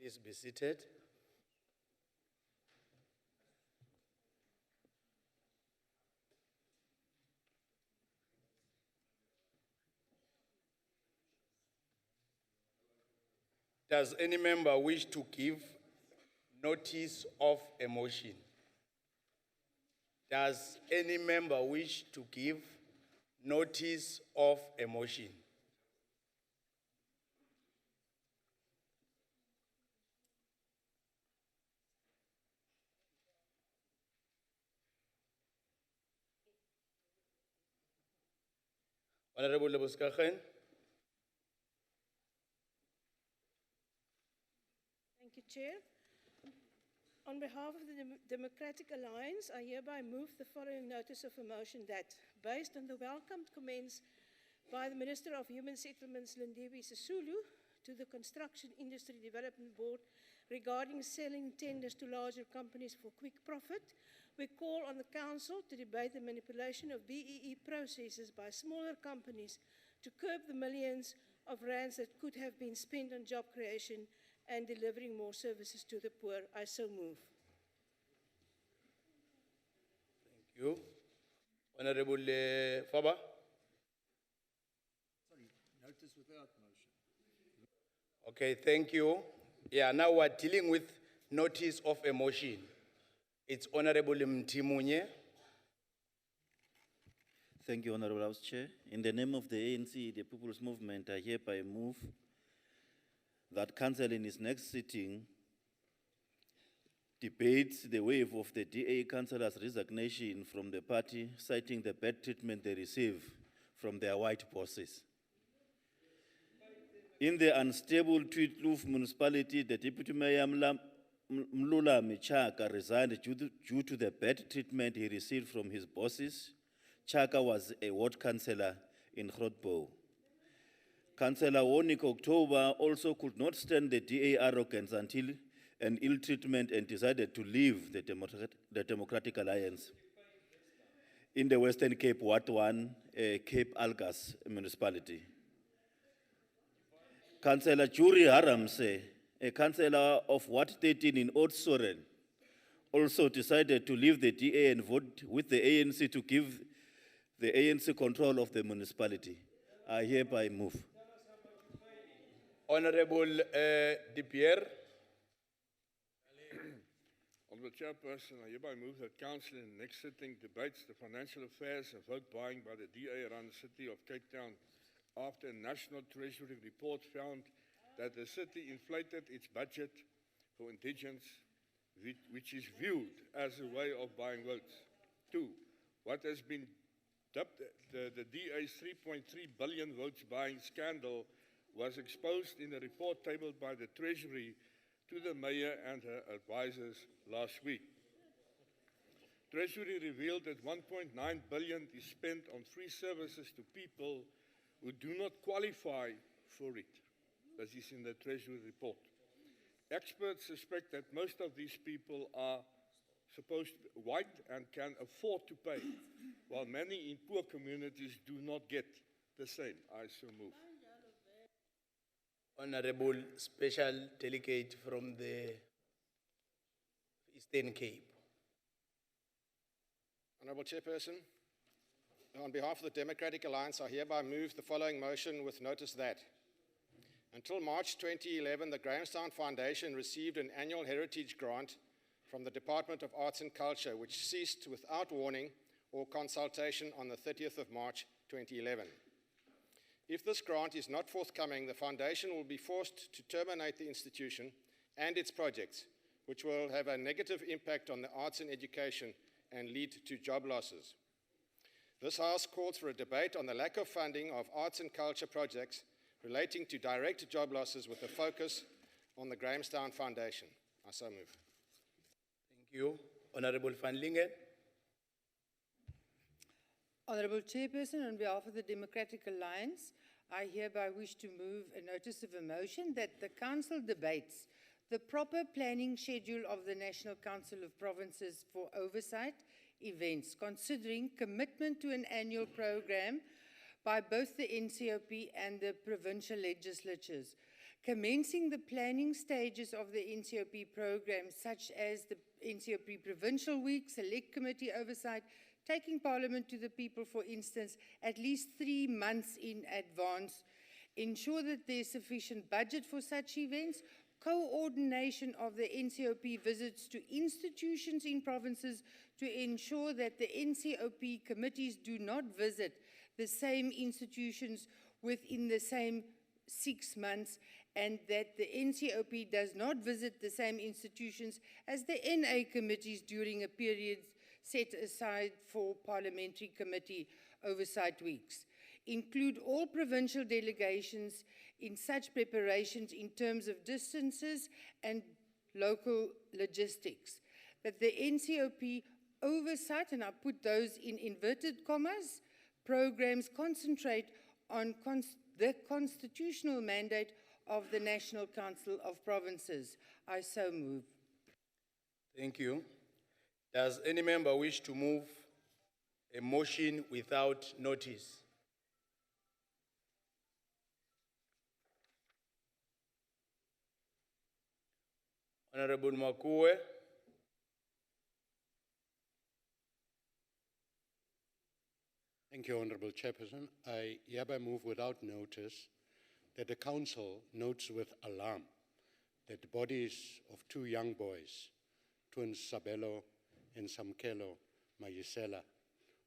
Please be seated. Does any member wish to give notice of a motion? Does any member wish to give notice of a motion? Honorable Lebuskaghen. Thank you, Chair. On behalf of the Democratic Alliance, I hereby move the following notice of a motion that, based on the welcomed comments by the Minister of Human Settlements, Lindiwe Sisulu, to the Construction Industry Development Board regarding selling tenders to larger companies for quick profit, we call on the Council to debate the manipulation of BEE processes by smaller companies to curb the millions of rands that could have been spent on job creation and delivering more services to the poor. I so move. Thank you. Honorable Faba. Sorry, notice without motion. Okay, thank you. Yeah, now we're dealing with notice of a motion. It's Honorable Mtimunye. Thank you, Honorable House Chair. In the name of the ANC, the People's Movement, I hereby move that Council in its next sitting debates the wave of the DA councillors' resignation from the party, citing the bad treatment they receive from their white bosses. In the unstable Tweedkloof municipality, the Deputy Mayor Mlula Michaka resigned due to the bad treatment he received from his bosses. Chaka was a ward councillor in Grootbouw. Councillor Wonik October also could not stand the DA arrogance until an ill treatment and decided to leave the Democratic Alliance in the Western Cape, Ward 1, Cape Algas municipality. Councillor Jury Haramse, a councillor of Ward 13 in Oudtshoorn, also decided to leave the DA and vote with the ANC to give the ANC control of the municipality. I hereby move. Honorable De Pierre. Honorable Chairperson, I hereby move that Council in the next sitting debates the financial affairs and vote buying by the DA around the city of Cape Town after a National Treasury report found that the city inflated its budget for indigents, which is viewed as a way of buying votes. 2, what has been dubbed the DA's 3.3 billion votes buying scandal was exposed in a report tabled by the Treasury to the Mayor and her advisors last week. Treasury revealed that 1.9 billion is spent on free services to people who do not qualify for it. This is in the Treasury report. Experts suspect that most of these people are supposed to be white and can afford to pay, while many in poor communities do not get the same. I so move. Honorable Special Delegate from the Eastern Cape. Honorable Chairperson, on behalf of the Democratic Alliance, I hereby move the following motion with notice that until March 2011, the Grahamstown Foundation received an annual heritage grant from the Department of Arts and Culture, which ceased without warning or consultation on the 30th of March 2011. If this grant is not forthcoming, the Foundation will be forced to terminate the institution and its projects, which will have a negative impact on the arts and education and lead to job losses. This House calls for a debate on the lack of funding of arts and culture projects relating to direct job losses with a focus on the Grahamstown Foundation. I so move. Thank you. Honorable Van Lingen. Honorable Chairperson, on behalf of the Democratic Alliance, I hereby wish to move a notice of a motion that the Council debates the proper planning schedule of the National Council of Provinces for Oversight events, considering commitment to an annual program by both the NCOP and the provincial legislatures, commencing the planning stages of the NCOP program, such as the NCOP Provincial Week, Select Committee oversight, taking Parliament to the people, for instance, at least 3 months in advance, ensure that there's sufficient budget for such events, coordination of the NCOP visits to institutions in provinces to ensure that the NCOP committees do not visit the same institutions within the same 6 months, and that the NCOP does not visit the same institutions as the NA committees during a period set aside for parliamentary committee oversight weeks. Include all provincial delegations in such preparations in terms of distances and local logistics. That the NCOP oversight, and I put those in inverted commas, programs concentrate on the constitutional mandate of the National Council of Provinces. I so move. Thank you. Does any member wish to move a motion without notice? Honorable Makue. Thank you, Honorable Chairperson. I hereby move without notice that the Council notes with alarm that the bodies of 2 young boys, twins Sabelo and Samkelo Mayisela,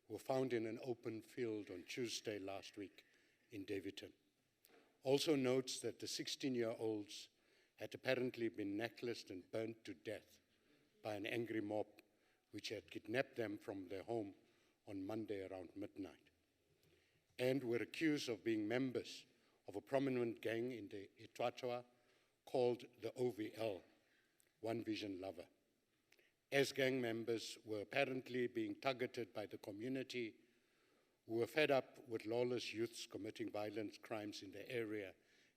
were found in an open field on Tuesday last week in Davidton. Also notes that the 16-year-olds had apparently been necklaced and burnt to death by an angry mob which had kidnapped them from their home on Monday around midnight, and were accused of being members of a prominent gang in the Itwatwa called the OVL, One Vision Lover. As gang members were apparently being targeted by the community, who were fed up with lawless youths committing violent crimes in the area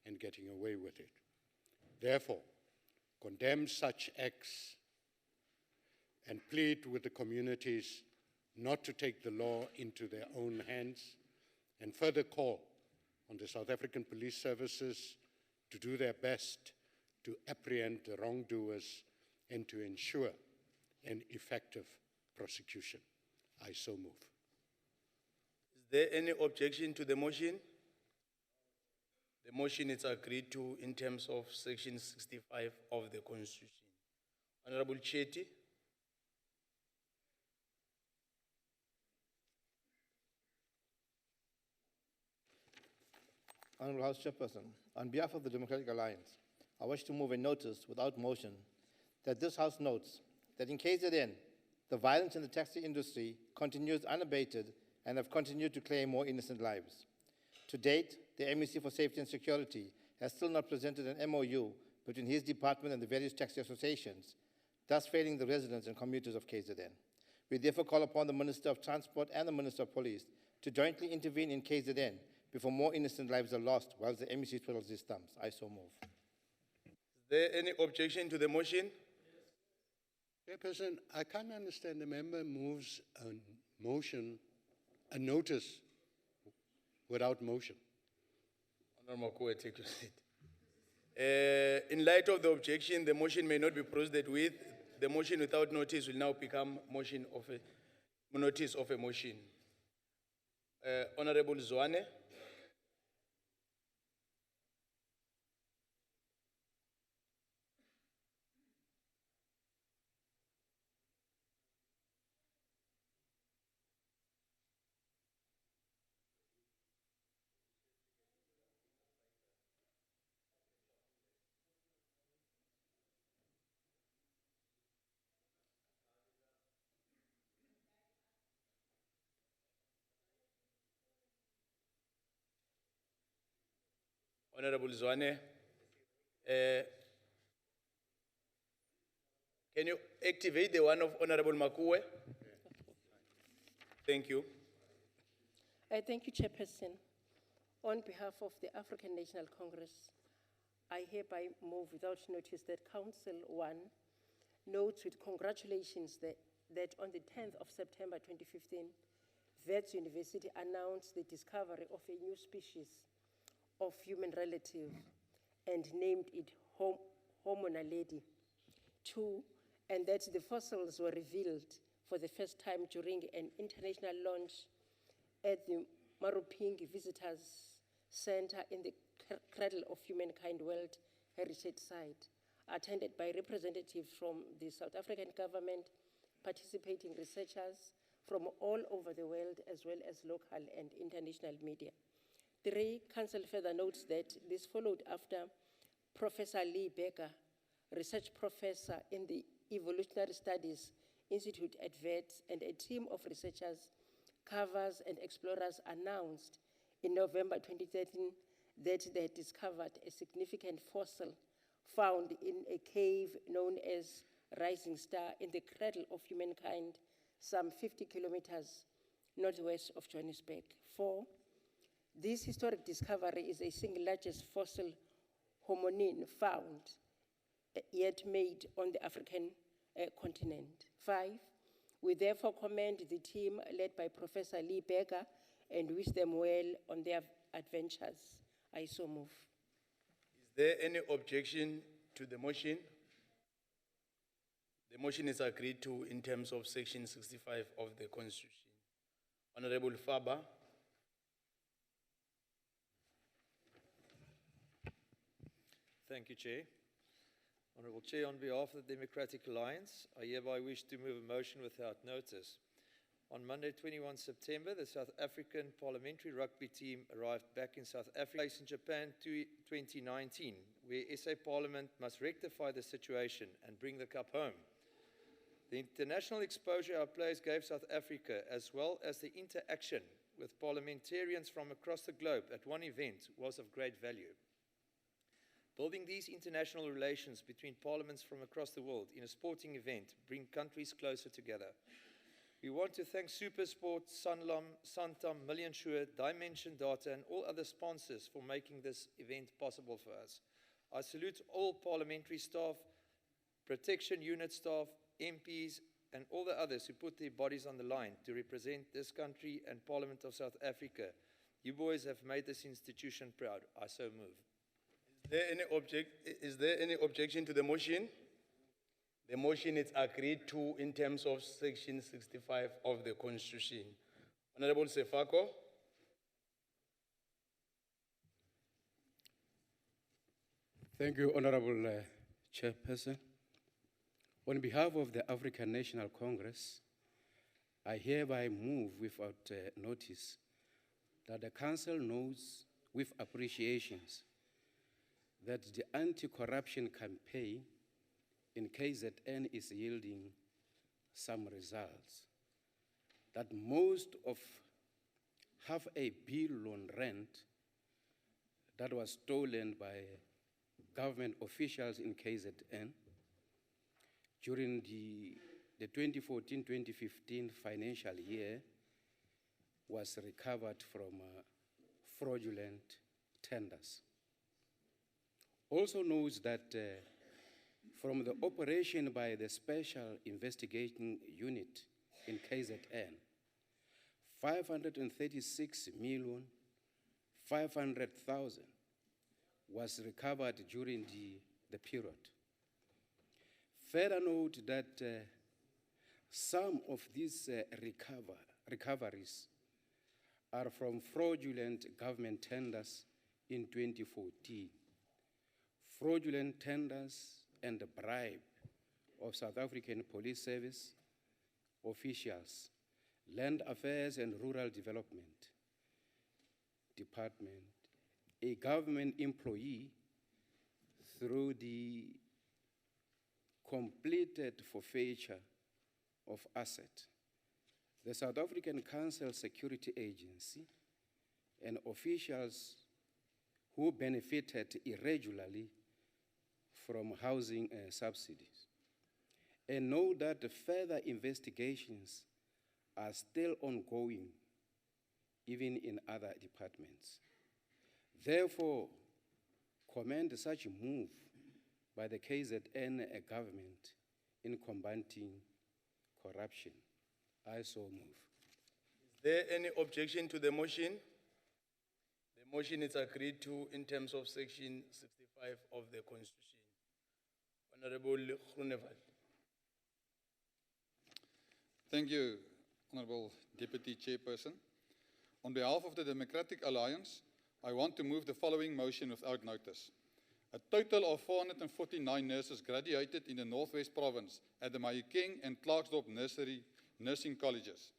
and getting away with it. Therefore, condemn such acts and plead with the communities not to take the law into their own hands, and further call on the South African Police Services to do their best to apprehend the wrongdoers and to ensure an effective prosecution. I so move. Is there any objection to the motion? The motion is agreed to in terms of Section 65 of the Constitution. Honorable Chetty. Honorable House Chairperson, on behalf of the Democratic Alliance, I wish to move a notice without motion that this House notes that in KZN, the violence in the taxi industry continues unabated and have continued to claim more innocent lives. To date, the MEC for Safety and Security has still not presented an MOU between his department and the various taxi associations, thus failing the residents and commuters of KZN. We therefore call upon the Minister of Transport and the Minister of Police to jointly intervene in KZN before more innocent lives are lost whilst the MEC twiddles his thumbs. I so move. Is there any objection to the motion? Chairperson, I can't understand the member moves a motion, a notice without motion. Honorable Makue, take your seat. In light of the objection, the motion may not be proceeded with. The motion without notice will now become motion of a notice of a motion. Honorable Zwane. Honorable Zwane, can you activate the one of Honorable Makue? Thank you. Thank you, Chairperson. On behalf of the African National Congress, I hereby move without notice that Council 1 notes with congratulations that on the 10th of September 2015, Wits University announced the discovery of a new species of human relative, and named it Hormona Lady. 2, and that the fossils were revealed for the first time during an international launch at the Marupingi Visitors Center in the Cradle of Humankind World Heritage Site, attended by representatives from the South African government, participating researchers from all over the world, as well as local and international media. 3, Council further notes that this followed after Professor Lee Becker, research professor in the Evolutionary Studies Institute at VET, and a team of researchers, carvers, and explorers announced in November 2013 that they had discovered a significant fossil found in a cave known as Rising Star in the Cradle of Humankind, some 50 kilometers northwest of Johannesburg. 4, this historic discovery is a single largest fossil hominin found yet made on the African continent. 5, we therefore commend the team led by Professor Lee Becker and wish them well on their adventures. I so move. Is there any objection to the motion? The motion is agreed to in terms of Section 65 of the Constitution. Honorable Faber. Thank you, Chair. Honourable Chair, on behalf of the Democratic Alliance, I hereby wish to move a motion without notice. On Monday, 21 September, the South African parliamentary rugby team arrived back in South Africa in Japan 2019, where SA Parliament must rectify the situation and bring the cup home. The international exposure our players gave South Africa, as well as the interaction with parliamentarians from across the globe at one event, was of great value. Building these international relations between parliaments from across the world in a sporting event bring countries closer together. We want to thank SuperSport, Santam, Million Sure, Dimension Data, and all other sponsors for making this event possible for us. I salute all parliamentary staff, protection unit staff, MPs, and all the others who put their bodies on the line to represent this country and Parliament of South Africa. You boys have made this institution proud. I so move. Is there any objection to the motion? The motion is agreed to in terms of Section 65 of the Constitution. Honorable Sefako. Thank you, Honorable Chairperson. On behalf of the African National Congress, I hereby move without notice that the Council knows with appreciations that the anti-corruption campaign in KZN is yielding some results, that most of R500 million that was stolen by government officials in KZN during the 2014-2015 financial year was recovered from fraudulent tenders. Also knows that from the operation by the Special Investigating Unit in KZN, 536,500,000 was recovered during the period. Further note that some of these recoveries are from fraudulent government tenders in 2014. Fraudulent tenders and the bribe of South African Police Service officials, Land Affairs and Rural Development Department, a government employee through the completed forfeiture of asset, the South African Council Security Agency, and officials who benefited irregularly from housing subsidies. And know that the further investigations are still ongoing, even in other departments. Therefore, commend such a move by the KZN government in combating corruption. I so move. Is there any objection to the motion? The motion is agreed to in terms of Section 65 65 of the Constitution. Honorable Groenewald. Thank you, Honorable Deputy Chairperson. On behalf of the Democratic Alliance, I want to move the following motion without notice. A total of 449 nurses graduated in the Northwest Province at the Mayukeng and Clarksdorp nursing colleges.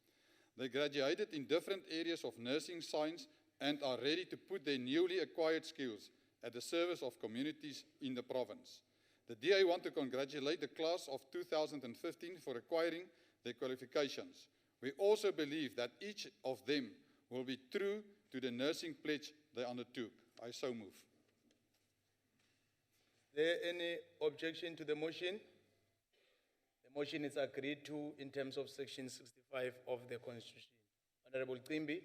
They graduated in different areas of nursing science and are ready to put their newly acquired skills at the service of communities in the province. The DA want to congratulate the class of 2015 for acquiring their qualifications. We also believe that each of them will be true to the nursing pledge they undertook. I so move. Is there any objection to the motion? The motion is agreed to in terms of Section 65 of the Constitution. Honorable Timbi.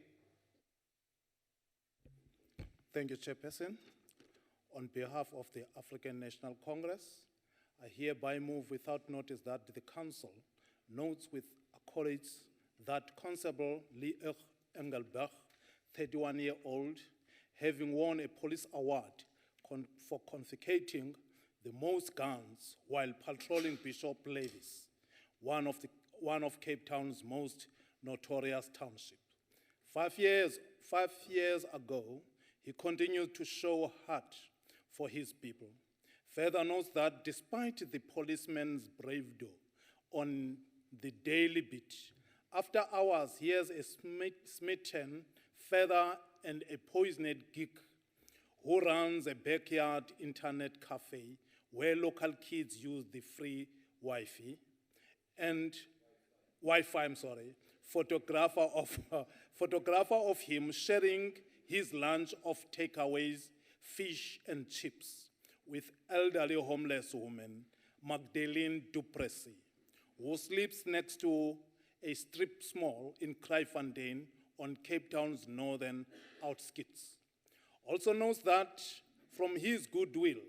Thank you, Chairperson. On behalf of the African National Congress, I hereby move without notice that the Council notes with accolades that Constable Lee Engelberg, 31-year-old, having won a police award for confiscating the most guns while patrolling Bishop Levis, one of Cape Town's most notorious townships. 5 years ago, he continued to show heart for his people. Further notes that despite the policeman's bravado on the daily beat, after hours, he has a smitten feather and a poisoned geek who runs a backyard internet cafe where local kids use the free Wi-Fi, photographer of him sharing his lunch of takeaways, fish and chips with elderly homeless woman, Magdalene Duplessis, who sleeps next to a strip mall in Kraaifontein on Cape Town's northern outskirts. Also notes that from his goodwill,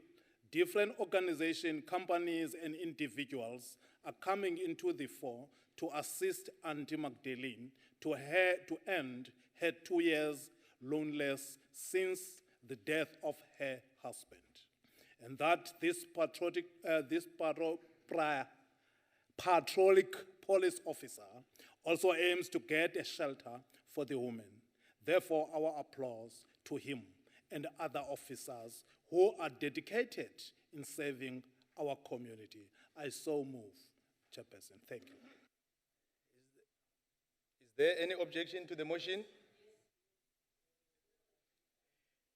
different organizations, companies, and individuals are coming into the fore to assist Auntie Magdalene to end her 2 years loneliness since the death of her husband. And that this patrolic police officer also aims to get a shelter for the woman. Therefore, our applause to him and other officers who are dedicated in serving our community. I so move, Chairperson. Thank you. Is there any objection to the motion?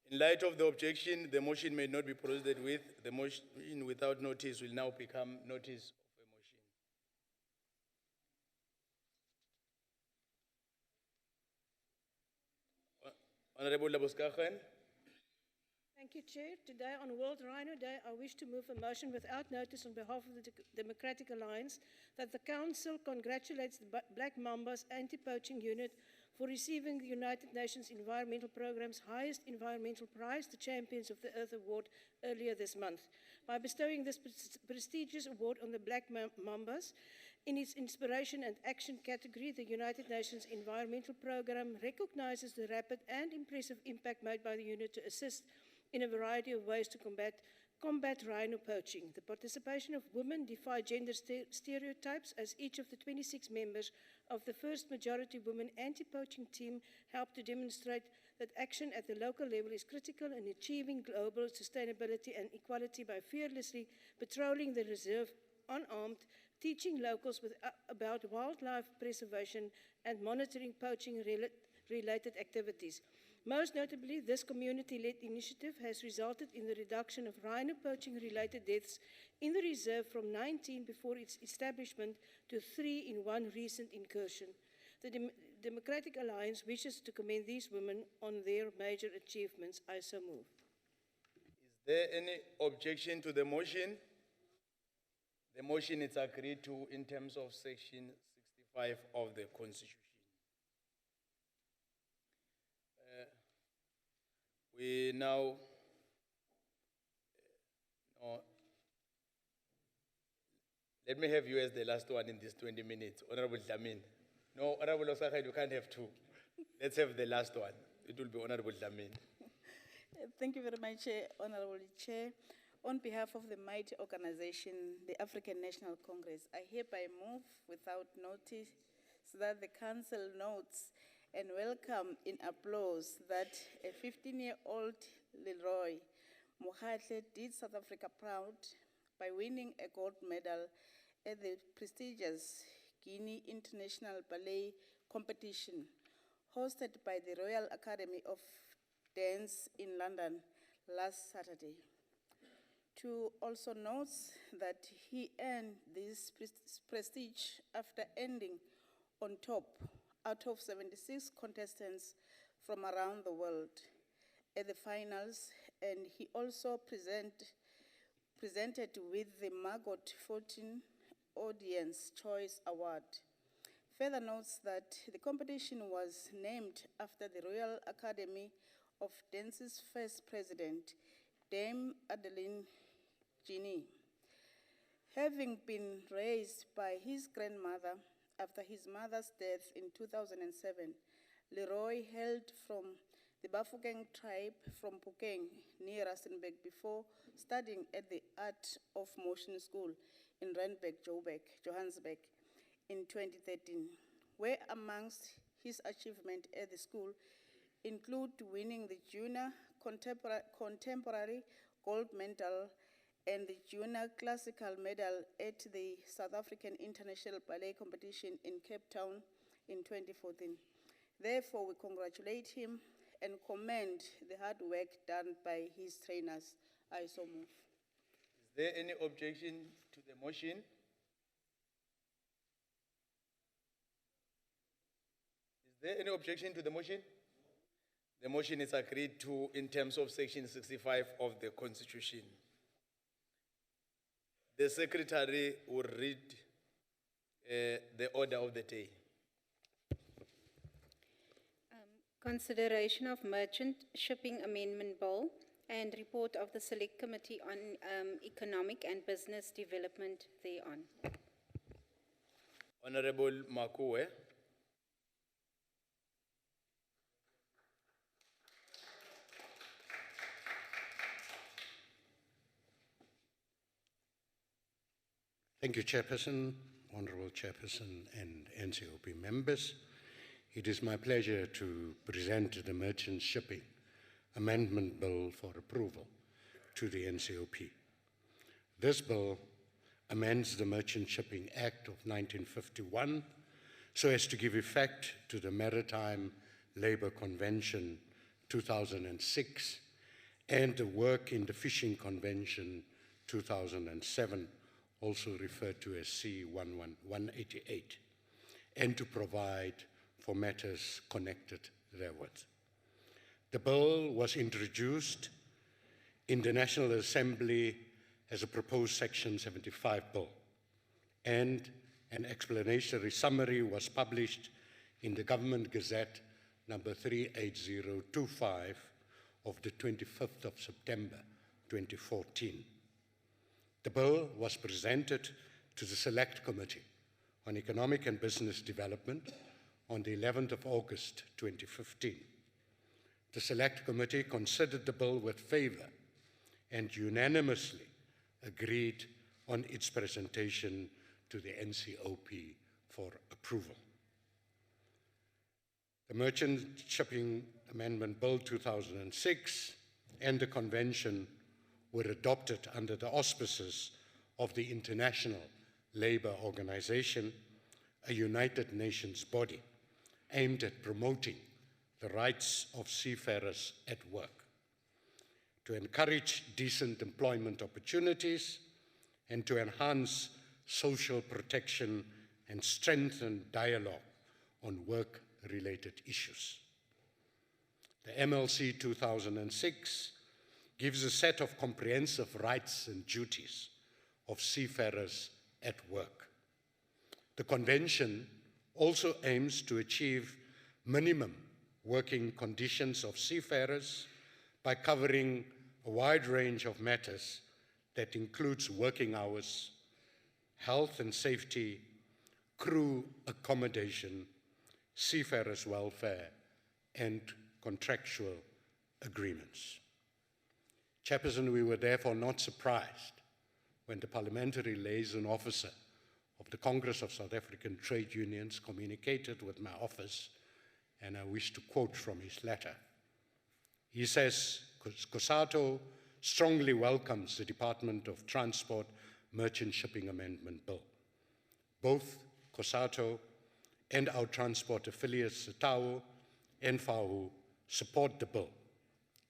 In light of the objection, the motion may not be proceeded with. The motion without notice will now become notice of a motion. Honorable Labuskagan. Thank you, Chair. Today, on World Rhino Day, I wish to move a motion without notice on behalf of the Democratic Alliance that the Council congratulates the Black Mamba's anti-poaching unit for receiving the United Nations Environmental Programme's highest environmental prize, the Champions of the Earth Award, earlier this month. By bestowing this prestigious award on the Black Mambas, in its inspiration and action category, the United Nations Environmental Programme recognizes the rapid and impressive impact made by the unit to assist in a variety of ways to combat rhino poaching. The participation of women defy gender stereotypes, as each of the 26 members of the first majority women anti-poaching team helped to demonstrate that action at the local level is critical in achieving global sustainability and equality by fearlessly patrolling the reserve unarmed, teaching locals about wildlife preservation and monitoring poaching-related activities. Most notably, this community-led initiative has resulted in the reduction of rhino poaching-related deaths in the reserve from 19 before its establishment to 3 in one recent incursion. The Democratic Alliance wishes to commend these women on their major achievements. I so move. Is there any objection to the motion? The motion is agreed to in terms of Section 65 of the Constitution. We now, let me have you as the last one in these 20 minutes, Honorable Dlamini. No, Honorable Osakheid, you can't have two. Let's have the last one. It will be Honorable Dlamini. Thank you very much, Honorable Chair. On behalf of the mighty organization, the African National Congress, I hereby move without notice that the Council notes and welcome in applause that a 15-year-old Leroy Mokgatle did South Africa proud by winning a gold medal at the prestigious Guinea International Ballet Competition hosted by the Royal Academy of Dance in London last Saturday. To also note that he earned this prestige after ending on top out of 76 contestants from around the world at the finals, and he also presented with the Margot 14 Audience Choice Award. Further notes that the competition was named after the Royal Academy of Dance's first president, Dame Adeline Genie. Having been raised by his grandmother after his mother's death in 2007, Leroy hailed from the Bafokeng tribe from Phokeng near Rustenburg before studying at the Art of Motion School in Randburg, Johannesburg in 2013, where amongst his achievements at the school include winning the junior contemporary gold medal and the junior classical medal at the South African International Ballet Competition in Cape Town in 2014. Therefore, we congratulate him and commend the hard work done by his trainers. I so move. Is there any objection to the motion? Is there any objection to the motion? The motion is agreed to in terms of Section 65 of the Constitution. The Secretary will read the order of the day. Consideration of Merchant Shipping Amendment Bill and report of the Select Committee on Economic and Business Development thereon. Honorable Makuwe. Thank you, Chairperson, Honorable Chairperson, and NCOP members. It is my pleasure to present the Merchant Shipping Amendment Bill for approval to the NCOP. This bill amends the Merchant Shipping Act of 1951 so as to give effect to the Maritime Labour Convention 2006 and the Work in the Fishing Convention 2007, also referred to as C188, and to provide for matters connected therewith. The bill was introduced in the National Assembly as a proposed Section 75 bill, and an explanatory summary was published in the Government Gazette number 38025 of the 25th of September 2014. The bill was presented to the Select Committee on Economic and Business Development on the 11th of August 2015. The Select Committee considered the bill with favor and unanimously agreed on its presentation to the NCOP for approval. The Merchant Shipping Amendment Bill 2006 and the Convention were adopted under the auspices of the International Labour Organization, a United Nations body aimed at promoting the rights of seafarers at work, to encourage decent employment opportunities, and to enhance social protection and strengthen dialogue on work-related issues. The MLC 2006 gives a set of comprehensive rights and duties of seafarers at work. The Convention also aims to achieve minimum working conditions of seafarers by covering a wide range of matters that includes working hours, health and safety, crew accommodation, seafarers' welfare, and contractual agreements. Chairperson, we were therefore not surprised when the Parliamentary Liaison Officer of the Congress of South African Trade Unions communicated with my office, and I wish to quote from his letter. He says, COSATU strongly welcomes the Department of Transport Merchant Shipping Amendment Bill. Both COSATU and our transport affiliates, SATAU and FAU, support the bill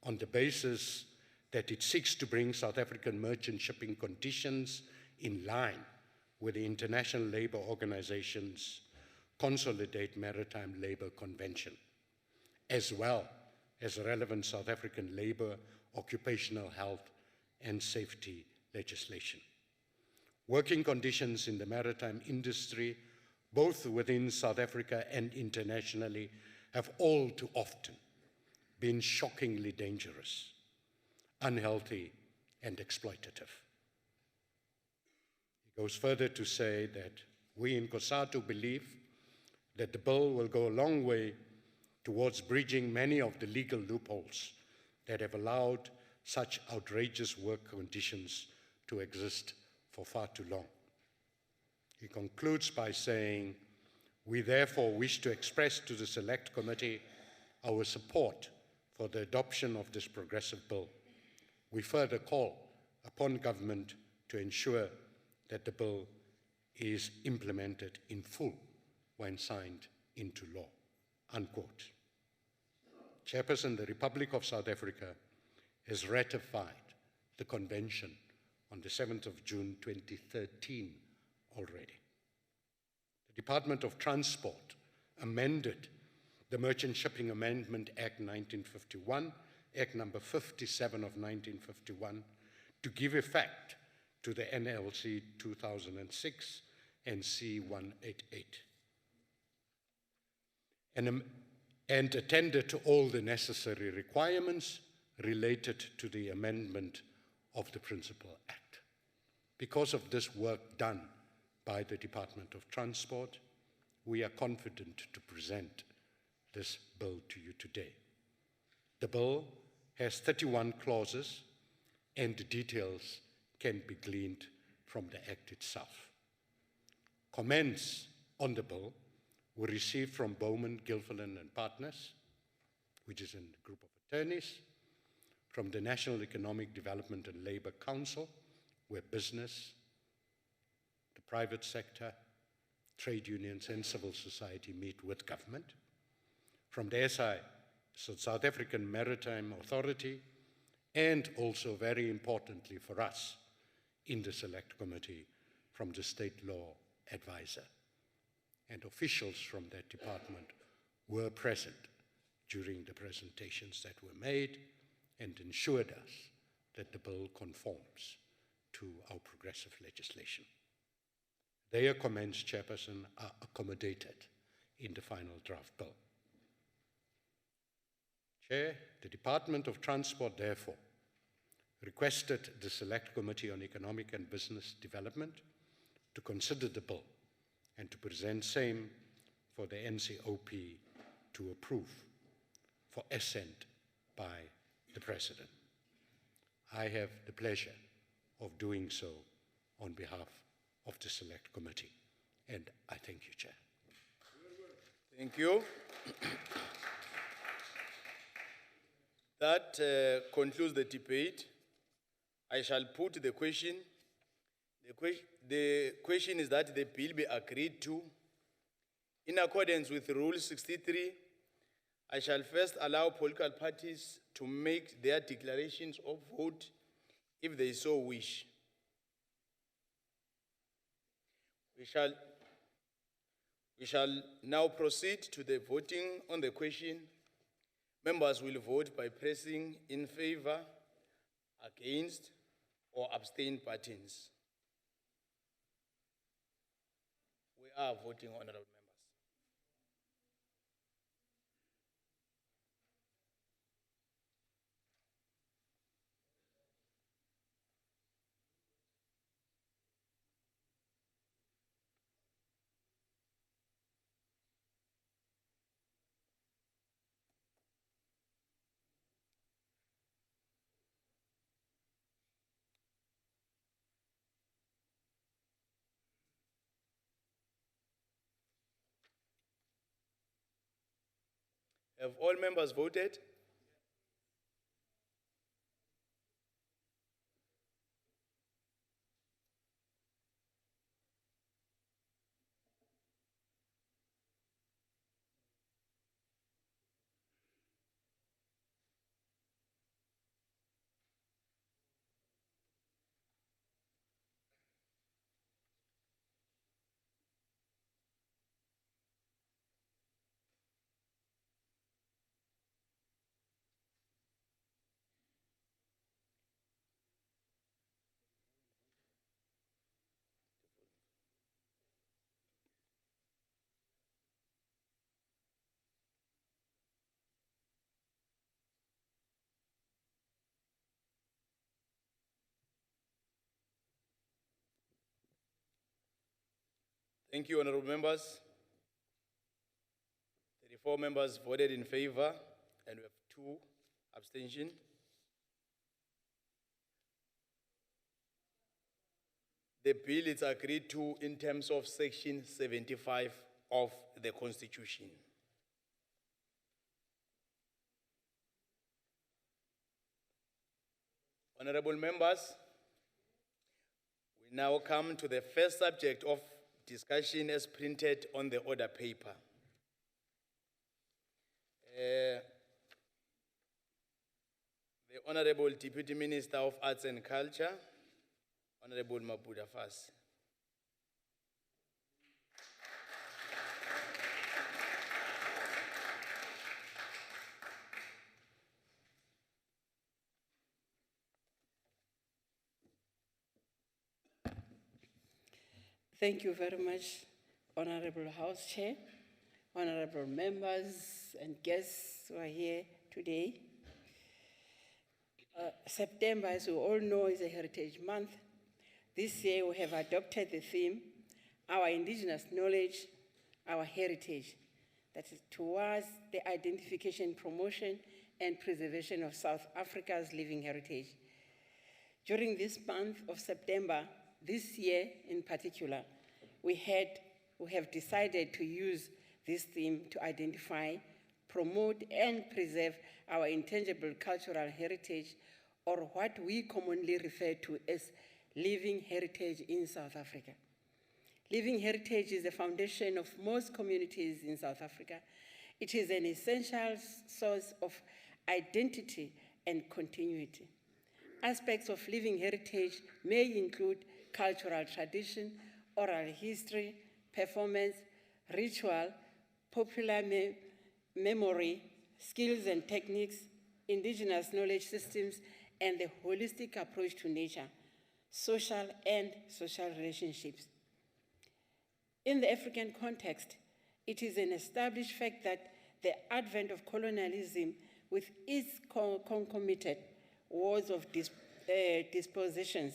on the basis that it seeks to bring South African merchant shipping conditions in line with the International Labour Organization's Consolidate Maritime Labour Convention, as well as relevant South African labour, occupational health and safety legislation. Working conditions in the maritime industry, both within South Africa and internationally, have all too often been shockingly dangerous, unhealthy, and exploitative. He goes further to say that we in COSATU believe that the bill will go a long way towards bridging many of the legal loopholes that have allowed such outrageous work conditions to exist for far too long. He concludes by saying, we therefore wish to express to the Select Committee our support for the adoption of this progressive bill. We further call upon government to ensure that the bill is implemented in full when signed into law, unquote. Chairperson, the Republic of South Africa has ratified the convention on the 7th of June 2013 already. The Department of Transport amended the Merchant Shipping Amendment Act 1951, Act number 57 of 1951, to give effect to the NLC 2006 and C188, and attended to all the necessary requirements related to the amendment of the Principal Act. Because of this work done by the Department of Transport, we are confident to present this bill to you today. The bill has 31 clauses, and the details can be gleaned from the Act itself. Comments on the bill were received from Bowman, Gilfillan and Partners, which is a group of attorneys, from the National Economic Development and Labour Council, where business, the private sector, trade unions and civil society meet with government, from the SI, so South African Maritime Authority, and also very importantly for us in the Select Committee, from the State Law Advisor. And officials from that department were present during the presentations that were made and ensured us that the bill conforms to our progressive legislation. Their comments, Chairperson, are accommodated in the final draft bill. Chair, the Department of Transport, therefore, requested the Select Committee on Economic and Business Development to consider the bill and to present same for the NCOP to approve for assent by the President. I have the pleasure of doing so on behalf of the Select Committee, and I thank you, Chair. Thank you. That concludes the debate. I shall put the question. The question is that the bill be agreed to. In accordance with Rule 63, I shall first allow political parties to make their declarations of vote if they so wish. We shall now proceed to the voting on the question. Members will vote by pressing in favor, against, or abstain buttons. We are voting, honorable members. Have all members voted? Thank you, honorable members. 34 members voted in favor, and we have 2 abstentions. The bill is agreed to in terms of Section 75 of the Constitution. Honorable members, we now come to the first subject of discussion as printed on the order paper. The Honorable Deputy Minister of Arts and Culture, Honorable Mabuda Fasi. Thank you very much, Honorable House Chair, honorable members and guests who are here today. September, as we all know, is a Heritage Month. This year we have adopted the theme, Our Indigenous Knowledge, Our Heritage, that is towards the identification, promotion, and preservation of South Africa's living heritage. During this month of September, this year in particular, we have decided to use this theme to identify, promote, and preserve our intangible cultural heritage, or what we commonly refer to as living heritage in South Africa. Living heritage is the foundation of most communities in South Africa. It is an essential source of identity and continuity. Aspects of living heritage may include cultural tradition, oral history, performance, ritual, popular memory, skills and techniques, indigenous knowledge systems, and the holistic approach to nature, social relationships. In the African context, it is an established fact that the advent of colonialism with its concomitant wars of dispositions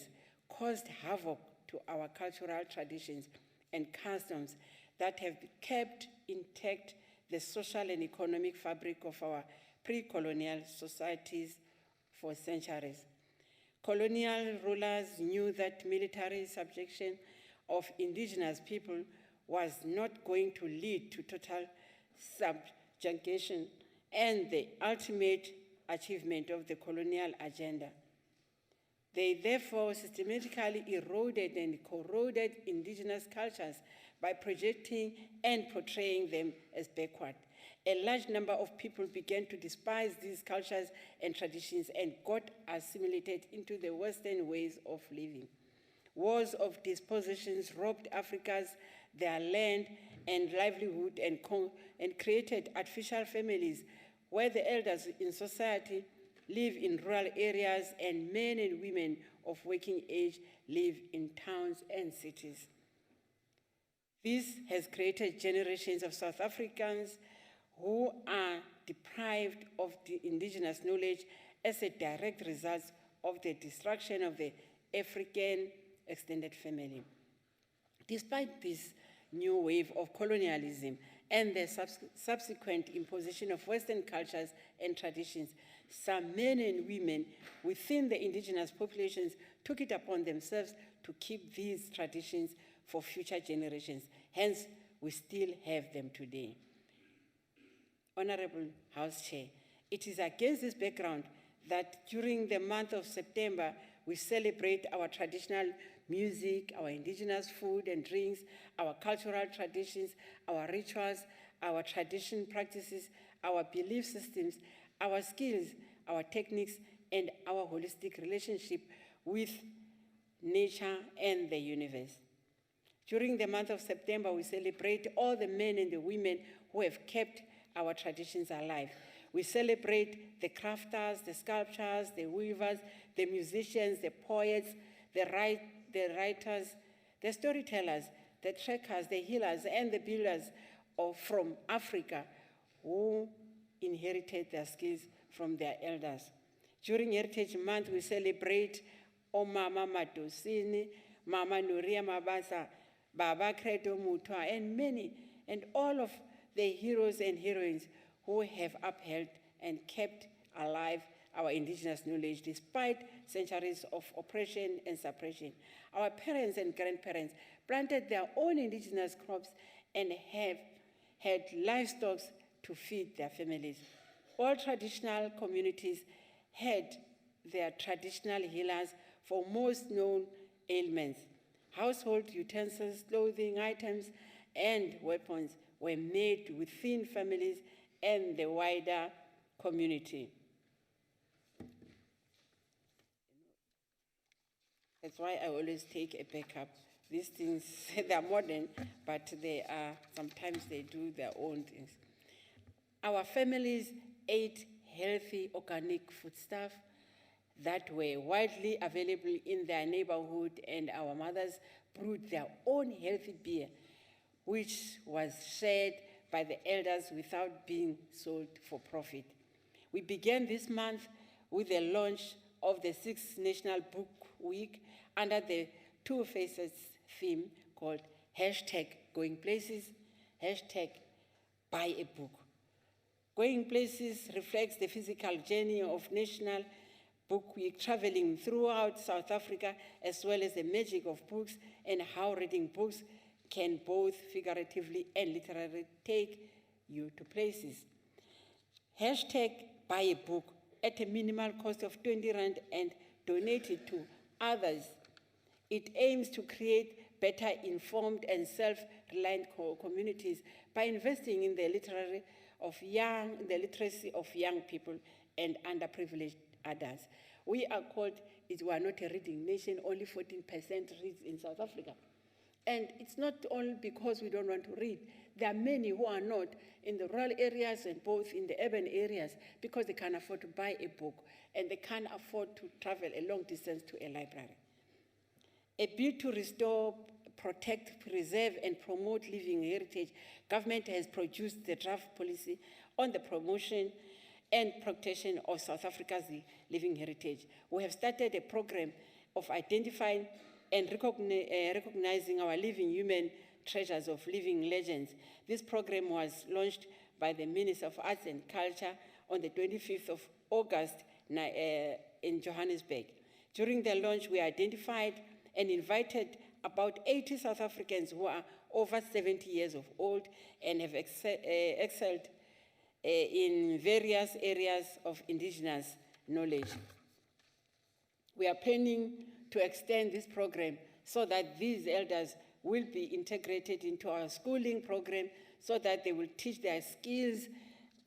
caused havoc to our cultural traditions and customs that have kept intact the social and economic fabric of our pre-colonial societies for centuries. Colonial rulers knew that military subjection of indigenous people was not going to lead to total subjugation and the ultimate achievement of the colonial agenda. They therefore systematically eroded and corroded indigenous cultures by projecting and portraying them as backward. A large number of people began to despise these cultures and traditions and got assimilated into the Western ways of living. Wars of dispositions robbed Africans their land and livelihood and created artificial families where the elders in society live in rural areas and men and women of working age live in towns and cities. This has created generations of South Africans who are deprived of the indigenous knowledge as a direct result of the destruction of the African extended family. Despite this new wave of colonialism and the subsequent imposition of Western cultures and traditions, some men and women within the indigenous populations took it upon themselves to keep these traditions for future generations. Hence, we still have them today. Honorable House Chair, it is against this background that during the month of September, we celebrate our traditional music, our indigenous food and drinks, our cultural traditions, our rituals, our tradition practices, our belief systems, our skills, our techniques, and our holistic relationship with nature and the universe. During the month of September, we celebrate all the men and the women who have kept our traditions alive. We celebrate the crafters, the sculptors, the weavers, the musicians, the poets, the writers, the storytellers, the trekkers, the healers, and the builders from Africa who inherited their skills from their elders. During Heritage Month, we celebrate Omama Madosini, Mama Nuria Mabasa, Baba Credo Mutwa, and many, and all of the heroes and heroines who have upheld and kept alive our indigenous knowledge despite centuries of oppression and suppression. Our parents and grandparents planted their own indigenous crops and have had livestock to feed their families. All traditional communities had their traditional healers for most known ailments. Household utensils, clothing items, and weapons were made within families and the wider community. That's why I always take a backup. These things, they're modern, but sometimes they do their own things. Our families ate healthy organic foodstuff that were widely available in their neighborhood, and our mothers brewed their own healthy beer, which was shared by the elders without being sold for profit. We began this month with the launch of the 6th National Book Week under the Two Faces theme called #Going Places, #Buy a Book. Going Places reflects the physical journey of National Book Week, traveling throughout South Africa, as well as the magic of books and how reading books can both figuratively and literally take you to places. #Buy a Book at a minimal cost of 20 Rand and donate it to others. It aims to create better informed and self-reliant communities by investing in the literacy of young people and underprivileged others. We are not a reading nation, only 14% reads in South Africa. And it's not only because we don't want to read. There are many who are not in the rural areas and both in the urban areas because they can't afford to buy a book and they can't afford to travel a long distance to a library. A bill to restore, protect, preserve, and promote living heritage, government has produced the draft policy on the promotion and protection of South Africa's living heritage. We have started a program of identifying and recognizing our living human treasures of living legends. This program was launched by the Minister of Arts and Culture on the 25th of August in Johannesburg. During the launch, we identified and invited about 80 South Africans who are over 70 years of old and have excelled in various areas of indigenous knowledge. We are planning to extend this program so that these elders will be integrated into our schooling program so that they will teach their skills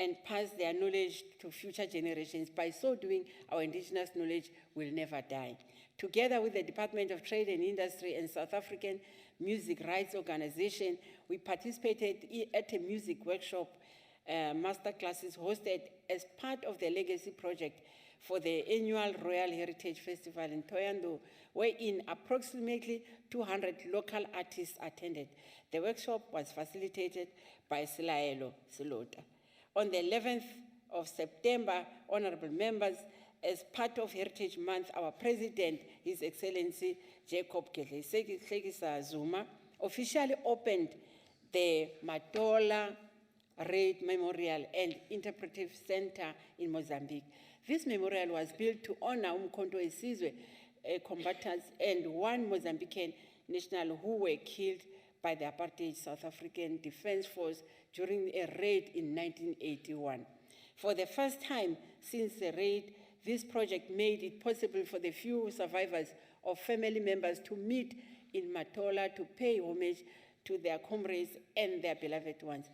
and pass their knowledge to future generations. By so doing, our indigenous knowledge will never die. Together with the Department of Trade and Industry and South African Music Rights Organization, we participated at a music workshop master classes hosted as part of the Legacy Project for the annual Royal Heritage Festival in Thohoyandou, wherein approximately 200 local artists attended. The workshop was facilitated by Silaelo Silota. On the 11th of September, honorable members, as part of Heritage Month, our President, His Excellency Jacob Gedleyisekisa Zuma, officially opened the Matola Raid Memorial and Interpretive Center in Mozambique. This memorial was built to honor Umkhonto weSizwe combatants and one Mozambican national who were killed by the apartheid South African Defence Force during a raid in 1981. For the first time since the raid, this project made it possible for the few survivors of family members to meet in Matola to pay homage to their comrades and their beloved ones.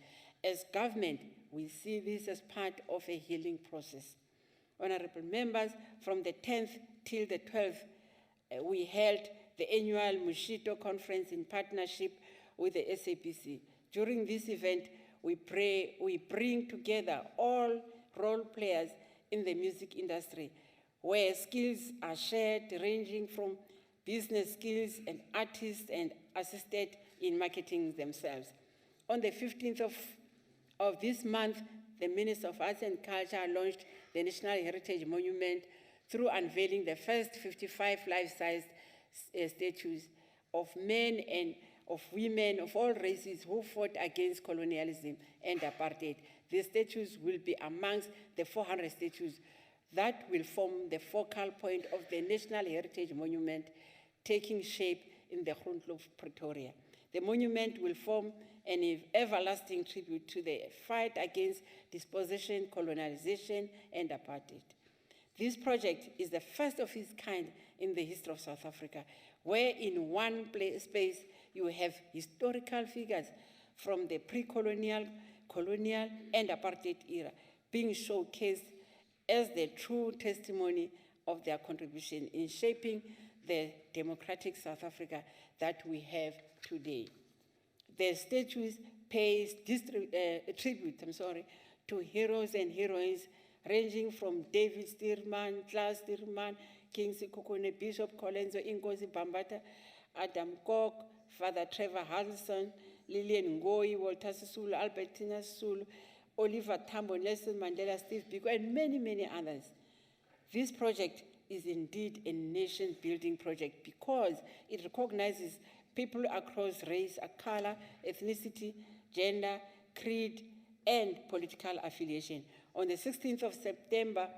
As government, we see this as part of a healing process. Honorable members, from the 10th till the 12th, we held the annual Mushito conference in partnership with the SAPC. During this event, we bring together all role players in the music industry, where skills are shared ranging from business skills and artists and assisted in marketing themselves. On the 15th of this month, the Minister of Arts and Culture launched the National Heritage Monument through unveiling the first 55 life-sized statues of men and of women of all races who fought against colonialism and apartheid. These statues will be amongst the 400 statues that will form the focal point of the National Heritage Monument taking shape in the Grondhof, Pretoria. The monument will form an everlasting tribute to the fight against dispossession, colonization, and apartheid. This project is the first of its kind in the history of South Africa, where in one space you have historical figures from the pre-colonial, colonial, and apartheid era being showcased as the true testimony of their contribution in shaping the democratic South Africa that we have today. The statues pay tribute to heroes and heroines ranging from David Stearman, Klaus Stearman, King Sikukune, Bishop Colenso, Inkosi Bambata, Adam Kok, Father Trevor Harrison, Lillian Ngoyi, Walter Sisulu, Albertina Sisulu, Oliver Tambo, Nelson Mandela, Steve Biko, and many, many others. This project is indeed a nation-building project because it recognizes people across race, color, ethnicity, gender, creed, and political affiliation. On the 16th of September,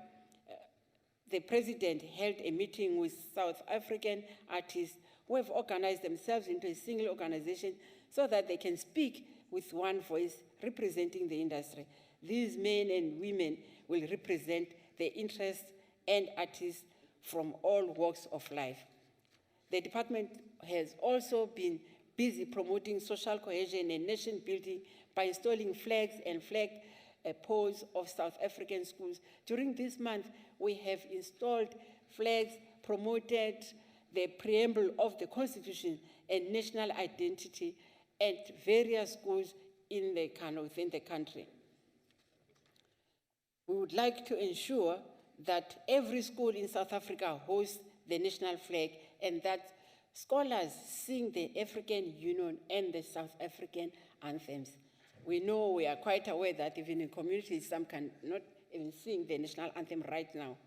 the President held a meeting with South African artists who have organized themselves into a single organization so that they can speak with one voice representing the industry. These men and women will represent the interests and artists from all walks of life. The department has also been busy promoting social cohesion and nation building by installing flags and flag poles of South African schools. During this month, we have installed flags, promoted the preamble of the Constitution and national identity at various schools within the country. We would like to ensure that every school in South Africa hosts the national flag and that scholars sing the African Union and the South African anthems. We know, we are quite aware that even in communities, some cannot even sing the national anthem right now.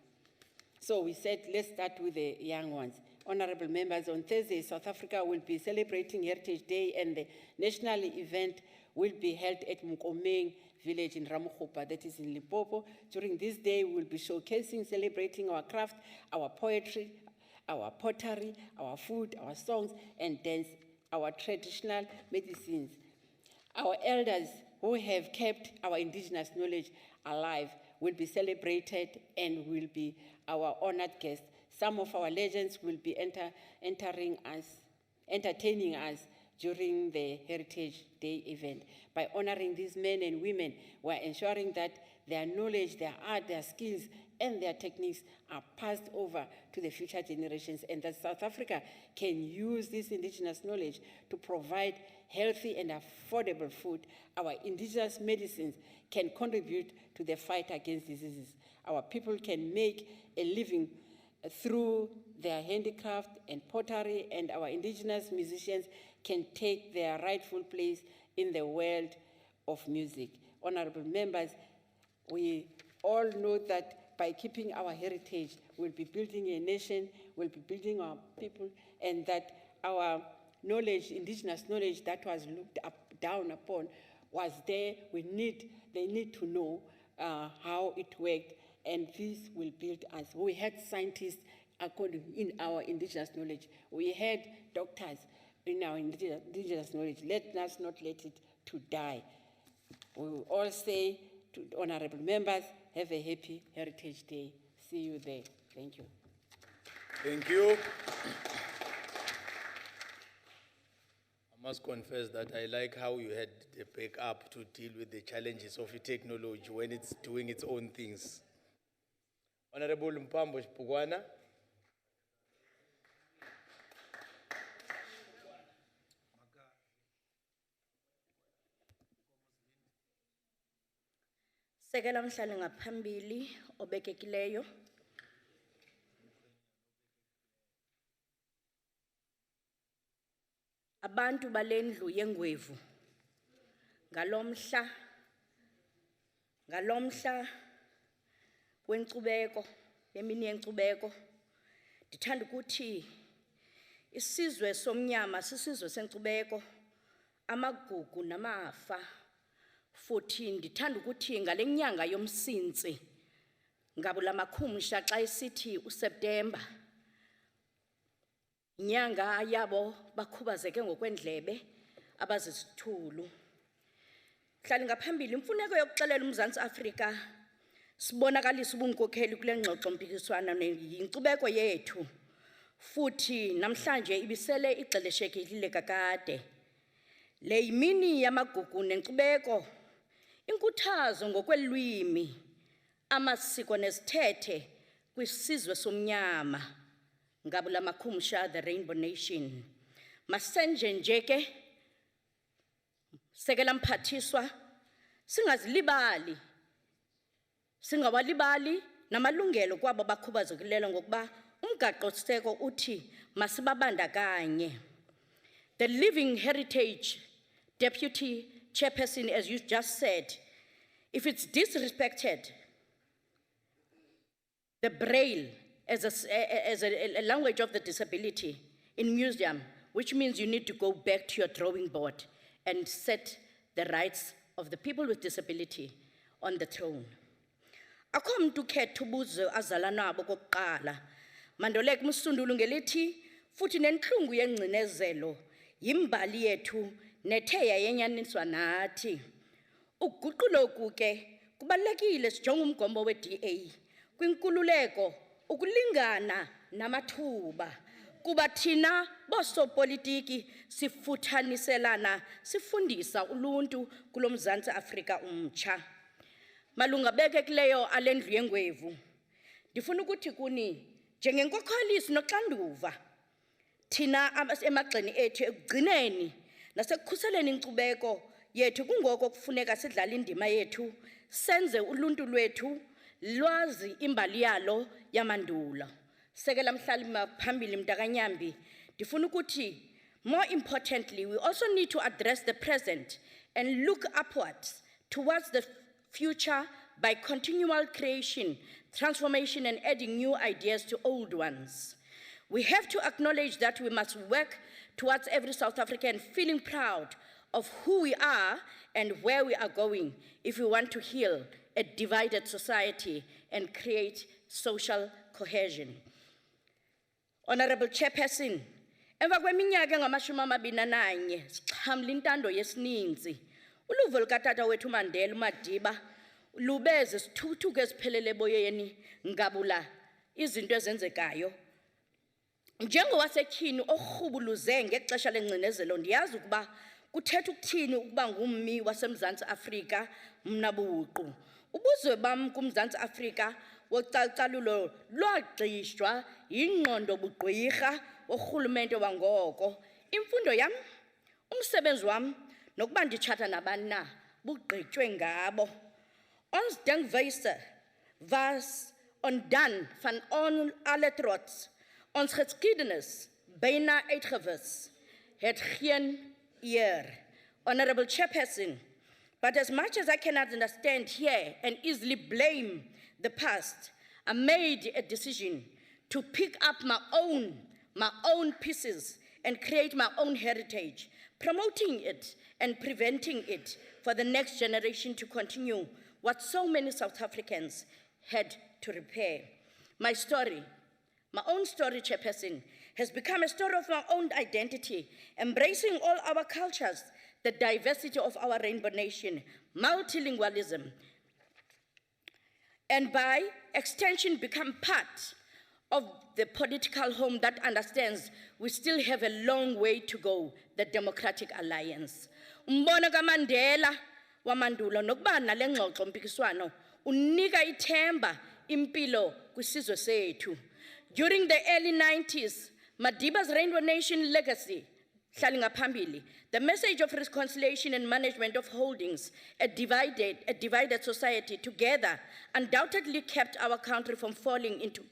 So we said, let's start with the young ones. Honorable members, on Thursday, South Africa will be celebrating Heritage Day, and the national event will be held at Mkomeng village in Ramokgopa, that is in Limpopo. During this day, we will be showcasing, celebrating our craft, our poetry, our pottery, our food, our songs, and dance, our traditional medicines. Our elders who have kept our indigenous knowledge alive will be celebrated and will be our honored guests. Some of our legends will be entertaining us during the Heritage Day event. By honoring these men and women, we are ensuring that their knowledge, their art, their skills, and their techniques are passed over to the future generations, and that South Africa can use this indigenous knowledge to provide healthy and affordable food. Our indigenous medicines can contribute to the fight against diseases. Our people can make a living through their handicraft and pottery, and our indigenous musicians can take their rightful place in the world of music. Honorable members, we all know that by keeping our heritage, we'll be building a nation, we'll be building our people, and that our knowledge, indigenous knowledge that was looked down upon was there. They need to know how it worked, and this will build us. We had scientists according in our indigenous knowledge. We had doctors. in our indigenous knowledge. Let us not let it to die. We will all say to honorable members, have a happy Heritage Day. See you there. Thank you. Thank you. I must confess that I like how you had the backup to deal with the challenges of technology when it's doing its own things. Honorable Mpambo Pugwana. Sekela mhlali ngaphambili obekekileyo. Abantu balendlu yengwevu ngalomhla wenkcubeko yemini yenkcubeko ndithanda ukuthi isizwe somnyama sisizwe senkcubeko amagugu namafa futhi ndithanda ukuthi ngale nyanga yomsintsi ngabula makhumsha xa isithi uSeptember nyanga yabo bakhubazeke ngokwendlebe abazisithulu hlali ngaphambili imfuneko yokuxelela uMzantsi Afrika sibonakalisa ubunkokheli kule ngxoxo mpikiswano yinkcubeko yethu futhi namhlanje ibisele igxeleshekile kakade le yimini yamagugu nenkcubeko inkuthazo ngokwelwimi amasiko nezithethe kwisizwe somnyama ngabula makhumsha the Rainbow Nation masenje nje ke sekela mphathiswa singawalibali namalungelo kwabo bakhubazekileyo ngokuba umgaqo seko uthi masibabandakanye. The living heritage deputy chairperson, as you just said, if it's disrespected, the braille as a language of the disability in museum, which means you need to go back to your drawing board and set the rights of the people with disability on the throne. Akho mntu khetha ubuzo azala nabo kokuqala mandoleke umsundulu ngelithi futhi nenhlungu yengcinezelo yimbali yethu nethe yayenyaniswa nathi uguqulo ke kubalekile sijonga umgombo weDA kwinkululeko ukulingana namathuba kuba thina bosopolitiki sifuthaniselana sifundisa uluntu kulomzantsi Afrika umtsha malunga bekekileyo alendlu yengwevu ndifuna ukuthi kuni njengenkokheli noxanduva thina emagxeni ethu ekugcineni nasekukhuseleni inkcubeko yethu kungoko kufuneka sidlala indima yethu senze uluntu lwethu lwazi imbali yalo yamandulo sekela mhlali phambili mntakanyambi ndifuna ukuthi more importantly we also need to address the present and look upwards towards the future by continual creation, transformation and adding new ideas to old ones. We have to acknowledge that we must work towards every South African feeling proud of who we are and where we are going if we want to heal a divided society and create social cohesion. Honorable Chairperson, emva kweminyaka engama-21 sixhamla intando yesininzi uluvo lukatata wethu uMandela uMadiba lubeze sithuthuke eziphelele eboyeni ngabula izinto ezenzekayo njengowasetyhini orhubuluze ngexesha lengcinezelo ndiyazi ukuba kuthetha ukuthini ukuba ngummi waseMzantsi Afrika mna buqu ubuzwe bam kuMzantsi Afrika wocalucalulo lwagxishwa yingqondo bugqwirha orhulumente wangoko imfundo yam umsebenzi wam nokuba nditshata nabani na bugqitywe ngabo ons denkwyse was undaan van alle trots ons geskiedenis byna uitgewis het geen eer. Honorable Chairperson, but as much as I cannot understand here and easily blame the past, I made a decision to pick up my own pieces and create my own heritage, promoting it and preventing it for the next generation to continue what so many South Africans had to repair. My story, my own story, Chairperson, has become a story of our own identity, embracing all our cultures, the diversity of our rainbow nation, multilingualism, and by extension become part of the political home that understands we still have a long way to go, the Democratic Alliance. Umbono kaMandela wamandulo nokuba nale ngxoxo mpikiswano unika ithemba impilo kwisizwe sethu. During the early 90s, Madiba's Rainbow Nation legacy, the message of reconciliation and management of holdings, a divided society together, undoubtedly kept our country from falling into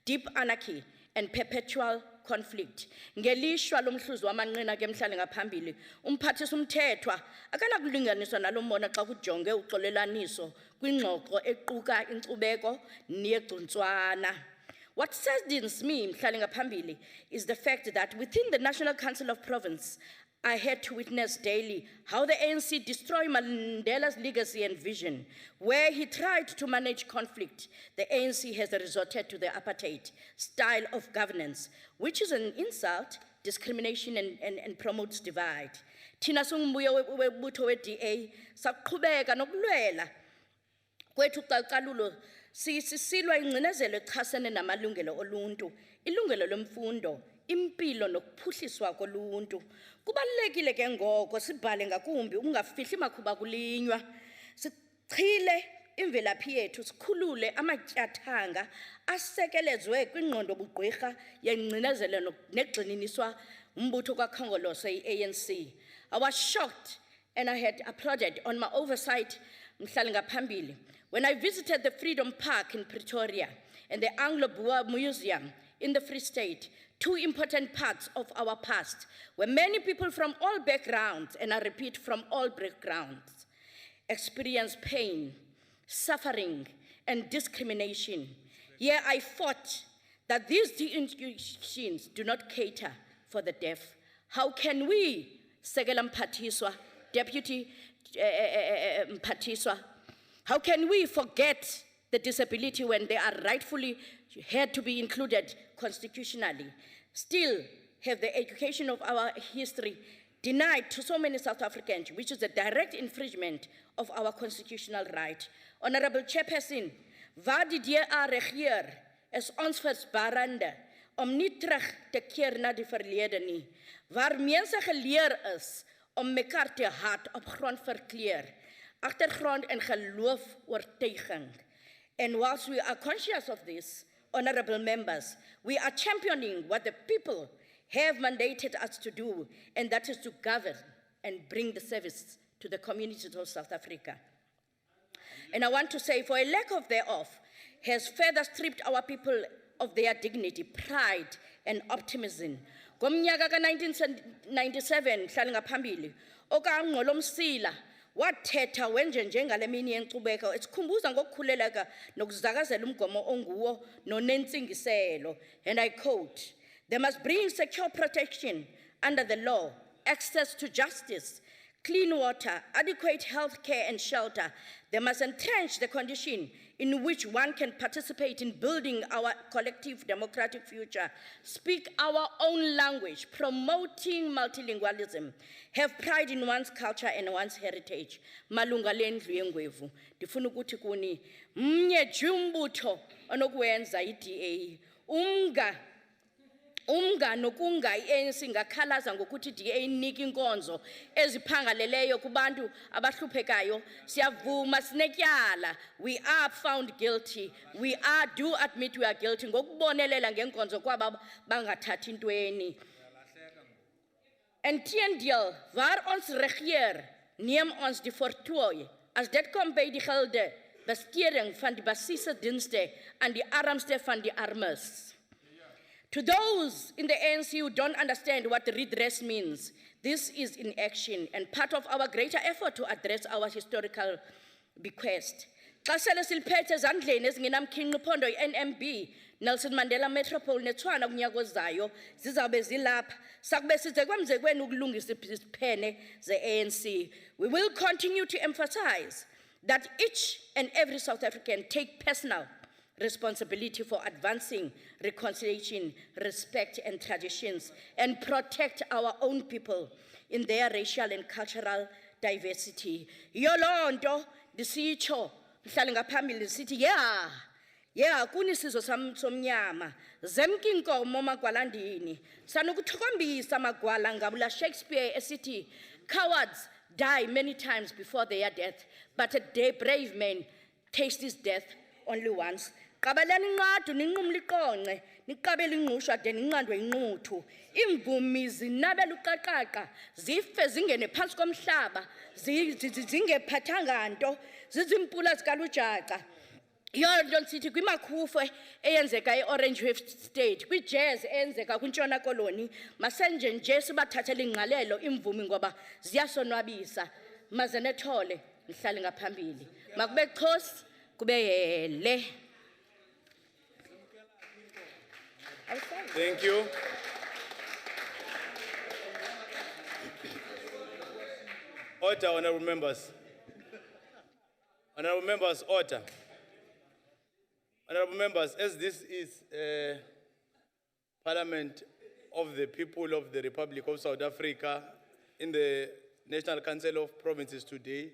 deep anarchy and perpetual conflict. Ngelishwa lomhluzi wamanqina ke mhlali ngaphambili, umphathisa umthethwa akanakulinganiswa nalombona xa kujonge uxolelaniso kwingxoxo equka inkcubeko negcuntswana. What saddens me, mhlali ngaphambili, is the fact that within the National Council of Province, I had to witness daily how the ANC destroyed Mandela's legacy and vision. Where he tried to manage conflict, the ANC has resorted to the apartheid style of governance, which is an insult, discrimination, and promotes divide. Thina singumbuye webutho we-DA saqhubeka nokulwela kwethu ucalucalulo sisilwa ingcinezelo echasene namalungelo oluntu, ilungelo lemfundo, impilo nokuphuhliswa koluntu. Kubalulekile ke ngoko sibhale ngakumbi ungafihli makhuba kulinywa. Sichile imvelaphi yethu, sikhulule amatyathanga asekelezwe kwingqondo bugqwirha yengcinezelo negxininiswa umbutho kakhongolose i-ANC. I was shocked and I had applauded on my oversight mhlali ngaphambili when I visited the Freedom Park in Pretoria and the Anglo-Boer Museum in the Free State, two important parts of our past, where many people from all backgrounds, and I repeat, from all backgrounds, experience pain, suffering, and discrimination. Here I fought that these institutions do not cater for the deaf. How can we, Sekela Mphathiswa, Deputy Mphathiswa, how can we forget the disability when they are rightfully had to be included constitutionally, still have the education of our history denied to so many South Africans, which is a direct infringement of our constitutional right. Honorable Chairperson, waar die DA regeer is ons versbarende om nie terug te keer na die verlede nie, waar mense geleer is om mekaar te haat op grond verkleur, agtergrond en geloof oortuiging. And whilst we are conscious of this, honorable members, we are championing what the people have mandated us to do, and that is to govern and bring the service to the communities of South Africa. And I want to say, for a lack of thereof, has further stripped our people of their dignity, pride, and optimism. Ngomnyaka ka-1997, mhlali ngaphambili, okaNgqolomsila wathetha wenje njengale mini yenkcubeko esikhumbuza ngokukhuleleka nokuzakazela umgomo onguwo nonentsingiselo, and I quote, "They must bring secure protection under the law, access to justice, clean water, adequate health care and shelter. They must entrench the condition in which one can participate in building our collective democratic future, speak our own language, promoting multilingualism, have pride in one's culture and one's heritage." Malunga lendlu yengwevu, ndifuna ukuthi kuni mnye jumbutho onokwenza i-DA, umga nokunga i-ANC ngakhalaza ngokuthi DA inika inkonzo eziphangaleleyo kubantu abahluphekayo. Siyavuma sinetyala, we are found guilty, we do admit we are guilty ngokubonelela ngenkonzo kwaba bangathathi intweni. En teendeel, waar ons regeer, neem ons die voortooi as dit kom by die gilde besteding van die basiese dienste aan die armste van die armes. To those in the ANC who don't understand what redress means, this is inaction and part of our greater effort to address our historical bequest. Xa sele siliphethe ezandleni ezingenamkhinqa uphondo i-NMB, Nelson Mandela Metropole neTshwane kunyaka ozayo zizawube zilapha. Sakube size kwemzekweni ukulungisa iziphene ze-ANC. We will continue to emphasize that each and every South African take personal responsibility for advancing reconciliation, respect, and traditions, and protect our own people in their racial and cultural diversity. Yolonto, disicho, mhlale ngaphambili disithi, yeah, kunisizo somnyama, zemke inkomo magwalandini, sanukuthokombisa magwala ngabula Shakespeare esithi, cowards die many times before their death, but a brave man tastes his death only once. Qabelani inqadu ninqumla iqonce, niqabele ingqusho ade ninqandwe inquthu. Imvumi zinabela uqaqaqa, zife zingene phansi komhlaba, zingephathanga nto, zizimpula zikalujaca. Yonto nsithi kwimakhufe eyenzeka e-Orange Wave State, kwi-jazz eyenzeka kwintshona koloni, masenje nje sibathathele ingqalelo imvumi ngoba ziyasonwabisa. Maze nethole nihlale ngaphambili. Makube Xhosa, kube yele. Thank you. Order, honorable members. Honorable members, order. Honorable members, as this is Parliament of the People of the Republic of South Africa in the National Council of Provinces today,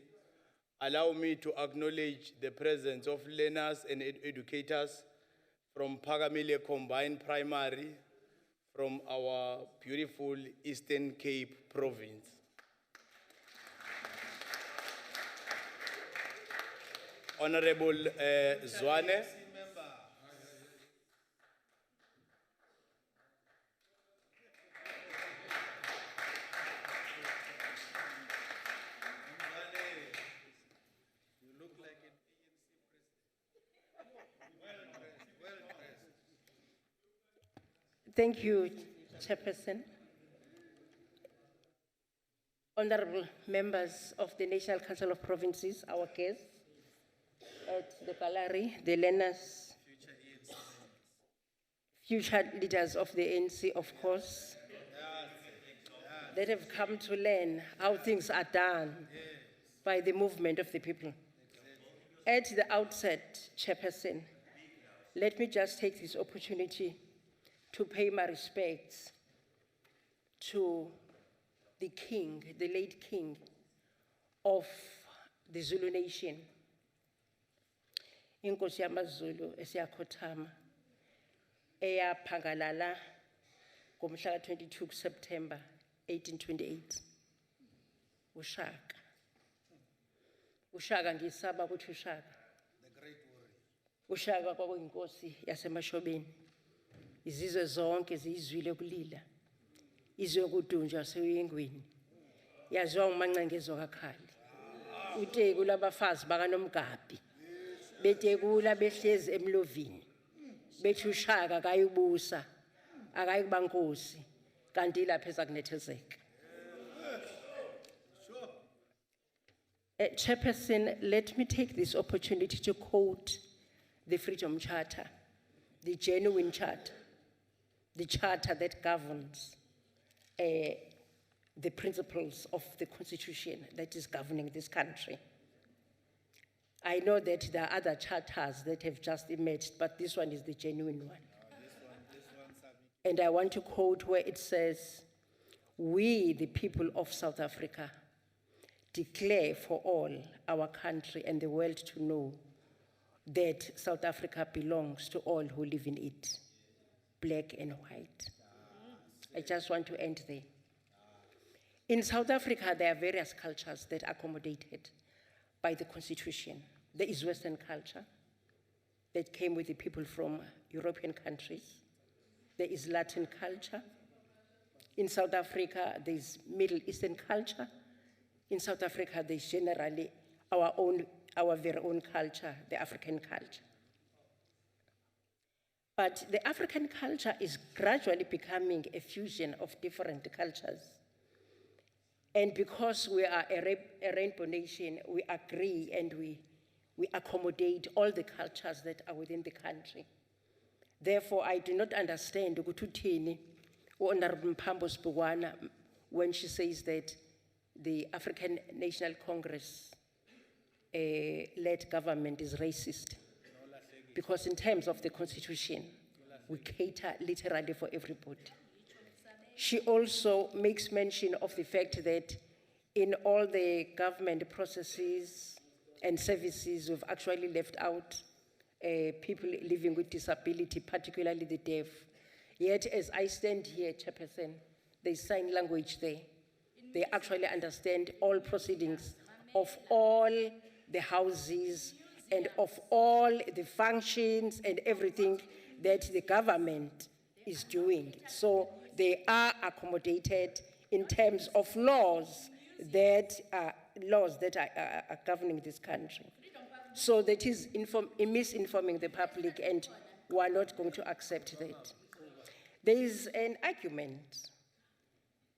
allow me to acknowledge the presence of learners and educators from Pagamile Combined Primary from our beautiful Eastern Cape province. Honorable Zwane. Thank you, Chairperson. Honorable members of the National Council of Provinces, our guests at the gallery, the learners, future leaders of the ANC, of course, that have come to learn how things are done by the movement of the people. At the outset, Chairperson, let me just take this opportunity to pay my respects to the king, the late king of the Zulu nation, Inkosi yamaZulu esiyakhothama, eyaphangalala ngomhla 22 September 1828. Ushaka. Ushaka ngisaba ukuthi ushaka. Ushaka kwakuyinkosi yasemashobeni. Izizwe zonke ziyizwile kulila. Izwe kudunjwa seyengweni. Yaziwa uMancengezwa kaKhali. Uteku labafazi bakaNomgabhi. Betekula behlezi emlovini. Bethi ushaka akayibusa, akayikuba nkosi, kanti lapha ezakunethezeka. Chairperson, let me take this opportunity to quote the Freedom Charter, the genuine charter, the charter that governs the principles of the Constitution that is governing this country. I know that there are other charters that have just emerged, but this one is the genuine one. And I want to quote where it says, "We, the people of South Africa, declare for all our country and the world to know that South Africa belongs to all who live in it, black and white." I just want to end there. In South Africa, there are various cultures that are accommodated by the Constitution. There is Western culture that came with the people from European countries. There is Latin culture. In South Africa, there is Middle Eastern culture. In South Africa, there's generally our very own culture, the African culture. But the African culture is gradually becoming a fusion of different cultures. And because we are a rainbow nation, we agree and we accommodate all the cultures that are within the country. Therefore, I do not understand ukuthi Honorable Mphambo Sibukwana when she says that the African National Congress led government is racist. because in terms of the Constitution, we cater literally for everybody. She also makes mention of the fact that in all the government processes and services, we've actually left out people living with disability, particularly the deaf. Yet, as I stand here, Chairperson, there's sign language there. They actually understand all proceedings of all the houses and of all the functions and everything that the government is doing. So they are accommodated in terms of laws that are governing this country. So that is misinforming the public, and we are not going to accept that. There is an argument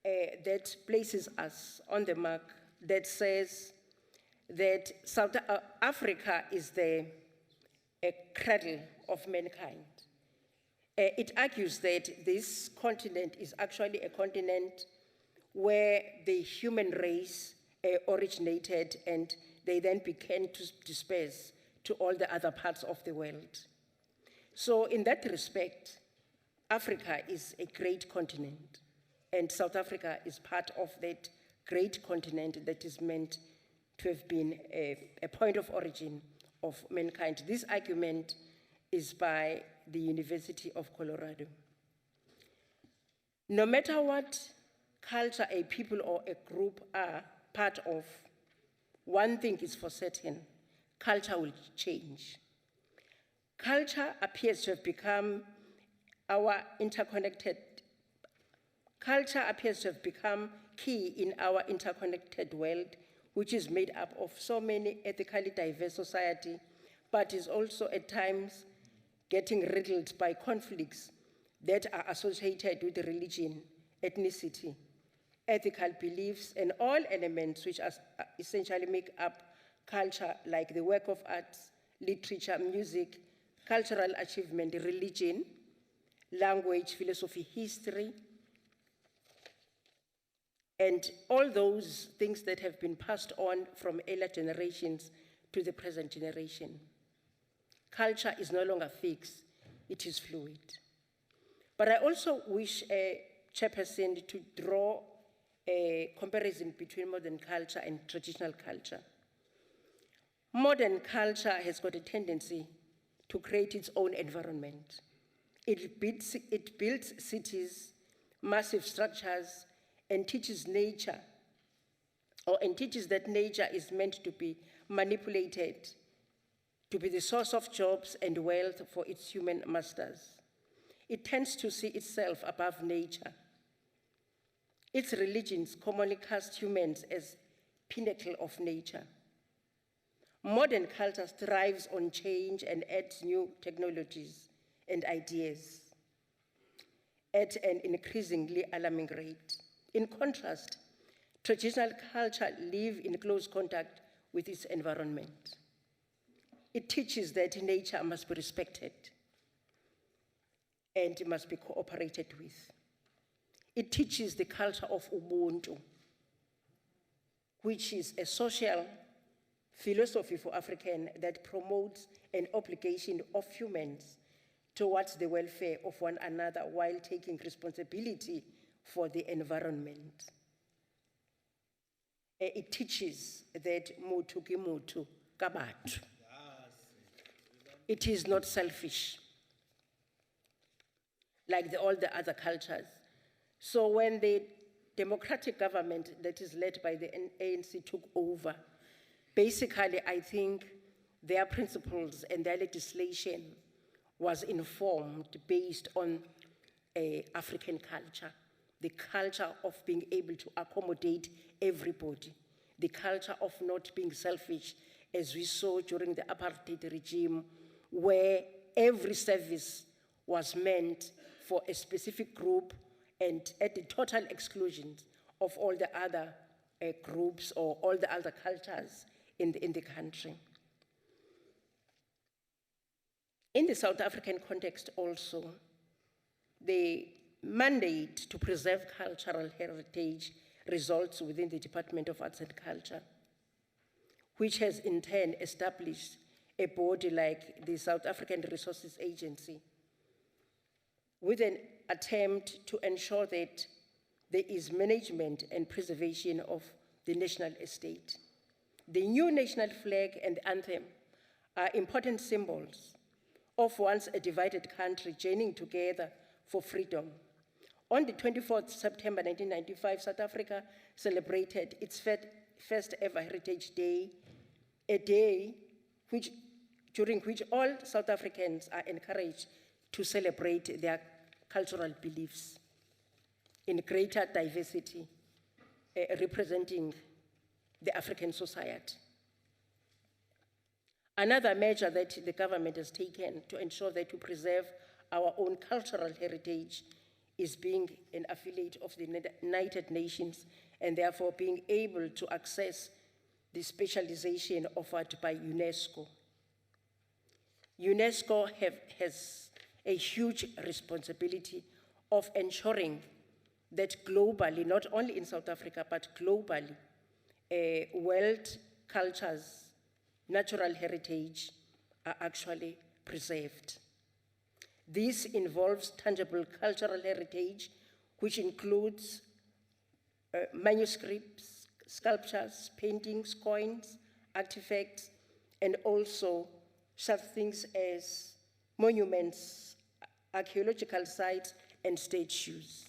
that places us on the mark that says that South Africa is a cradle of mankind. It argues that this continent is actually a continent where the human race originated and they then began to disperse to all the other parts of the world. So in that respect, Africa is a great continent, and South Africa is part of that great continent that is meant to have been a point of origin of mankind. This argument is by the University of Colorado. No matter what culture a people or a group are part of, one thing is for certain: culture will change. Culture appears to have become key in our interconnected world, which is made up of so many ethically diverse society, but is also at times getting riddled by conflicts that are associated with religion, ethnicity, ethical beliefs, and all elements which essentially make up culture, like the work of arts, literature, music, cultural achievement, religion, language, philosophy, history, and all those things that have been passed on from earlier generations to the present generation. Culture is no longer fixed, it is fluid. But I also wish Chairperson to draw a comparison between modern culture and traditional culture. Modern culture has got a tendency to create its own environment. It builds cities, massive structures, and teaches that nature is meant to be manipulated to be the source of jobs and wealth for its human masters. It tends to see itself above nature. Its religions commonly cast humans as pinnacle of nature. Modern culture thrives on change and adds new technologies and ideas at an increasingly alarming rate. In contrast, traditional culture lives in close contact with its environment. It teaches that nature must be respected and must be cooperated with. It teaches the culture of Ubuntu, which is a social philosophy for African that promotes an obligation of humans towards the welfare of one another while taking responsibility for the environment. It teaches that mutu ki mutu ka batho. It is not selfish, like all the other cultures. So when the democratic government that is led by the ANC took over, basically I think their principles and their legislation was informed based on African culture, the culture of being able to accommodate everybody, the culture of not being selfish, as we saw during the apartheid regime, where every service was meant for a specific group and at the total exclusion of all the other groups or all the other cultures in the country. In the South African context also, the mandate to preserve cultural heritage results within the Department of Arts and Culture, which has in turn established a body like the South African Resources Agency, with an attempt to ensure that there is management and preservation of the national estate. The new national flag and anthem are important symbols of once a divided country journeying together for freedom. On the 24th September 1995, South Africa celebrated its first ever Heritage Day, a day during which all South Africans are encouraged to celebrate their cultural beliefs in greater diversity, representing the African society. Another measure that the government has taken to ensure that we preserve our own cultural heritage is being an affiliate of the United Nations and therefore being able to access the specialization offered by UNESCO. UNESCO has a huge responsibility of ensuring that globally, not only in South Africa, but globally, world cultures, natural heritage are actually preserved. This involves tangible cultural heritage, which includes manuscripts, sculptures, paintings, coins, artifacts, and also such things as monuments, archaeological sites, and statues.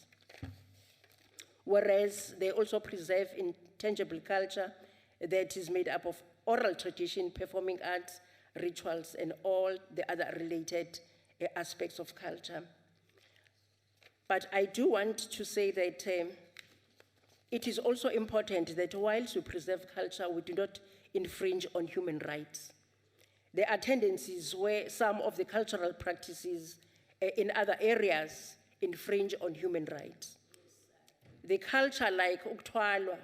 Whereas they also preserve intangible culture that is made up of oral tradition, performing arts, rituals, and all the other related aspects of culture. But I do want to say that it is also important that whilst we preserve culture, we do not infringe on human rights. There are tendencies where some of the cultural practices in other areas infringe on human rights. The culture like ukthwalwa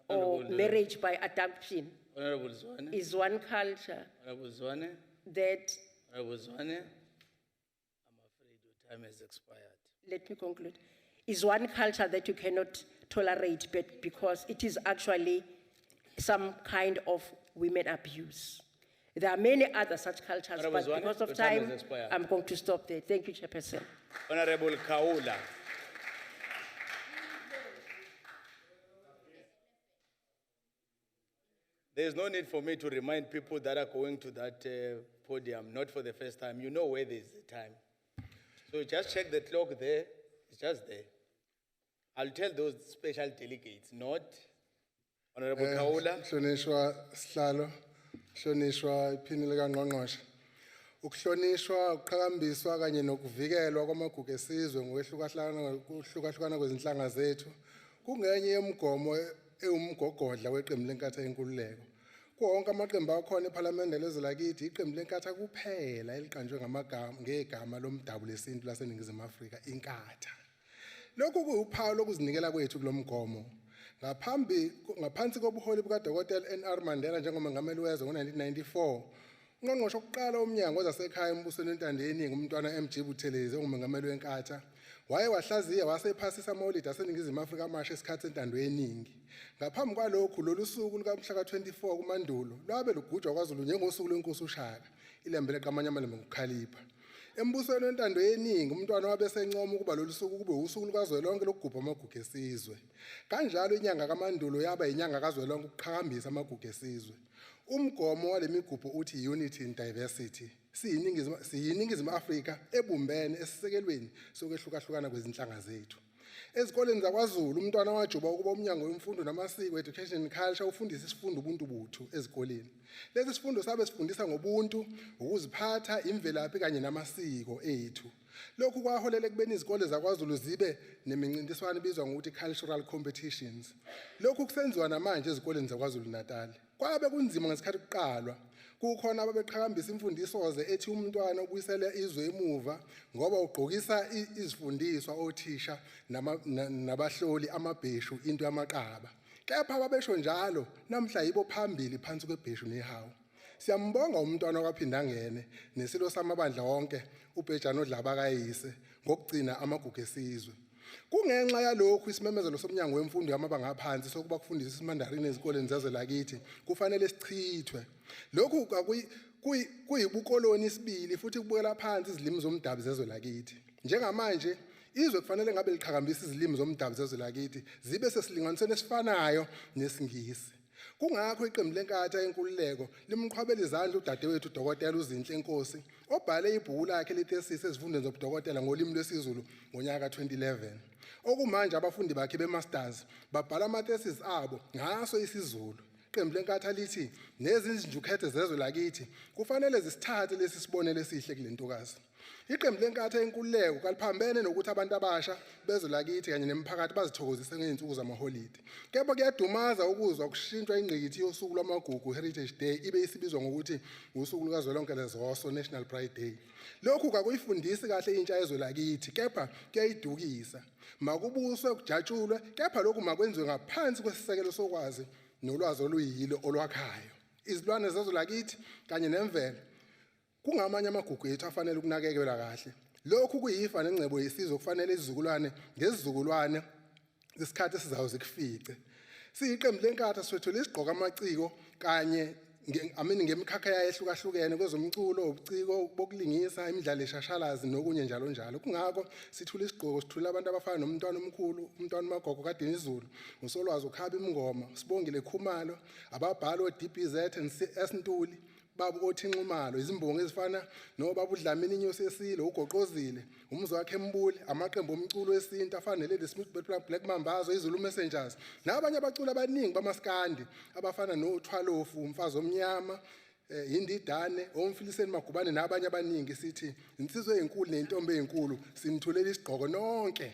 or marriage by adoption Honorable Zwane. is one culture Honorable Zwane. that, Honorable Zwane. I'm afraid your time has expired. let me conclude, is one culture that you cannot tolerate because it is actually some kind of women abuse. There are many other such cultures, Honorable but Zwane, because of your time time, has expired. I'm going to stop there. Thank you, Chairperson. Honorable Kaula. There's no need for me to remind people that are going to that podium, not for the first time. You know where there's the time. So just check the clock there. It's just there. I'll tell those special delegates, not Honorable Kaula. Hlonishwa Sihlalo, hlonishwa iphini lika Ngqongqoshe. Ukuhlonishwa, ukuqhakambiswa kanye nokuvikelwa kwamagugu esizwe ngokwehlukahlukana kwezinhlanga zethu kungenye yemigomo ewumgogodla weqembu lenkatha yenkululeko. Kuwo wonke amaqembu akhona ePhalamende lezwe lakithi, iqembu lenkatha kuphela eliqanjwe ngegama lomdabu lesintu laseNingizimu Afrika, inkatha. Lokhu kuyuphawu lokuzinikela kwethu kulomgomo. Ngaphansi kobuholi bukaDokotela N.R. Mandela njengomongameli wezwe ngo-1994, uNgqongqoshe wokuqala womnyango wezasekhaya embusweni wentando yeningi umntwana M.G. Buthelezi ongumongameli wenkatha wahlaziya wasephasisa amaholide aseNingizimu Afrika amasha esikhathi sentando yeningi. Ngaphambi kwalokhu lolu suku lukamhla ka-24 kuMandulo lwabe lugujwa kwaZulu njengosuku lwenkosi uShaka, ilembe leqamanya amalembe ngokukhalipha. Embusweni wentando yeningi umntwana wabe sencoma ukuba lolu suku kube usuku lukazwelonke lokugubha amagugu esizwe. Kanjalo inyanga kaMandulo yaba inyanga kazwelonke ukuqhakambisa amagugu esizwe. Umgomo wale migubho uthi unity in diversity. Siyiningizimu Afrika ebumbene esisekelweni sokwehlukahlukana kwezinhlanga zethu. Ezikoleni zakwaZulu umntwana wajuba ukuba umnyango wemfundo namasiko, education and culture, ufundisa isifundo ubuntu buthu ezikoleni. Lesi sifundo sabe sifundisa ngobuntu, ukuziphatha, imvelaphi kanye namasiko ethu. Lokhu kwaholela ekubeni izikole zakwaZulu zibe nemincintiswano ebizwa ngokuthi cultural competitions. Lokhu kusenziwa namanje ezikoleni zakwaZulu Natal. Kwabe kunzima ngesikhathi kuqalwa. Kukhona ababeqhakambisa imfundiso ethi umntwana ubuyisela izwe emuva ngoba ugqokisa izifundiswa othisha nabahloli amabheshu into yamaqaba. Kepha ababesho njalo namhla yibo phambili phansi kwebheshu nehawu. Siyambonga umntwana okwaphinda ngene nesilo samabandla wonke uBhejano Dlaba kayise ngokugcina amagugu esizwe. Kungenxa yalokhu isimemezelo somnyango wemfundo yamabanga aphansi sokuba kufundiswa isimandarini ezikoleni zezwe lakithi kufanele sichithwe. Lokhu kuyibukoloni isibili futhi kubukela phansi izilimi zomdabu zezwe lakithi. Njengamanje izwe kufanele ngabe liqhakambisa izilimi zomdabu zezwe lakithi zibe sesilinganisweni esifanayo nesingisi. Kungakho iqembu lenkatha yenkululeko limqhwabela izandla udadewethu uDokotela uZinhle Nkosi obhale ibhuku lakhe lethesisi ezifundweni zobudokotela ngolimi lwesiZulu ngonyaka 2011. Okumanje abafundi bakhe bemasters babhala amathesis abo ngaso isiZulu. Iqembu lenkatha lithi nezinjukhethe zezwe lakithi kufanele zisithathe lesi sibonelo esihle kule ntokazi. Iqembu lenkatha yenkululeko kaliphambene nokuthi abantu abasha bezwe lakithi kanye nemiphakathi bazithokozise ngeensuku zamaholide. Kepha kuyadumaza ukuzwa kushintshwa ingqikithi yosuku lwamagugu Heritage Day ibe isibizwa ngokuthi usuku lukazwelonke lezoso National Pride Day. Lokhu kakuyifundisi kahle intsha yezwe lakithi kepha kuyayidukisa. Makubuswe kujatshulwe kepha lokhu makwenziwe ngaphansi kwesisekelo sokwazi nolwazi oluyilo olwakhayo. Izilwane zezwe lakithi kanye nemvelo kungamanye amagugu ethu afanele ukunakekelwa kahle. Lokhu kuyifa nengcebo yesizwe kufanele izizukulwane ngezizukulwane isikhathi esizayo zikufice. Siyiqembu lenkatha swethu isigqoka amaciko kanye ngemikhakha yayehlukahlukene kwezomculo, ubuciko bokulingisa, imidlalo eshashalazi nokunye njalo njalo. Kungakho sithula isigqoko sithula abantu abafana nomntwana omkhulu, umntwana uMagogo kaDinizulu, uSolwazi uKhaba Imngoma, Sibongile Khumalo, ababhali oDBZ and CS Ntuli, Babu Othinxumalo, izimbongo ezifana noBaba uDlamini Inyosi Esilo, uGoqozile, uMzwakhe Mbuli, amaqembu omculo esintu afana neLady Smith Black Mambazo, iZulu Messengers, nabanye abaculi abaningi bamaskandi abafana noThwalofu, umfazi omnyama, Indidane, Omfiliseni Magubane nabanye abaningi sithi insizwe ezinkulu nentombi ezinkulu simthulela isigqoko nonke.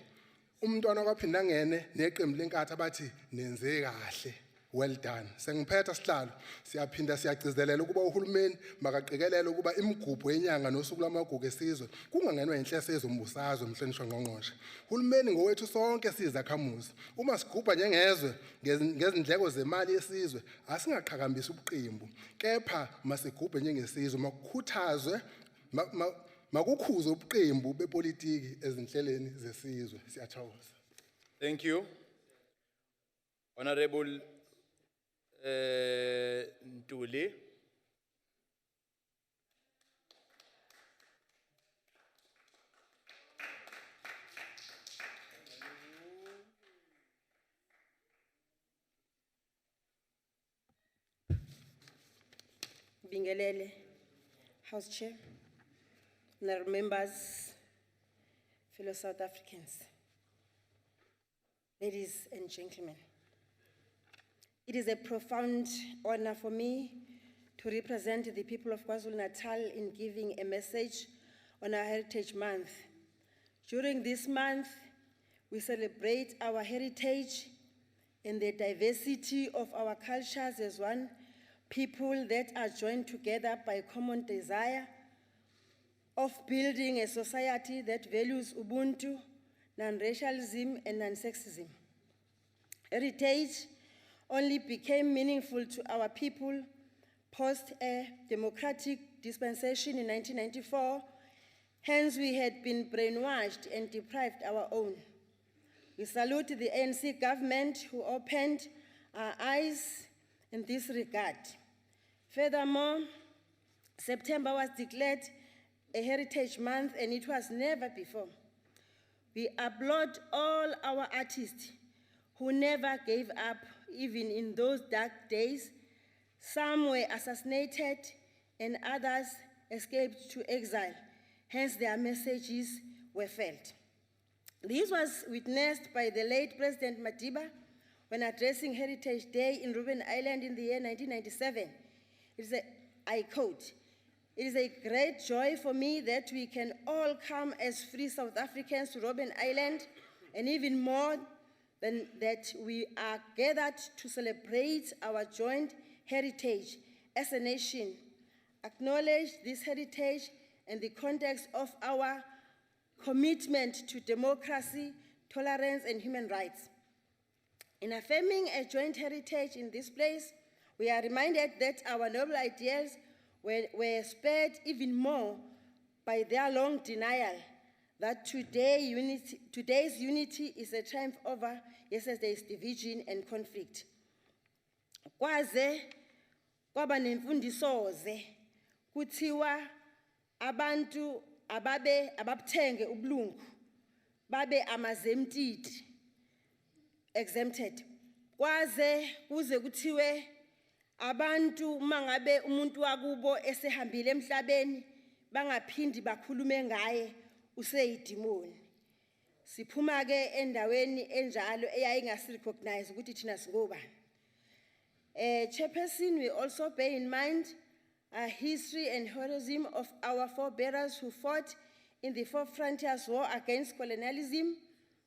Umntwana kwaphinda ngene neqembu lenkatha bathi nenze kahle. Well done. Sengiphetha sihlalo siyaphinda siyagcizelela ukuba uhulumeni makaqikelele ukuba imigubho yenyanga nosuku lwamagugu esizwe kungangenwa inhleso yezombusazwe mhlonishwa ngqongqoshe. Uhulumeni ngowethu sonke sizakhamuzi. Uma sigubha njengezwe ngezindleko zemali yesizwe asingaqhakambisa ubuqimbu kepha masigubhe njengesizwe makukhuthazwe makukhuzwe ubuqimbu bepolitiki ezinhleleni zesizwe. Siyathokoza. Thank you. Honorable Ntuli. Bingelele, House Chair, honorable members, fellow South Africans, ladies and gentlemen. It is a profound honor for me to represent the people of KwaZulu-Natal in giving a message on our Heritage Month. During this month, we celebrate our heritage and the diversity of our cultures as one people that are joined together by a common desire of building a society that values Ubuntu, non-racialism, and non-sexism. Heritage only became meaningful to our people post a democratic dispensation in 1994. Hence, we had been brainwashed and deprived our own. We salute the ANC government who opened our eyes in this regard. Furthermore, September was declared a Heritage Month, and it was never before. We applaud all our artists who never gave up, even in those dark days. Some were assassinated and others escaped to exile. Hence, their messages were felt. This was witnessed by the late President Madiba when addressing Heritage Day in Robben Island in the year 1997. I quote, "It is a great joy for me that we can all come as free South Africans to Robben Island, and even more than that, we are gathered to celebrate our joint heritage as a nation, acknowledge this heritage in the context of our commitment to democracy, tolerance, and human rights. In affirming a joint heritage in this place, we are reminded that our noble ideals were spurred even more by their long denial that today's unity is a triumph over yesterday's division and conflict. Kwaze kwaba nemfundisoze kuthiwa abantu ababuthenge ubulungu babe amazemtiti exempted. Kwaze kuze kuthiwe abantu mangabe umuntu wakubo esehambile emhlabeni bangaphindi bakhulume ngaye useyidimoni. Siphuma ke endaweni enjalo eyayingasirecognize ukuthi thina singobani. Chairperson, we also bear in mind a history and heroism of our forebears who fought in the Fourth Frontiers War against colonialism.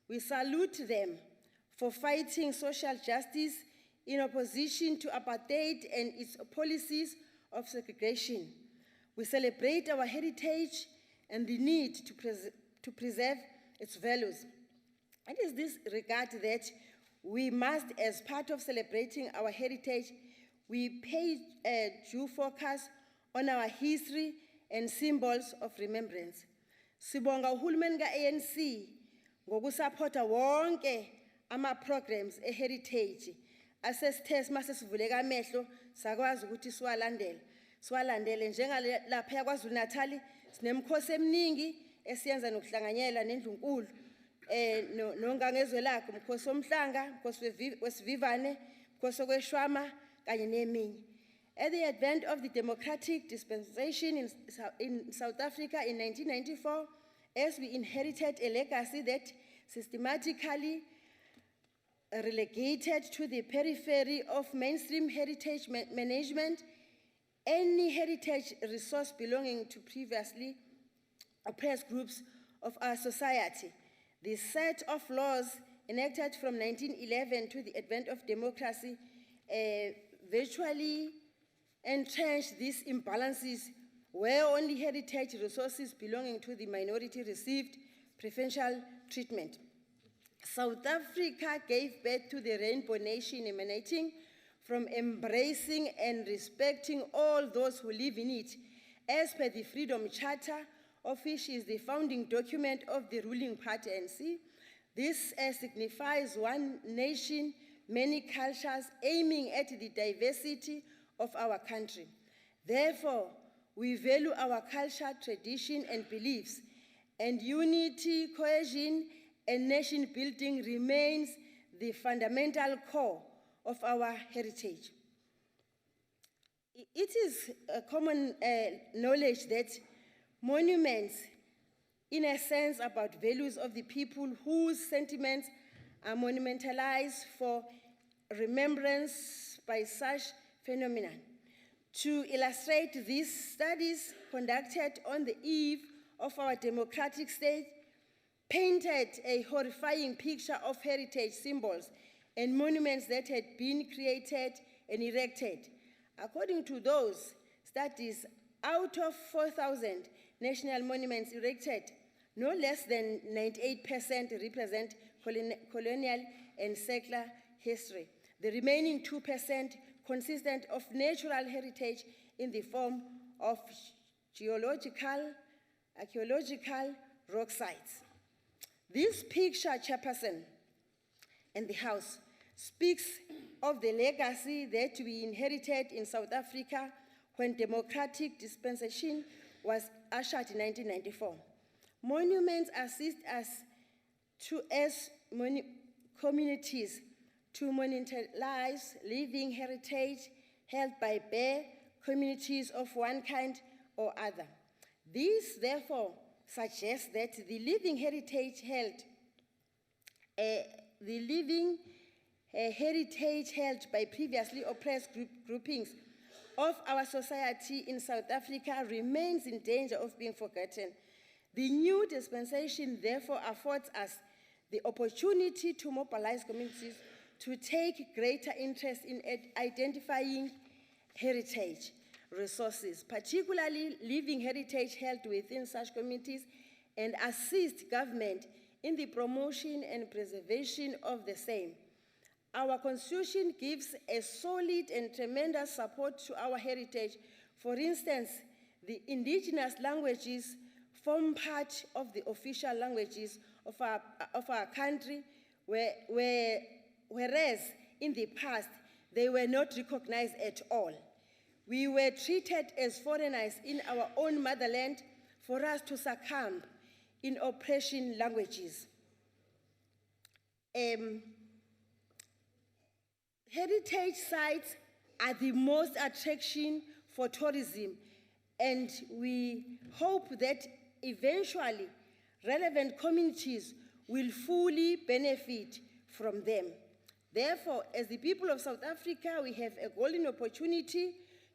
We salute them for fighting social justice in opposition to apartheid and its policies of segregation. We celebrate our heritage and the need to preserve its values. It is this regard that we must, as part of celebrating our heritage, we pay due focus on our history and symbols of remembrance. Sibonga uhulumeni ka-ANC ngokusupporta wonke ama-programs e-heritage asesithe mase sivuleka amehlo sakwazi ukuthi siwalandele njengalapha kwaZulu Natal sinemkhosi eminingi esiyenza nokuhlanganyela nendlunkulu nongangezwe lakho umkhosi omhlanga umkhosi wesivivane umkhosi okweshwama kanye neminye. At the advent of the democratic dispensation in South Africa in 1994, as we inherited a legacy that systematically relegated to the periphery of mainstream heritage management, any heritage resource belonging to previously oppressed groups of our society. The set of laws enacted from 1911 to the advent of democracy virtually entrenched these imbalances where only heritage resources belonging to the minority received preferential treatment. South Africa gave birth to the Rainbow Nation emanating from embracing and respecting all those who live in it, as per the Freedom Charter, of which is the founding document of the ruling party ANC. This signifies one nation, many cultures, aiming at the diversity of our country. Therefore, we value our culture, tradition, and beliefs, and unity, cohesion, and nation building remains the fundamental core of our heritage. It is a common knowledge that monuments, in a sense, about values of the people whose sentiments are monumentalized for remembrance by such phenomena. To illustrate these, studies conducted on the eve of our democratic state painted a horrifying picture of heritage symbols and monuments that had been created and erected. According to those studies, out of 4,000 national monuments erected, no less than 98% represent colonial and secular history. The remaining 2% consistent of natural heritage in the form of geological, archaeological rock sites. This picture, Chairperson, and the House speaks of the legacy that we inherited in South Africa when democratic dispensation was ushered in 1994. Monuments assist us as communities to monetize living heritage held by bare communities of one kind or other. This, therefore, suggests that the living heritage held by previously oppressed groupings of our society in South Africa remains in danger of being forgotten. The new dispensation, therefore, affords us the opportunity to mobilize communities to take greater interest in identifying heritage resources, particularly living heritage held within such communities, and assist government in the promotion and preservation of the same. Our Constitution gives a solid and tremendous support to our heritage. For instance, the indigenous languages form part of the official languages of our country, whereas in the past, they were not recognized at all. We were treated as foreigners in our own motherland for us to succumb in oppression languages. Heritage sites are the most attraction for tourism, and we hope that eventually relevant communities will fully benefit from them. Therefore, as the people of South Africa, we have a golden opportunity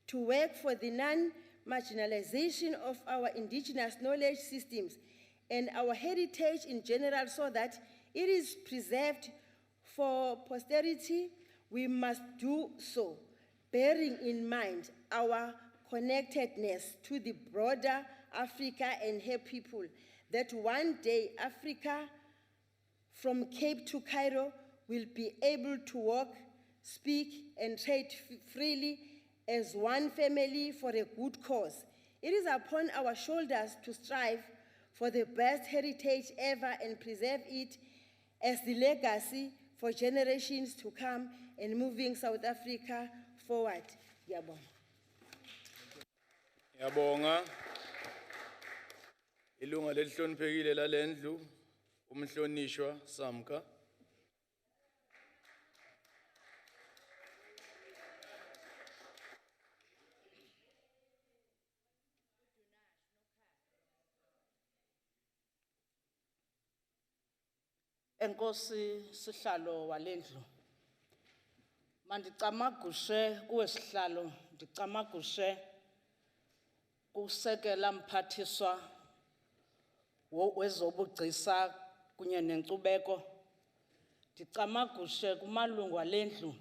to work for the non-marginalization of our indigenous knowledge systems and our heritage in general, so that it is preserved for posterity. We must do so, bearing in mind our connectedness to the broader Africa and her people, that one day Africa, from Cape to Cairo, will be able to walk, speak, and trade freely as one family for a good cause. It is upon our shoulders to strive for the best heritage ever and preserve it as the legacy for generations to come and moving South Africa forward. Ngiyabonga. Ngiyabonga. Ilunga lelihloniphekile lalendlu, umhlonishwa Samka. Enkosi sihlalo walendlu. Mandicamagushe kuwe sihlalo, ndicamagushe kusekela mphathiswa wezobugcisa kunye nenkcubeko. Ndicamagushe kumalungu alendlu.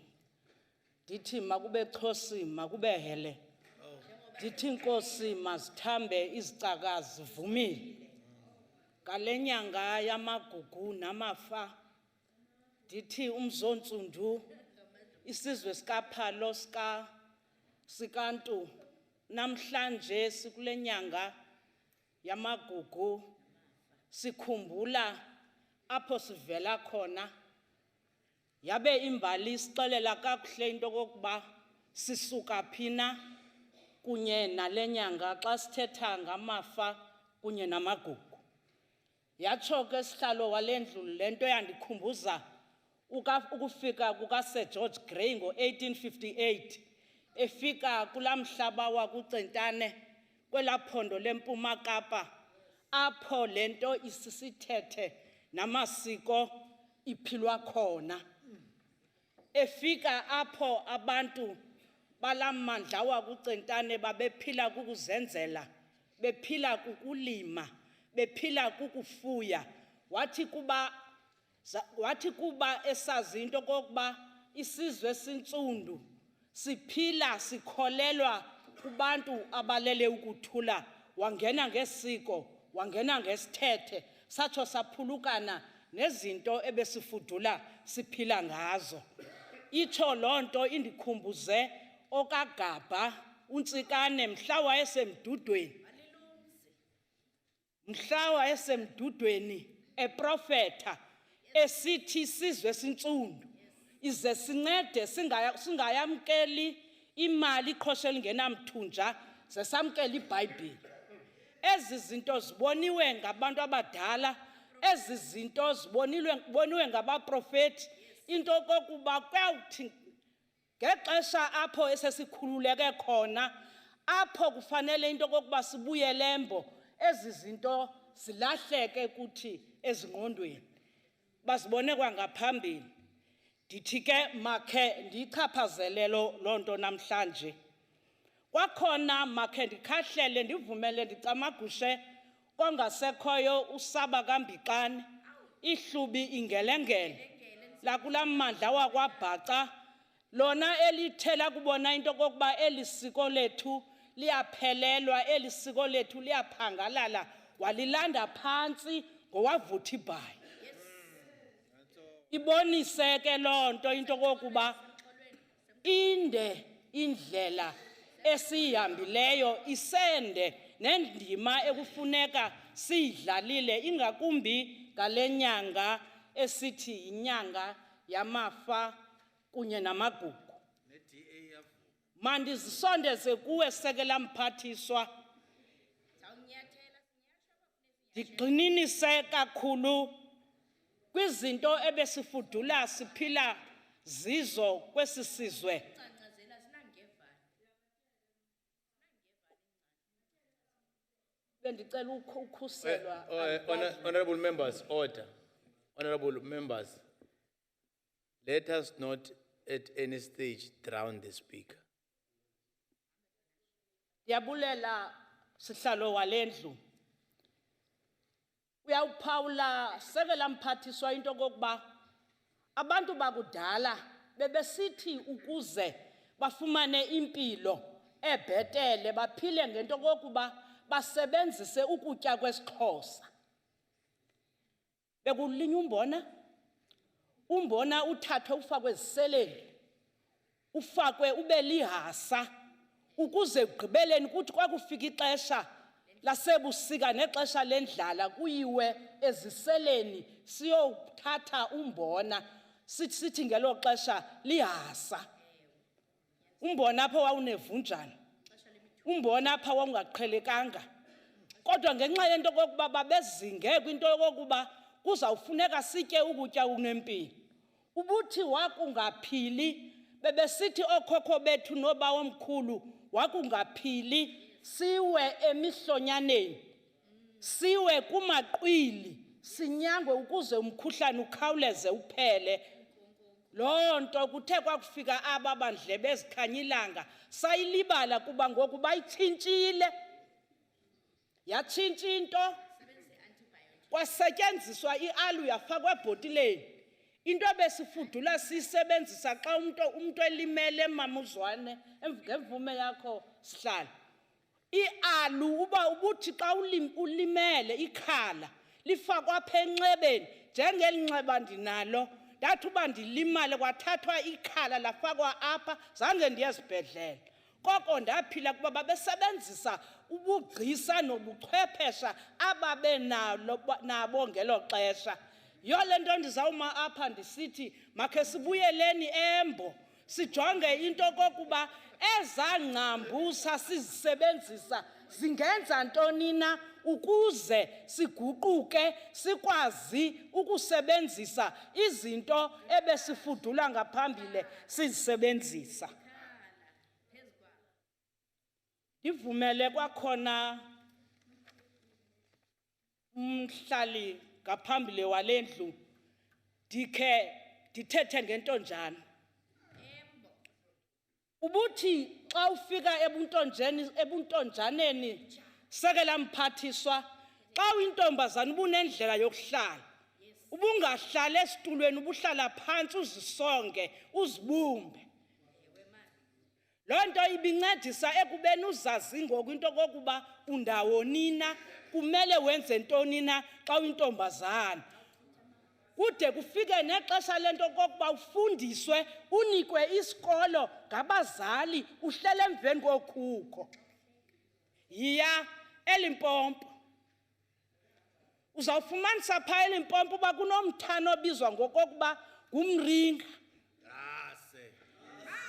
Ndithi makube Xhosi, makube hele. Ndithi inkosi mazithambe izicaka zivumile. Ngale nyanga yamagugu namafa, ndithi umzontsundu, isizwe sikaPhalo sikantu, namhlanje sikule nyanga yamagugu, sikhumbula apho sivela khona. Yabe imbali isixelela kakuhle into kokuba sisuka phina kunye nale nyanga xa sithetha ngamafa kunye namagugu. Yatsho ke sihlalo walendlu lento yandikhumbuza ukufika kukaSir George Grey ngo-1858, efika kulaa mhlaba wakuCentane kwelaa phondo leMpuma Kapa, apho lento isisithethe namasiko iphilwa khona. Efika apho abantu balaa mmandla wakuCentane babephila kukuzenzela, bephila kukulima, bephila kukufuya. Wathi kuba esazi into kokuba isizwe sintsundu siphila sikholelwa kubantu abalele ukuthula, wangena ngesiko, wangena ngesithethe, satsho saphulukana nezinto ebesifudula siphila ngazo. Itsho loo nto indikhumbuze okaGabha uNtsikane mhla wayesemdudweni. Mhla wayesemdudweni eprofetha esithi isizwe sintsundu ize sincede singayamkeli imali iqhosha elingenamthunja, sesamkela iBhayibhile. Ezi zinto ziboniwe ngabantu abadala, ezi zinto ziboniwe ngabaprofethi, into kokuba kwawuthi ngexesha apho esesikhululeke khona, apho kufanele into kokuba sibuyele embo, ezi zinto zilahleke kuthi ezingqondweni, bazibone kwangaphambili. Ndithi ke makhe ndiyichaphazele loo nto namhlanje. Kwakhona makhe ndikhahlele ndivumele ndicamagushe kongasekhoyo usaba kaMbixane, ihlubi ingelengele lakula mmandla wakwaBhaca, lona elithela kubona into kokuba eli siko lethu liyaphelelwa, eli siko lethu liyaphangalala, walilanda phantsi ngowavutha ibhayi. Ibonise ke loo nto into kokuba inde indlela esiyihambileyo, isende nendima ekufuneka siyidlalile ingakumbi ngale nyanga esithi inyanga yamafa kunye namagugu. Mandizisondeze kuwe Sekela Mphathiswa. Ndigxininise kakhulu kwizinto ebesifudula siphila zizo kwesi sizwe. Bendicela ukukhuselwa. Honorable members, order. Honorable members, let us not at any stage drown the speaker. Ndiyabulela sihlalo walendlu. Uyawuphawula Sekela Mphathiswa into kokuba abantu bakudala bebesithi ukuze bafumane impilo ebhetele baphile ngento kokuba basebenzise ukutya kwesiXhosa. Bekulinywa umbona uthathwe ufakwe eziseleni, ufakwe ube lihasa ukuze ugqibeleni kuthi kwakufika ixesha lasebusika nexesha lendlala kuyiwe eziseleni siyothatha umbona sithi ngelo xesha lihasa. Umbona apha wawunevunjana, umbona apha wawungaqhelekanga, kodwa ngenxa yento kokuba babezinge kwinto yokokuba kuzawufuneka sitye ukutya okunempilo. Ubuthi wakungaphili, bebesithi okhokho bethu nobawomkhulu wakungaphili, siwe emihlonyaneni, siwe kumaqwili, sinyangwe ukuze umkhuhlane ukhawuleze uphele. Loo nto kuthe kwakufika aba bandlebe ezikhanyilanga sayilibala kuba ngoku bayitshintshile. Yatshintsha into, kwasetyenziswa ialu yafakwa ebhotileni. Into ebesifudula siyisebenzisa xa umuntu elimele emamuzwane ngemvume yakho sihlalo. Ialu ubuthi xa ulimele ikhala lifakwa apha enxebeni njengeli nxeba ndinalo. Ndathi uba ndilimale kwathathwa ikhala lafakwa apha, zange ndiye esibhedlele. Koko ndaphila kuba babesebenzisa ubugcisa nobuchwephesha ababenabo ngelo xesha. Yiyo le nto ndizawuma apha ndisithi makhe sibuyeleni Embo sijonge into kokuba eza ngcambu sasizisebenzisa zingenza ntoni na ukuze siguquke sikwazi ukusebenzisa izinto ebesifudula ngaphambili sizisebenzisa. Ndivumele kwakhona umhlali ngaphambili walendlu ndikhe ndithethe ngentonjana. Ubuthi xa ufika ebuntonjaneni Sekela Mphathiswa, xa uyintombazana ubunendlela yokuhlala. Ubungahlali esitulweni, ubuhlala phantsi uzisonge, uzibumbe. Loo nto ibincedisa ekubeni uzazi ngoku into kokuba undawoni na, kumele wenze ntoni na xa uyintombazana. Kude kufike nexesha lento kokuba ufundiswe, unikwe isikolo ngabazali, uhlele emveni kokhukho. Yiya eLimpopo. Uzawufumanisa phaa eLimpopo uba kunomthana obizwa ngokokuba ngumringa.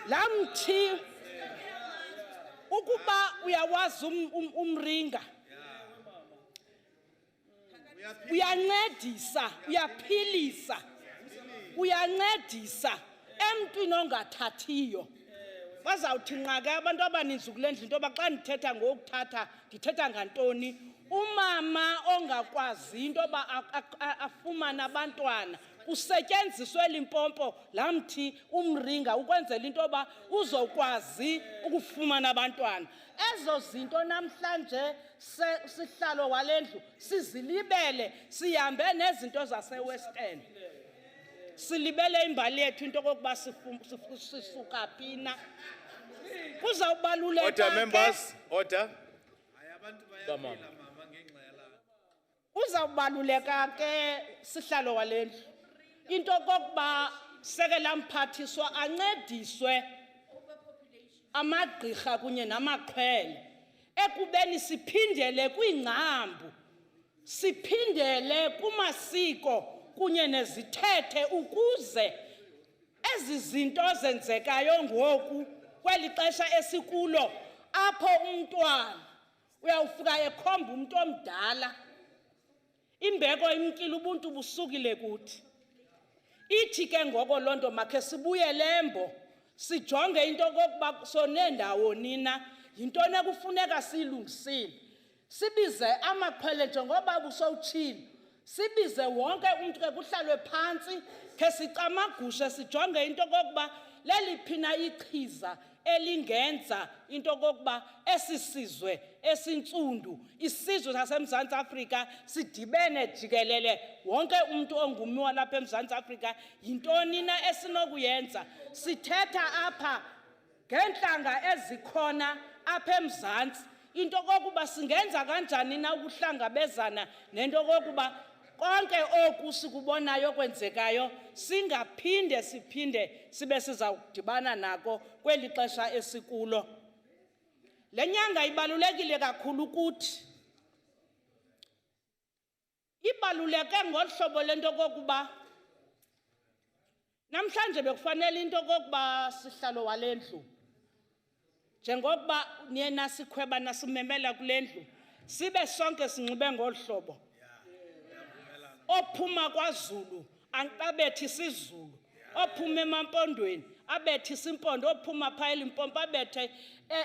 Laa mthi, ukuba uyawazi umringa, uyancedisa, uyaphilisa, uyancedisa emntwini ongathathiyo. Bazawuthi nqa ke abantu abaninzi kule ndlu into yoba xa ndithetha ngokuthatha ndithetha ngantoni. Umama ongakwazi into yoba afumane abantwana, kusetyenziswe eLimpopo laa mthi umringa ukwenzela into yoba uzokwazi ukufumana abantwana. Ezo zinto namhlanje sihlalo walendlu sizilibele, sihambe nezinto zaseWestern. Silibele imbali yethu into kokuba sisuka phi na. Kuzawubaluleka. Order members, order. Come on. Uzawubaluleka ke sihlalo walendlu into kokuba Sekela Mphathiswa ancediswe amagqirha kunye namaxhwele ekubeni siphindele kwiingcambu siphindele kumasiko kunye nezithethe ukuze ezi zinto zenzekayo ngoku kweli xesha esikulo apho umntwana uyawufika ekhomba umuntu omdala imbeko imkile ubuntu busukile kuthi ithi ke ngoko loo nto makhe sibuyele embo sijonge into kokuba sonendawo nina yintoni ekufuneka siyilungisile sibize amaxhwele njengoba busowutshilo sibize wonke umntu ke kuhlalwe phantsi khe sicamagushe sijonge into kokuba leliphina ichiza elingenza into kokuba esisizwe esintsundu isizwe saseMzantsi Afrika sidibene jikelele wonke umuntu ongummi walapha eMzantsi Afrika yintoni na esinokuyenza sithetha apha ngentlanga ezikhona apha eMzantsi into kokuba singenza kanjani na ukuhlangabezana nento kokuba konke oku sikubonayo kwenzekayo singaphinde sibe sizawudibana nako kweli xesha esikulo le nyanga ibalulekile kakhulu kuthi ibaluleke ngolu hlobo lento kokuba namhlanje bekufanele into kokuba sihlalo walendlu njengokuba niye nasikhweba nasimemela kule ndlu sibe sonke sinxibe ngolu hlobo ophuma kwaZulu abethi isiZulu ophuma emampondweni abethi isimpondo ophuma pha eLimpopo abethe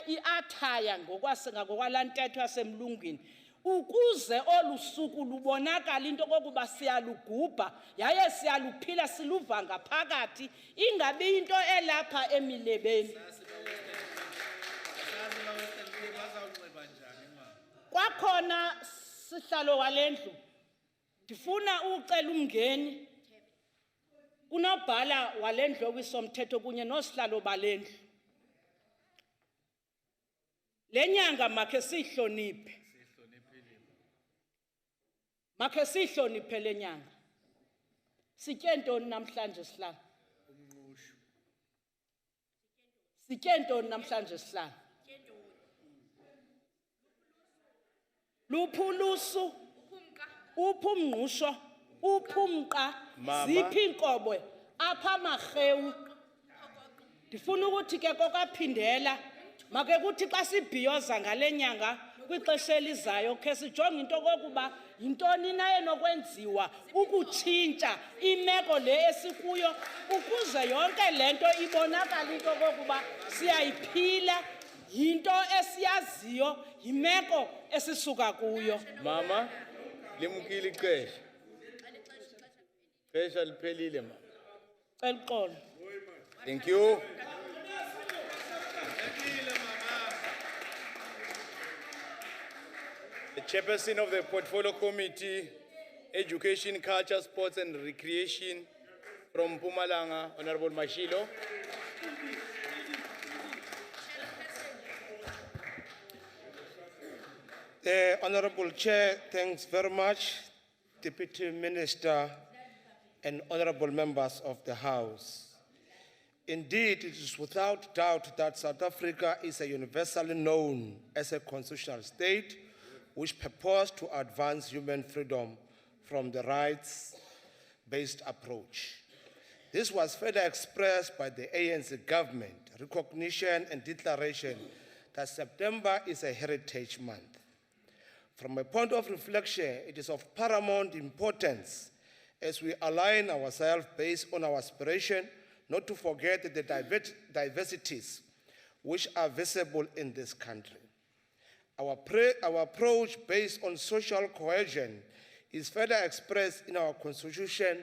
iathaya ngokwalantetho yasemlungwini ukuze olusuku lubonakala into kokuba siyalugubha yaye siyaluphila siluva ngaphakathi ingabi into elapha emilebeni kwakhona sihlalo walendlu ndifuna ucela umngeni kunobhala walendlu wisomthetho kunye nosihlalo balendlu le nyanga makhe sihloniphe le nyanga sitye ntoni namhlanje sihlalo sitye ntoni namhlanje sihlalo luphulusu uphumngqusho uphumqa ziphi inkobe apha amarhewu ndifuna ukuthi ke kokaphindela make kuthi xa sibhiyoza ngale nyanga kwixesha elizayo khe sijonge into kokuba yintoni na enokwenziwa ukutshintsha imeko le esikuyo ukuze yonke le nto ibonakala into kokuba siyayiphila yinto esiyaziyo yimeko esisuka kuyo Mama, limukile ixesha. Ixesha liphelile mama. Xolo. Thank you. The chairperson of the Portfolio Committee, Education, Culture, Sports and Recreation from Mpumalanga, Honorable Mashilo. Honorable Chair, thanks very much. Deputy Minister and honorable members of the House. Indeed, it is without doubt that South Africa is a universally known as a constitutional state which purports to advance human freedom from the rights-based approach. This was further expressed by the ANC government, recognition and declaration that September is a heritage month. From a point of reflection, it is of paramount importance as we align ourselves based on our aspiration not to forget the diversities which are visible in this country. Our approach based on social cohesion is further expressed in our Constitution,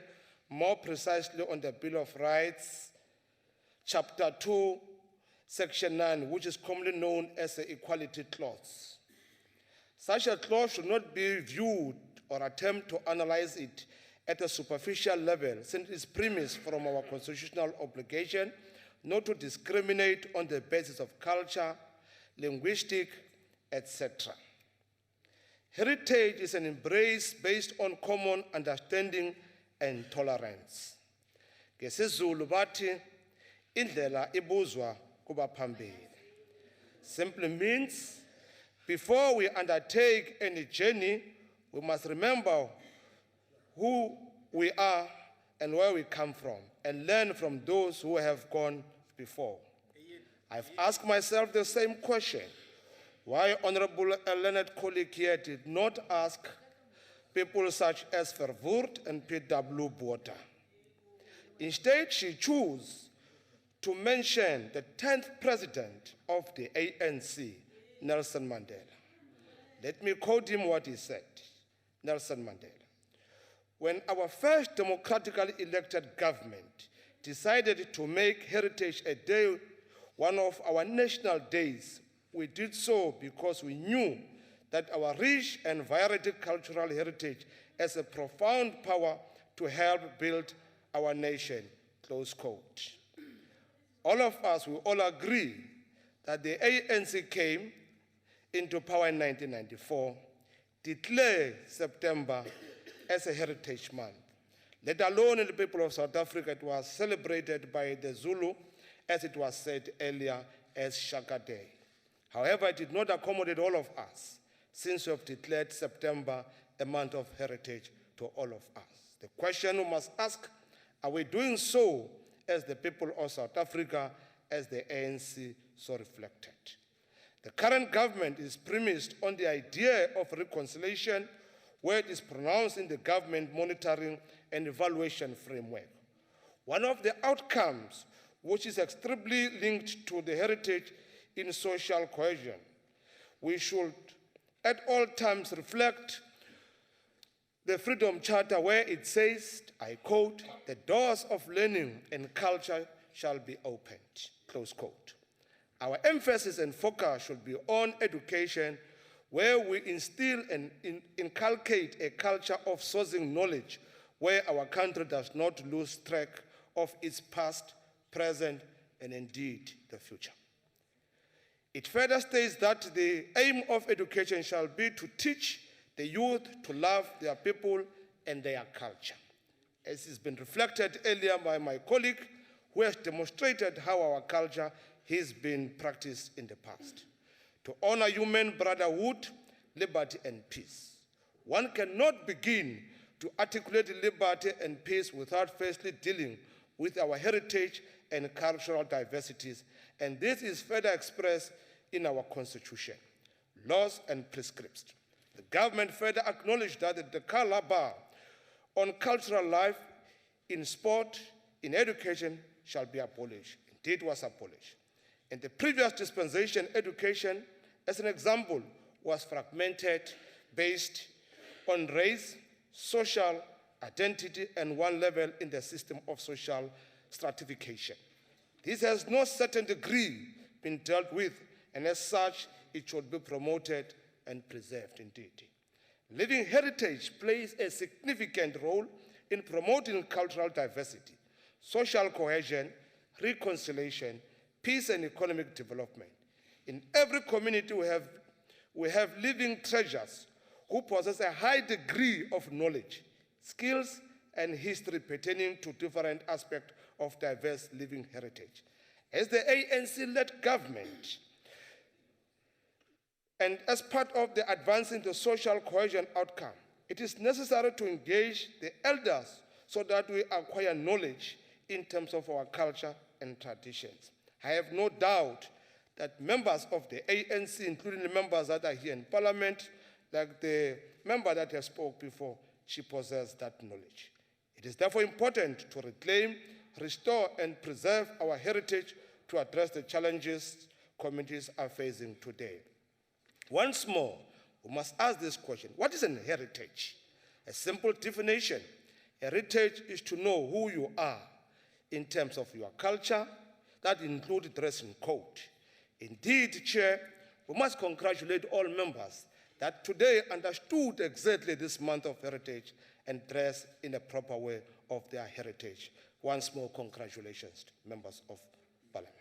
more precisely on the Bill of Rights, Chapter 2, Section 9, which is commonly known as the Equality Clause. Such a clause should not be viewed or attempt to analyze it at a superficial level, since it is premised from our constitutional obligation not to discriminate on the basis of culture, linguistic, etc. Heritage is an embrace based on common understanding and tolerance. NgesiZulu bathi indlela ibuzwa kubaphambili. Simply means before we undertake any journey We must remember who we are and where we come from, and learn from those who have gone before. I've asked myself the same question. Why Honorable Leonard colleague here did not ask people such as Verwoerd and P.W. Botha. Instead, she chose to mention the 10th president of the ANC, Nelson Mandela. Let me quote him what he said. Nelson Mandela. When our first democratically elected government decided to make Heritage a day, one of our national days, we did so because we knew that our rich and varied cultural heritage has a profound power to help build our nation, close quote. All of us, we all agree that the ANC came into power in 1994, declared September as a heritage month. Let alone in the people of South Africa, it was celebrated by the Zulu, as it was said earlier, as Shaka Day. However, it did not accommodate all of us, since we have declared September a month of heritage to all of us. The question we must ask, are we doing so as the people of South Africa, as the ANC so reflected? The current government is premised on the idea of reconciliation, where it is pronounced in the government monitoring and evaluation framework. One of the outcomes, which is extremely linked to the heritage in social cohesion, we should at all times reflect the Freedom Charter, where it says, I quote, "The doors of learning and culture shall be opened," close quote. Our emphasis and focus should be on education, where we instill and inculcate a culture of sourcing knowledge, where our country does not lose track of its past, present, and indeed the future. It further states that the aim of education shall be to teach the youth to love their people and their culture. As has been reflected earlier by my colleague, who has demonstrated how our culture has been practiced in the past. To honor human brotherhood, liberty, and peace. One cannot begin to articulate liberty and peace without firstly dealing with our heritage and cultural diversities, and this is further expressed in our Constitution, laws, and prescripts. The government further acknowledged that the color bar on cultural life in sport, in education, shall be abolished. Indeed, was abolished. In the previous dispensation, education, as an example, was fragmented based on race, social identity, and one level in the system of social stratification. This has no certain degree been dealt with, and as such, it should be promoted and preserved indeed. Living heritage plays a significant role in promoting cultural diversity, social cohesion, reconciliation, peace, and economic development. In every community, we have living treasures who possess a high degree of knowledge, skills, and history pertaining to different aspects of diverse living heritage. As the ANC-led government, and as part of the advancing the social cohesion outcome, it is necessary to engage the elders so that we acquire knowledge in terms of our culture and traditions. I have no doubt that members of the ANC, including the members that are here in Parliament, like the member that has spoke before, she possesses that knowledge. It is therefore important to reclaim, restore, and preserve our heritage to address the challenges communities are facing today. Once more, we must ask this question: what is an heritage? A simple definition: heritage is to know who you are in terms of your culture. That includes dressing code. Indeed, Chair, we must congratulate all members that today understood exactly this month of heritage and dressed in a proper way of their heritage. Once more, congratulations to members of Parliament.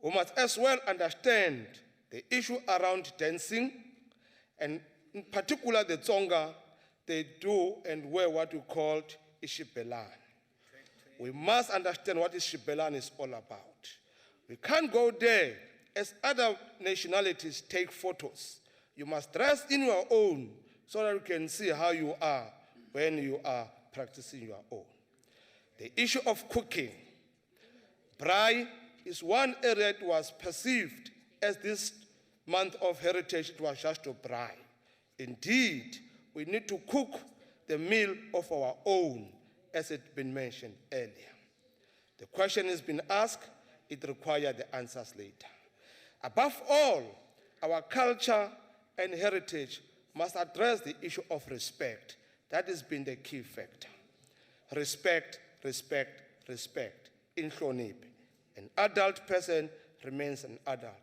We must as well understand the issue around dancing, and in particular the Tsonga, they do and wear what we call Ishibelan. We must understand what Ishibelan is all about. We can't go there as other nationalities take photos. You must dress in your own so that we can see how you are when you are practicing your own. The issue of cooking. Braai is one area that was perceived as this month of heritage, it was just a braai. Indeed, we need to cook the meal of our own, as it's been mentioned earlier. The question has been asked, it requires the answers later. Above all, our culture and heritage must address the issue of respect. That has been the key factor. Respect, respect, respect. Inhloniphe. An adult person remains an adult.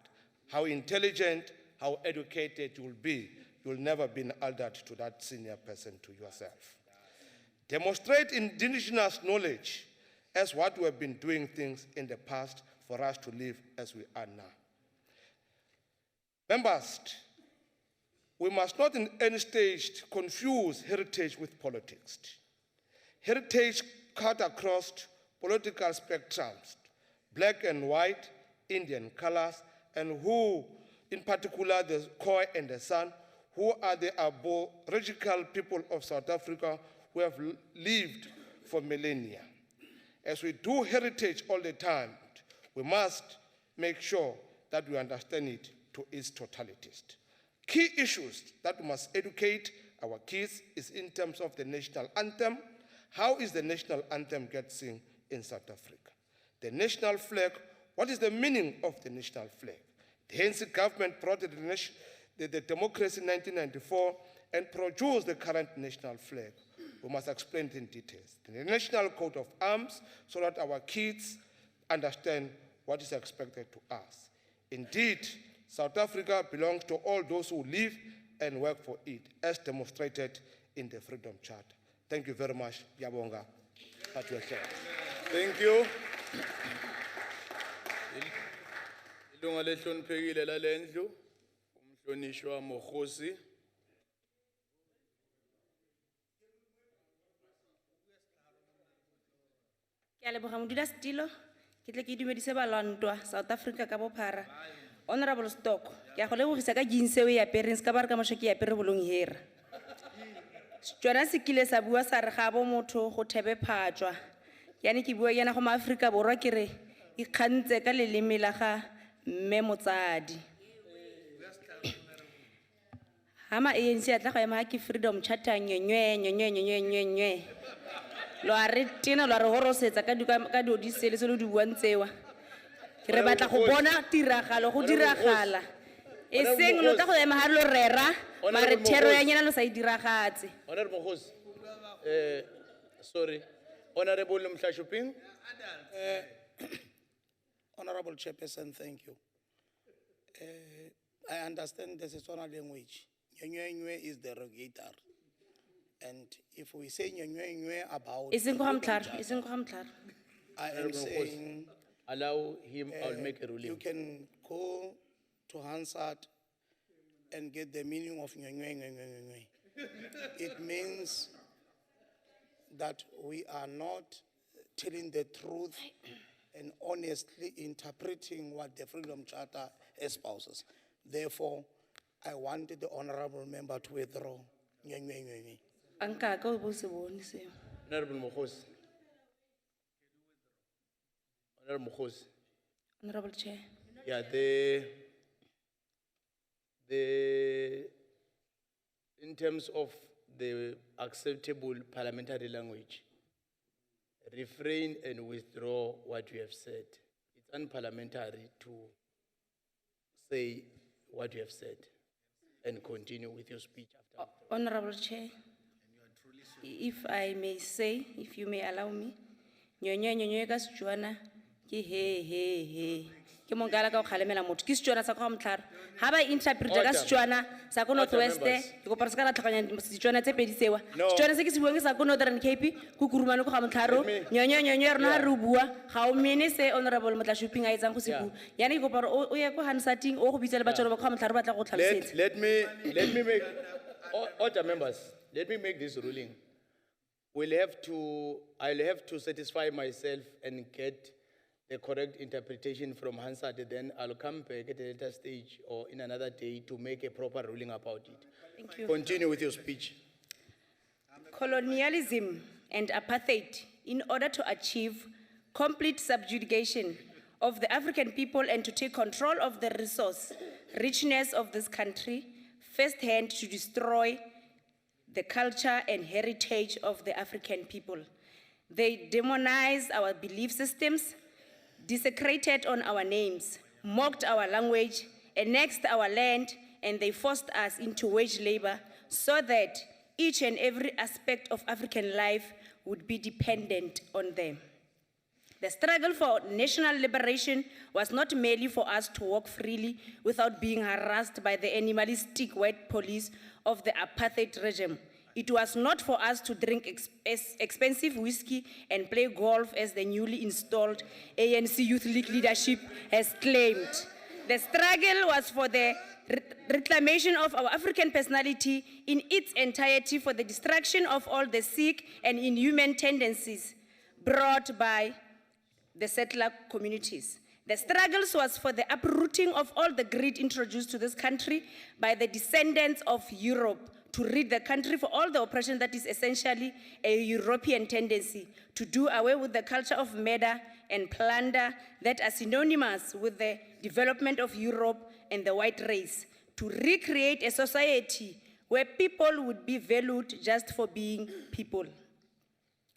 How intelligent, how educated you will be, you will never be an adult to that senior person, to yourself. Demonstrate indigenous knowledge as what we have been doing things in the past for us to live as we are now. Members, we must not in any stage confuse heritage with politics. Heritage cut across political spectrums, black and white, Indian colors, and who, in particular, the Khoi and the San, who are the Aboriginal people of South Africa who have lived for millennia. As we do heritage all the time, we must make sure that we understand it to its totalities. Key issues that we must educate our kids is in terms of the national anthem. How is the national anthem get sung in South Africa? The national flag, what is the meaning of the national flag? The ANC government brought the democracy in 1994 and produced the current national flag. We must explain it in details. The national coat of arms, so that our kids understand what is expected to us. Indeed, South Africa belongs to all those who live and work for it, as demonstrated in the Freedom Charter. Thank you very much, Yabonga. Thank you. Ilunga lehloniphekile lalendlu, umhlonishwa Mokhosi. Ke a leboga modulasetilo, ke tle ke dumedise balwantwa South Africa ka bophara. Honorable Stock, ke a go lebogisa ka jeans eo e apereng se ka ba re ka mošo ke apere bolong hera. Tsona se kile sa bua sa re ga bo motho go thebe phatswa. Yana ke bua yana go maAfrika Borwa ke re ikgantse ka leleme la ga mme motsadi. Hama ANC a tla go ema ke Freedom Charter nywe. Lo a re tena lo a re horosetsa ka di odisele se lo di buang tsewa. Ke re batla go bona tiragalo go diragala. E seng lo tla go ema ha lo rera mare thero ya nyena lo sa idiragatse. Honorable Mokhosi. Sorry. Honorable Mhlashuping. Honorable Chairperson, thank you. I understand the Setswana language. Nywe is the rogator. And if we say nywe about... Isn't go hamklar. I am saying... Allow him, I'll make a ruling. You can go to Hansard and get the meaning of nywe. It means that we are not telling the truth and honestly interpreting what the Freedom Charter espouses. Therefore, I wanted the honorable member to withdraw. Honorable Mokhosi. Honorable Mokhosi. Honorable Chair. Yeah, in terms of the acceptable parliamentary language, refrain and withdraw what you have said. It's unparliamentary to say what you have said and continue with your speech after. Honorable Chair, if I may say, if you may allow me, nyonyo ka Setswana ke he. Ke mongala ka go kgalemela motho ke Setswana sa go mtlharo. Ha ba interpret ka Setswana sa go Northwest, ke go parse ka la tlhaganya Setswana tse pedi tsewa. Setswana se ke se buang ke sa go Northern Cape, go kurumane go ga mtlharo. Nyonyo rena re bua, ga o mene se honorable Mhlashuping a etsang go se bua. Yana ke go para o ye go Hansarding o go bitsa le batho ba go ga mtlharo ba tla go tlhalosetsa. Let me make order members. Let me make this ruling. I'll have to satisfy myself and get the correct interpretation from Hansard, then I'll come back at a later stage or in another day to make a proper ruling about it. Thank you. Continue with your speech. Colonialism and apartheid, in order to achieve complete subjugation of the African people and to take control of the resource richness of this country, firsthand to destroy the culture and heritage of the African people. They demonized our belief systems, desecrated on our names, mocked our language, annexed our land, and they forced us into wage labor so that each and every aspect of African life would be dependent on them. The struggle for national liberation was not merely for us to walk freely without being harassed by the animalistic white police of the apartheid regime. It was not for us to drink expensive whiskey and play golf as the newly installed ANC Youth League leadership has claimed. The struggle was for the reclamation of our African personality in its entirety, for the destruction of all the sick and inhuman tendencies brought by the settler communities. The struggles was for the uprooting of all the greed introduced to this country by the descendants of Europe, to rid the country for all the oppression that is essentially a European tendency, to do away with the culture of murder and plunder that are synonymous with the development of Europe and the white race, to recreate a society where people would be valued just for being people.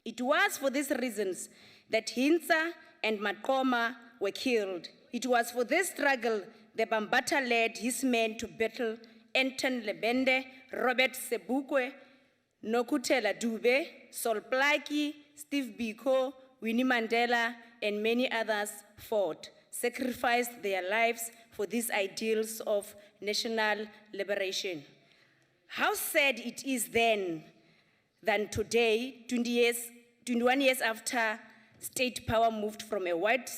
It was for these reasons that Hintsa and Makoma were killed. It was for this struggle the Bambata led his men to battle Anton Lebende, Robert Sebukwe, Nokutela Dube, Sol Plaatje, Steve Biko, Winnie Mandela, and many others fought, sacrificed their lives for these ideals of national liberation. How sad it is then than today, 21 years after state power moved from a white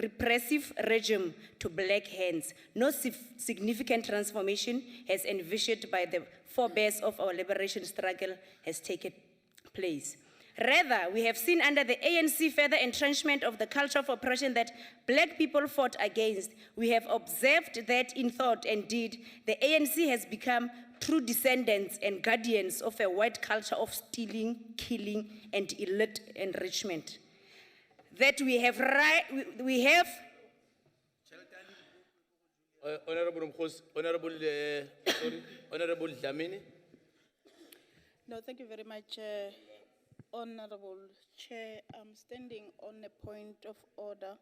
repressive regime to black hands, no significant transformation has envisioned by the forebears of our liberation struggle has taken place. Rather, we have seen under the ANC further entrenchment of the culture of oppression that black people fought against. We have observed that in thought and deed, the ANC has become true descendants and guardians of a white culture of stealing, killing, and elite enrichment. That we have Honorable Mkhosi, Honorable Dlamini. No, thank you very much, Honorable Chair. I'm standing on a point of order.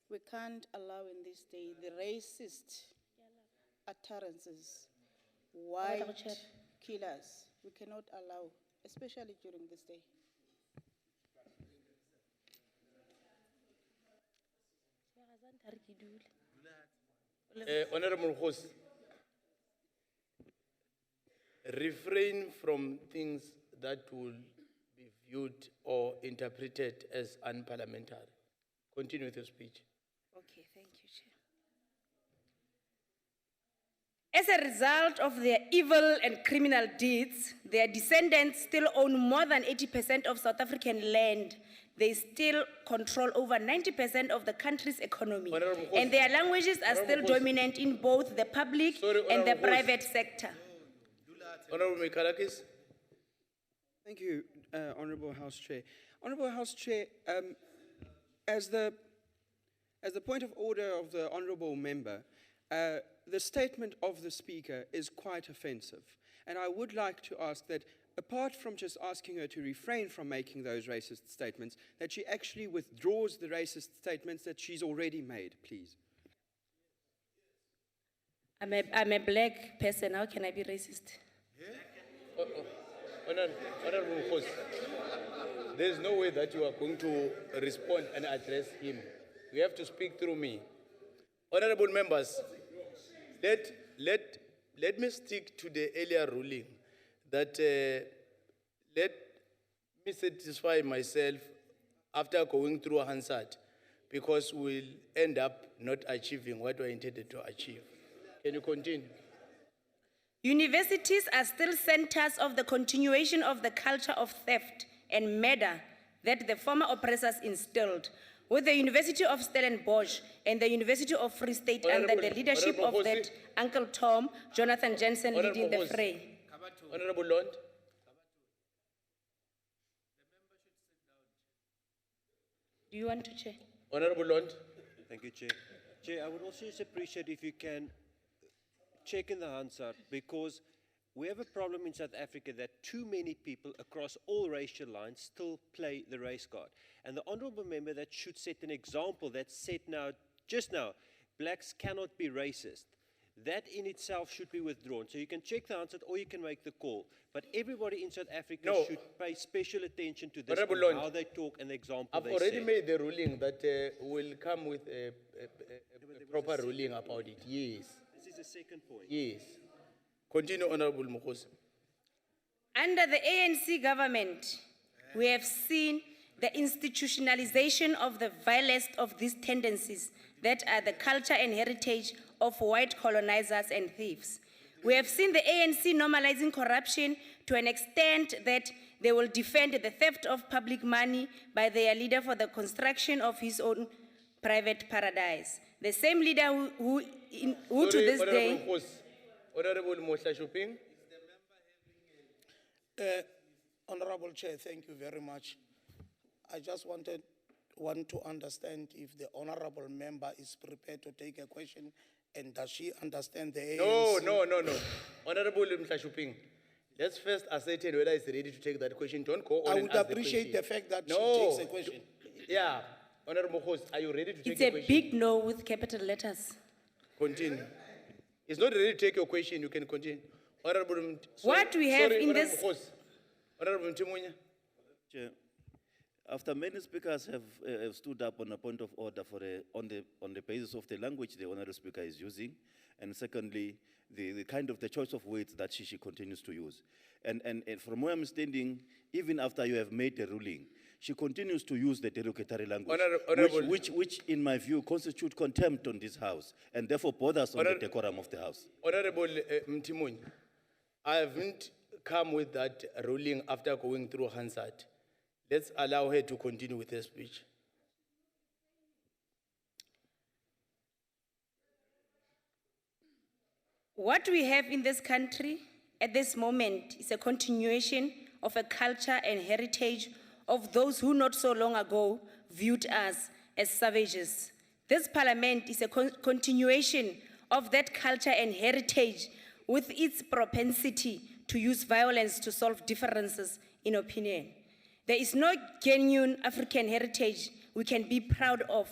We can't allow in this day the racist utterances, white killers. We cannot allow, especially during this day. Honorable Mkhosi, refrain from things that will be viewed or interpreted as unparliamentary. Continue with your speech. Okay, thank you, Chair. As a result of their evil and criminal deeds, their descendants still own more than 80% of South African land. They still control over 90% of the country's economy. And their languages are still dominant in both the public and the private sector. Honorable Mikalakis. Thank you, Honorable House Chair. Honorable House Chair, as the point of order of the Honorable Member, the statement of the Speaker is quite offensive. And I would like to ask that, apart from just asking her to refrain from making those racist statements, that she actually withdraws the racist statements that she's already made, please. I'm a black person, how can I be racist? Honorable Mkhosi, there's no way that you are going to respond and address him. You have to speak through me. Honorable members, let me stick to the earlier ruling that let me satisfy myself after going through Hansard, because we'll end up not achieving what we intended to achieve. Can you continue? Universities are still centers of the continuation of the culture of theft and murder that the former oppressors instilled. with the University of Stellenbosch and the University of Free State under the Honorable- leadership Honorable of that Uncle Tom, Jonathan Jensen leading the Honorable Hosi. fray. Honorable Lond. Do you want to chair? Honorable Lond. Thank you, Chair. Chair, I would also just appreciate if you can check in the Hansard, because we have a problem in South Africa that too many people across all racial lines still play the race card. And the honourable member that should set an example that said now, just now, blacks cannot be racist. That in itself should be withdrawn. So you can check the Hansard or you can make the call. But everybody in South Africa No. should pay special attention to this, Honourable and Lond, how they talk and the example I've they already set. made the ruling that will come with a proper ruling about it. Yes. This is the second point. Yes. Continue, Honorable Mukhosi. Under the ANC government, we have seen the institutionalization of the vilest of these tendencies that are the culture and heritage of white colonizers and thieves. We have seen the ANC normalizing corruption to an extent that they will defend the theft of public money by their leader for the construction of his own private paradise. The same leader who to this day... Honorable Khosi. Honorable Mohla Shoping. Honorable Chair, thank you very much. I just want to understand if the honorable member is prepared to take a question, and does she understand the ANC? No. Honorable Mohla Shoping. Let's first ascertain whether he's ready to take that question. Don't go on I and would ask the appreciate question. the fact that No. she takes a question. Yeah. Honorable Khosi, are you ready to take It's a a question? big no with capital letters. Continue. He's not ready to take your question, you can continue. Honorable What we have in Honorable this- Khosi. Honorable Mtimunya. Chair, after many speakers have stood up on a point of order on the basis of the language the honorable speaker is using, and secondly, the kind of the choice of words that she continues to use. And from where I'm standing, even after you have made the ruling, she continues to use the derogatory language, Honorable- which in my view constitute contempt on this house, and therefore borders on the decorum of the house. Honorable Mtimunya, I haven't come with that ruling after going through Hansard. Let's allow her to continue with her speech. What we have in this country at this moment is a continuation of a culture and heritage of those who not so long ago viewed us as savages. This parliament is a continuation of that culture and heritage with its propensity to use violence to solve differences in opinion. There is no genuine African heritage we can be proud of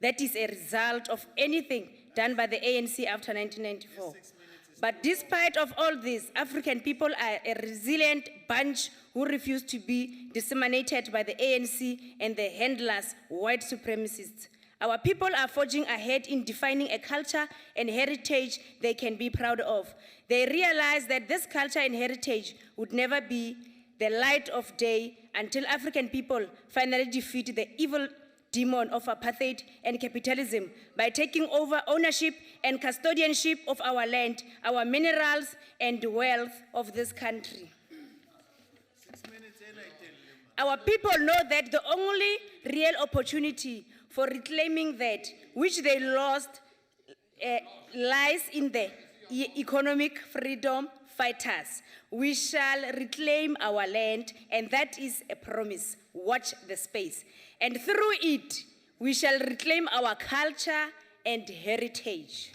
that is a result of anything done by the ANC after 1994. But despite of all this, African people are a resilient bunch who refuse to be disseminated by the ANC and the handlers, white supremacists. Our people are forging ahead in defining a culture and heritage they can be proud of. They realize that this culture and heritage would never be the light of day until African people finally defeat the evil demon of apartheid and capitalism by taking over ownership and custodianship of our land, our minerals, and wealth of this country. Our people know that the only real opportunity for reclaiming that which they lost lies in the economic freedom fighters. We shall reclaim our land, and that is a promise. Watch the space. And through it, we shall reclaim our culture and heritage.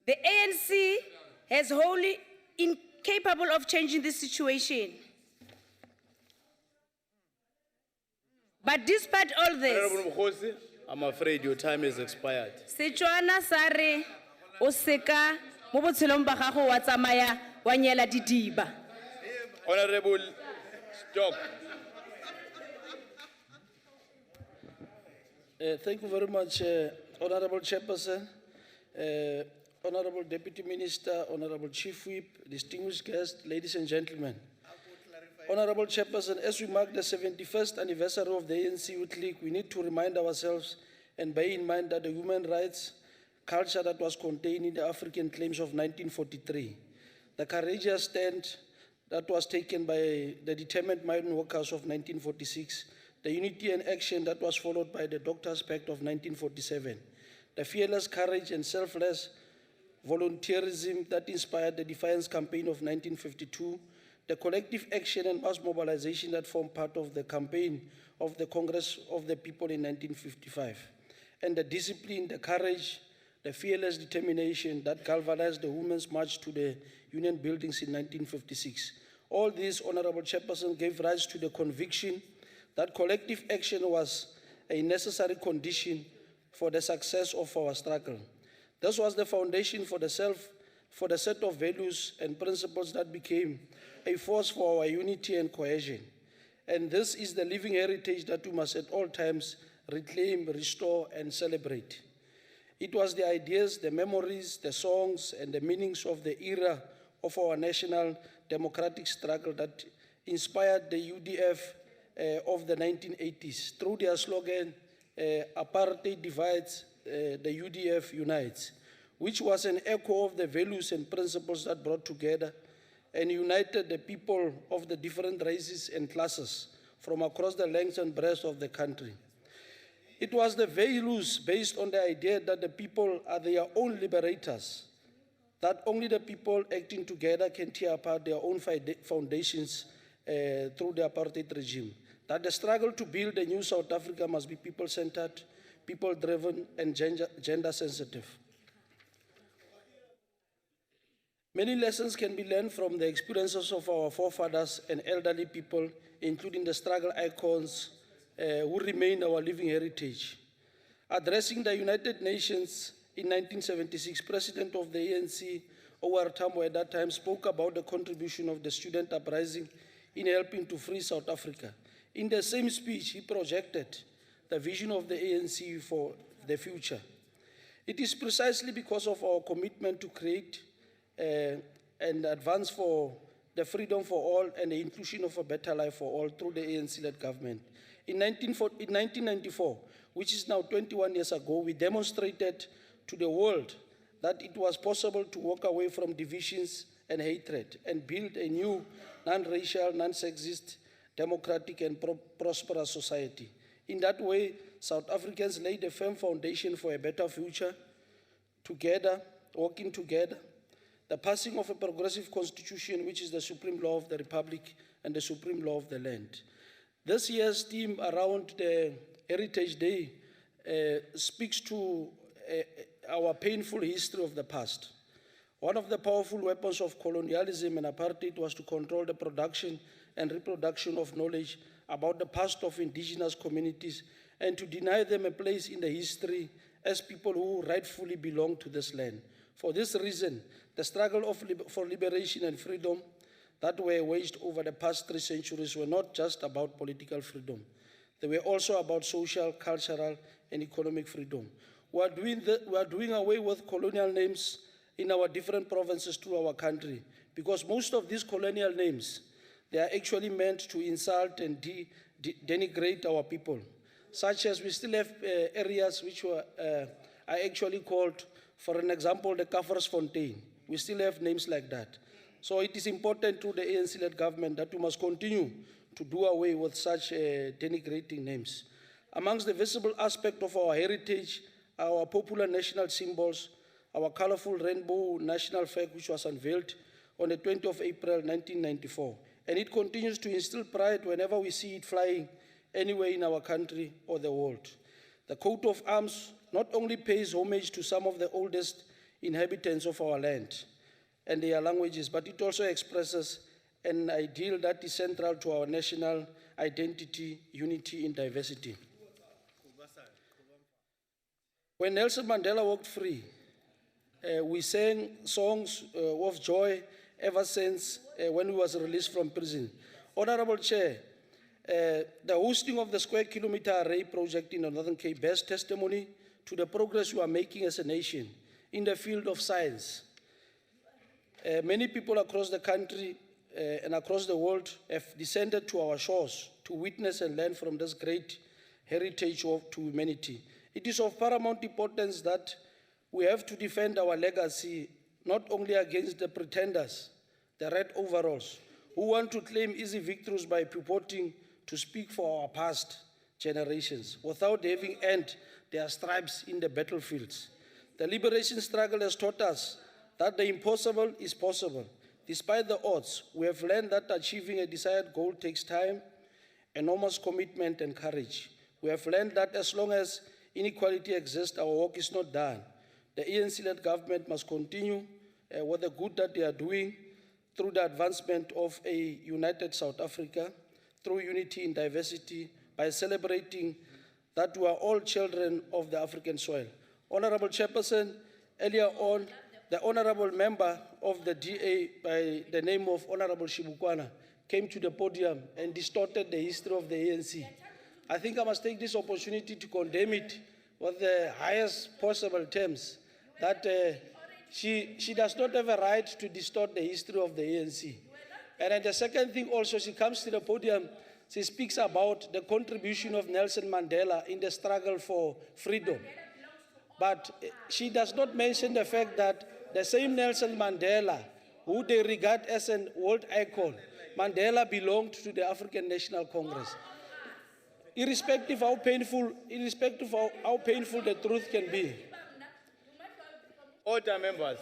The ANC has wholly incapable of changing this situation. But despite all this, Honorable Mukhosi, I'm afraid your time has expired. Setswana sa re o seka mo botshelong ba gago wa tsamaya wa nyela didiba. Honorable Stock. Thank you very much, Honorable Chairperson, Honorable Deputy Minister, Honorable Chief Whip, distinguished guests, ladies and gentlemen. Honorable Chairperson, as we mark the 71st anniversary of the ANC Youth League, we need to remind ourselves and bear in mind that the human rights culture that was contained in the African claims of 1943, the courageous stand that was taken by the determined migrant workers of 1946, the unity and action that was followed by the Doctors' Pact of 1947, the fearless courage and selfless volunteerism that inspired the Defiance Campaign of 1952, the collective action and mass mobilization that formed part of the campaign of the Congress of the People in 1955, and the discipline, the courage, the fearless determination that galvanized the Women's March to the Union buildings in 1956. All these, Honorable Chairperson, gave rise to the conviction that collective action was a necessary condition for the success of our struggle. This was the foundation for the set of values and principles that became a force for our unity and cohesion. And this is the living heritage that we must at all times reclaim, restore, and celebrate. It was the ideas, the memories, the songs, and the meanings of the era of our national democratic struggle that inspired the UDF of the 1980s. Through their slogan, apartheid divides, the UDF unites, which was an echo of the values and principles that brought together and united the people of the different races and classes from across the length and breadth of the country. It was the values based on the idea that the people are their own liberators, that only the people acting together can tear apart their own foundations through the apartheid regime, that the struggle to build a new South Africa must be people-centered, people-driven, and gender-sensitive. Many lessons can be learned from the experiences of our forefathers and elderly people, including the struggle icons who remain our living heritage. Addressing the United Nations in 1976, President of the ANC, O.R. Tambo, at that time spoke about the contribution of the student uprising in helping to free South Africa. In the same speech, he projected the vision of the ANC for the future. It is precisely because of our commitment to create and advance for the freedom for all and the inclusion of a better life for all through the ANC-led government. In 1994, which is now 21 years ago, we demonstrated to the world that it was possible to walk away from divisions and hatred and build a new non-racial, non-sexist, democratic and prosperous society. In that way, South Africans laid a firm foundation for a better future, together, working together. The passing of a progressive constitution, which is the supreme law of the Republic and the supreme law of the land. This year's theme around the Heritage Day speaks to our painful history of the past. One of the powerful weapons of colonialism and apartheid was to control the production and reproduction of knowledge about the past of indigenous communities and to deny them a place in the history as people who rightfully belong to this land. For this reason, the struggle for liberation and freedom that were waged over the past 3 centuries were not just about political freedom. They were also about social, cultural, and economic freedom. We are doing away with colonial names in our different provinces to our country, because most of these colonial names, they are actually meant to insult and denigrate our people, such as we still have areas which are actually called, for an example, the Kaffersfontein. We still have names like that. So it is important to the ANC-led government that we must continue to do away with such denigrating names. Amongst the visible aspect of our heritage, our popular national symbols, our colorful rainbow national flag, which was unveiled on the 20th of April, 1994. And it continues to instill pride whenever we see it flying anywhere in our country or the world. The coat of arms not only pays homage to some of the oldest inhabitants of our land and their languages, but it also expresses an ideal that is central to our national identity, unity in diversity. When Nelson Mandela walked free, we sang songs of joy ever since when he was released from prison. Honorable Chair, the hosting of the Square Kilometre Array project in the Northern Cape bears testimony to the progress we are making as a nation in the field of science. Many people across the country and across the world have descended to our shores to witness and learn from this great heritage to humanity. It is of paramount importance that we have to defend our legacy not only against the pretenders, the red overalls, who want to claim easy victories by purporting to speak for our past generations without having earned their stripes in the battlefields. The liberation struggle has taught us that the impossible is possible. Despite the odds, we have learned that achieving a desired goal takes time, enormous commitment, and courage. We have learned that as long as inequality exists, our work is not done. The ANC-led government must continue with the good that they are doing through the advancement of a united South Africa, through unity in diversity, by celebrating that we are all children of the African soil. Honorable Chairperson, earlier on, the honorable member of the DA by the name of Honorable Shibukwana came to the podium and distorted the history of the ANC. I think I must take this opportunity to condemn it with the highest possible terms, that she does not have a right to distort the history of the ANC. And then the second thing also, she comes to the podium, she speaks about the contribution of Nelson Mandela in the struggle for freedom. But she does not mention the fact that the same Nelson Mandela, who they regard as a world icon, Mandela belonged to the African National Congress. Irrespective of how painful the truth can be. Order, members.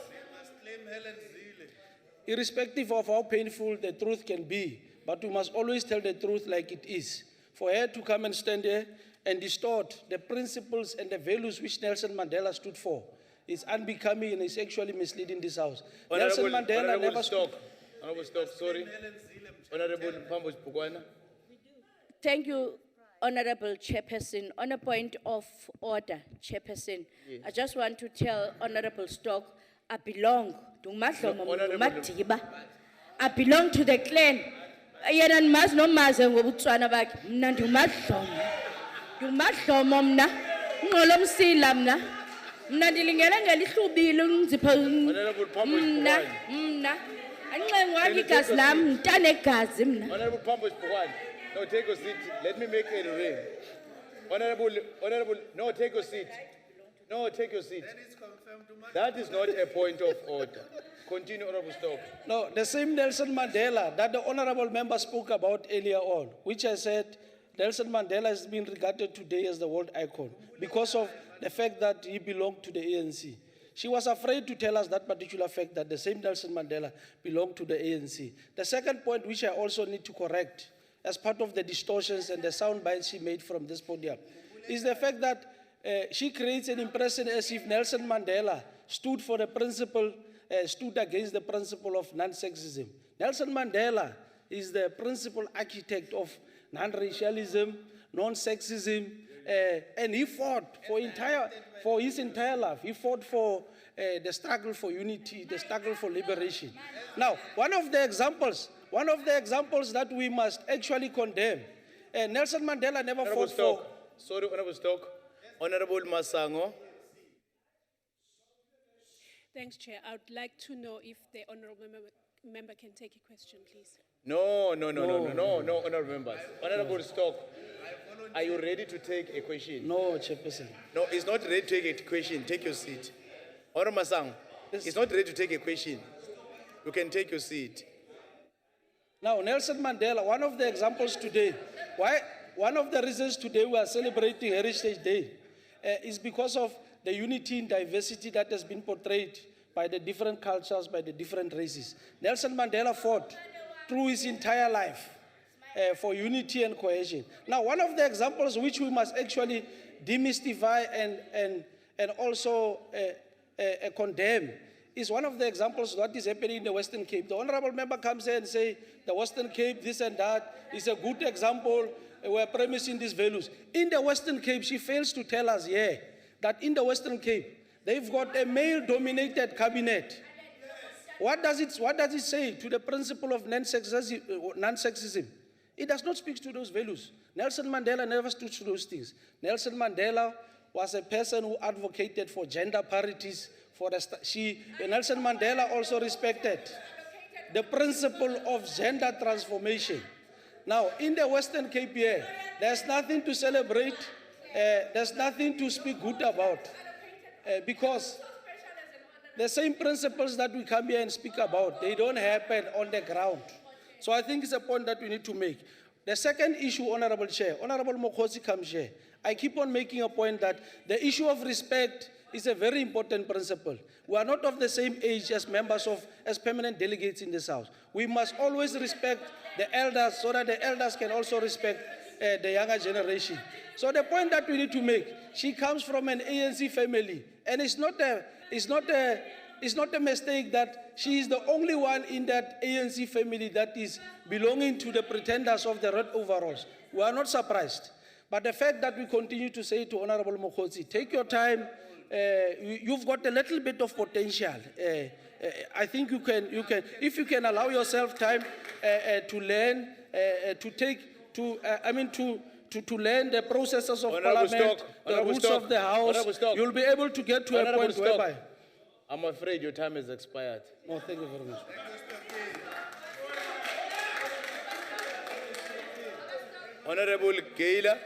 Irrespective of how painful the truth can be, but we must always tell the truth like it is. For her to come and stand there and distort the principles and the values which Nelson Mandela stood for is unbecoming and is actually misleading this House. Nelson Mandela never stood. Honorable Stock, sorry. Honorable Pambos Pugwana. Thank you, Honorable Chairperson. On a point of order, Chairperson, Yes. I just want to tell Honorable Stock, I belong to Madiba. I belong to the clan. Yena nimazi nomazi ngobutswana bakhe. Mna ndinguMadlomo. NdinguMadlomo mna. Ngqolomsila mna. Mna ndilingele ngelihlubile ngizipha mna. Anxengo wami igazi lami ntanegazi mna. Honorable Pambos Pugwana. No, take your seat. Let me make it rain. Honorable, no, take your seat. No, take your seat. That is not a point of order. Continue, Honorable Stock. No, the same Nelson Mandela that the honorable member spoke about earlier on, which I said Nelson Mandela has been regarded today as the world icon because of the fact that he belonged to the ANC. She was afraid to tell us that particular fact, that the same Nelson Mandela belonged to the ANC. The second point, which I also need to correct as part of the distortions and the sound bites she made from this podium, is the fact that she creates an impression as if Nelson Mandela stood for the principle, stood against the principle of non-sexism. Nelson Mandela is the principal architect of non-racialism, non-sexism, and he fought for his entire life. He fought for the struggle for unity, the struggle for liberation. Now, one of the examples that we must actually condemn, Nelson Mandela never Honorable fought Stock. for... Sorry, Honorable Stock. Honorable Masango. Thanks, Chair. I would like to know if the honourable member can take a question, please. No, honorable members. Honorable Stock, are you ready to take a question? No, Chairperson. No, he's not ready to take a question. Take your seat. Honorable Masango, he's not ready to take a question. You can take your seat. Now, Nelson Mandela, one of the examples today, one of the reasons today we are celebrating Heritage Day is because of the unity and diversity that has been portrayed by the different cultures, by the different races. Nelson Mandela fought through his entire life for unity and cohesion. Now, one of the examples which we must actually demystify and also condemn is one of the examples of what is happening in the Western Cape. The honorable member comes here and says, the Western Cape, this and that, is a good example. We're premising these values. In the Western Cape, she fails to tell us here that in the Western Cape, they've got a male-dominated cabinet. What does it say to the principle of non-sexism? It does not speak to those values. Nelson Mandela never stood to those things. Nelson Mandela was a person who advocated for gender parities. Nelson Mandela also respected the principle of gender transformation. Now, in the Western Cape here, there's nothing to celebrate, there's nothing to speak good about, because the same principles that we come here and speak about, they don't happen on the ground. So I think it's a point that we need to make. The second issue, Honorable Chair, Honorable Mokhosi comes here. I keep on making a point that the issue of respect is a very important principle. We are not of the same age as as permanent delegates in this House. We must always respect the elders so that the elders can also respect the younger generation. So the point that we need to make, she comes from an ANC family, and it's not a mistake that she is the only one in that ANC family that is belonging to the pretenders of the red overalls. We are not surprised. But the fact that we continue to say to Honorable Mokhosi, take your time, you've got a little bit of potential. I think you can, if you can allow yourself time to learn, to learn the processes of Parliament, the rules of the House, you'll be able to get to a point whereby. I'm afraid your time has expired. No, thank you very much. Honorable Gaila.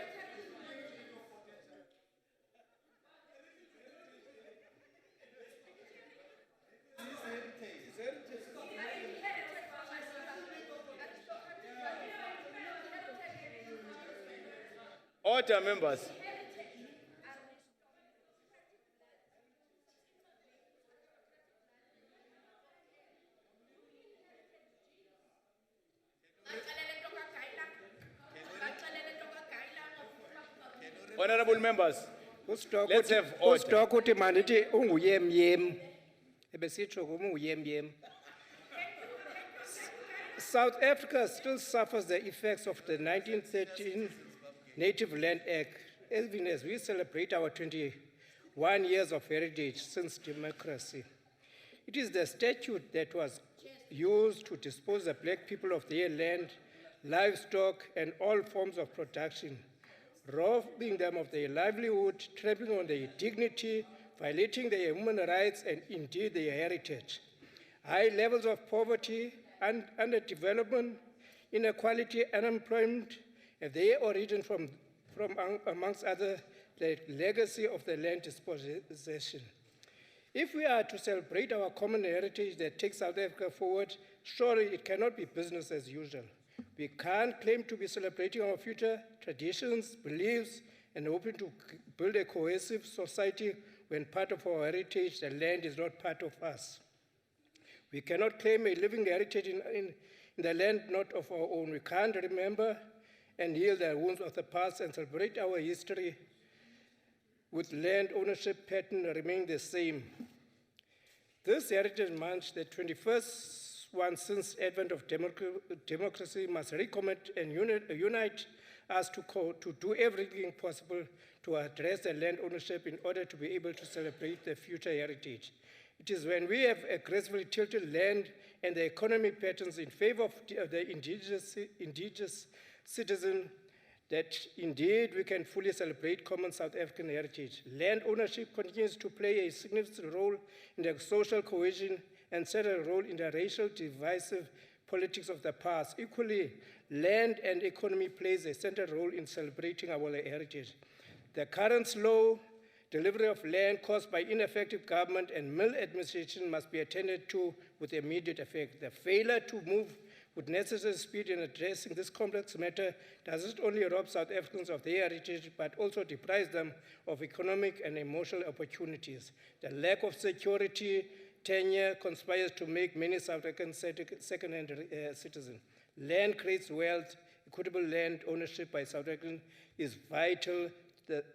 Order, members. Honorable members, let's have order. Ukuthi manithi unguyemyem. Ebesitsho kuma unguyemyem. South Africa still suffers the effects of the 1913 Native Land Act, even as we celebrate our 21 years of heritage since democracy. It is the statute that was used to dispose the black people of their land, livestock, and all forms of production, robbing them of their livelihood, trampling on their dignity, violating their human rights, and indeed their heritage. High levels of poverty, underdevelopment, inequality, unemployment have their origin from amongst other, the legacy of the land dispossession. If we are to celebrate our common heritage that takes South Africa forward, surely it cannot be business as usual. We can't claim to be celebrating our future traditions, beliefs, and hoping to build a cohesive society when part of our heritage, the land, is not part of us. We cannot claim a living heritage in the land not of our own. We can't remember and heal the wounds of the past and celebrate our history with land ownership pattern remaining the same. This Heritage Month, the 21st one since advent of democracy, must recommit and unite us to do everything possible to address the land ownership in order to be able to celebrate the future heritage. It is when we have aggressively tilted land and the economic patterns in favor of the indigenous citizen that indeed we can fully celebrate common South African heritage. Land ownership continues to play a significant role in the social cohesion and central role in the racial divisive politics of the past. Equally, land and economy plays a central role in celebrating our heritage. The current slow delivery of land caused by ineffective government and maladministration must be attended to with immediate effect. The failure to move with necessary speed in addressing this complex matter does not only rob South Africans of their heritage, but also deprives them of economic and emotional opportunities. The lack of security, tenure conspires to make many South Africans second-hand citizens. Land creates wealth. Equitable land ownership by South Africans is vital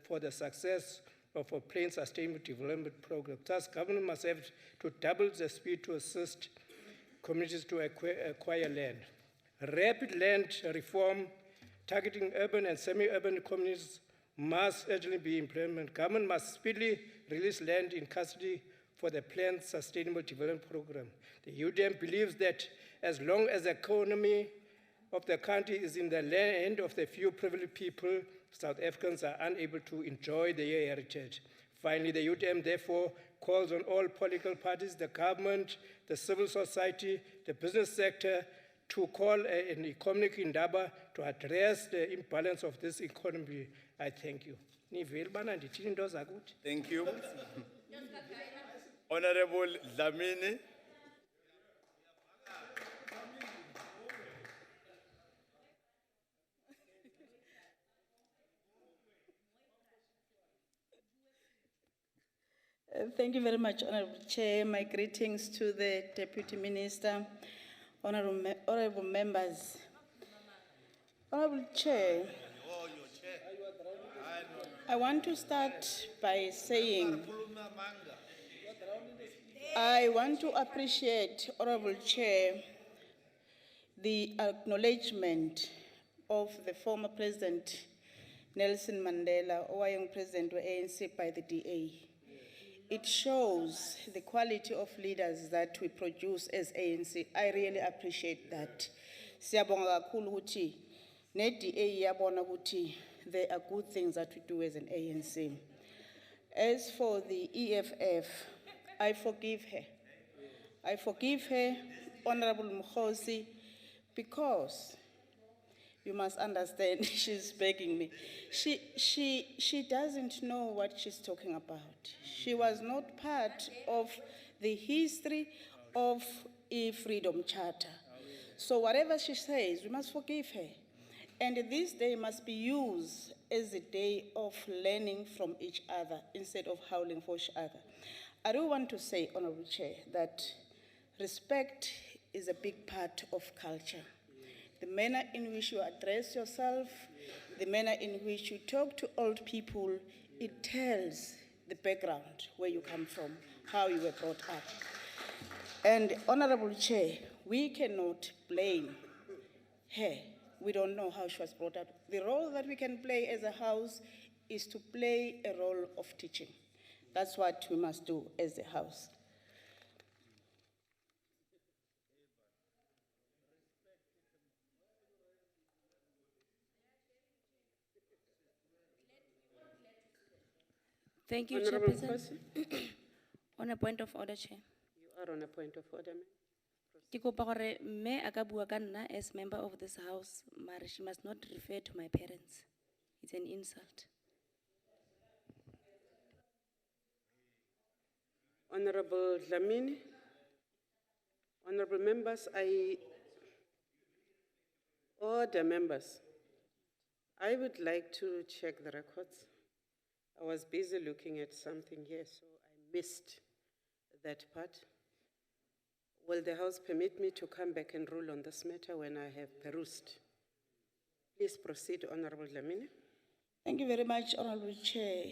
for the success of a plain sustainable development program. Thus, government must have to double the speed to assist communities to acquire land. Rapid land reform targeting urban and semi-urban communities must urgently be implemented. Government must speedily release land in custody for the planned sustainable development program. The UDM believes that as long as the economy of the country is in the hand of the few privileged people, South Africans are unable to enjoy their heritage. Finally, the UDM therefore calls on all political parties, the government, the civil society, the business sector, to call an economic indaba to address the imbalance of this economy. I thank you. Thank you. Honorable Dlamini. Thank you very much, Honorable Chair. My greetings to the Deputy Minister, honorable members. Honorable Chair, I want to start by saying I want to appreciate, Honorable Chair, the acknowledgement of the former President Nelson Mandela, owayeng President of ANC by the DA. It shows the quality of leaders that we produce as ANC. I really appreciate that. Siyabonga kakhulu ukuthi ne-DA yabona ukuthi there are good things that we do as an ANC. As for the EFF, I forgive her. I forgive her, Honorable Mkhosi, because you must understand, she's begging me. She doesn't know what she's talking about. She was not part of the history of a Freedom Charter. So whatever she says, we must forgive her. And this day must be used as a day of learning from each other instead of howling for each other. I do want to say, Honorable Chair, that respect is a big part of culture. The manner in which you address yourself, the manner in which you talk to old people, it tells the background, where you come from, how you were brought up. And Honorable Chair, we cannot blame her. We don't know how she was brought up. The role that we can play as a house is to play a role of teaching. That's what we must do as a house. Thank you, Honorable Chairperson. On a point of order, Chair. You are on a point of order, ma'am. Ke kopa gore mme a ka bua ka nna as member of this house, but she must not refer to my parents. It's an insult. Honorable Dlamini, honorable members, order members. I would like to check the records. I was busy looking at something here, so I missed that part. Will the House permit me to come back and rule on this matter when I have perused? Please proceed, Honorable Dlamini. Thank you very much, Honorable Chair.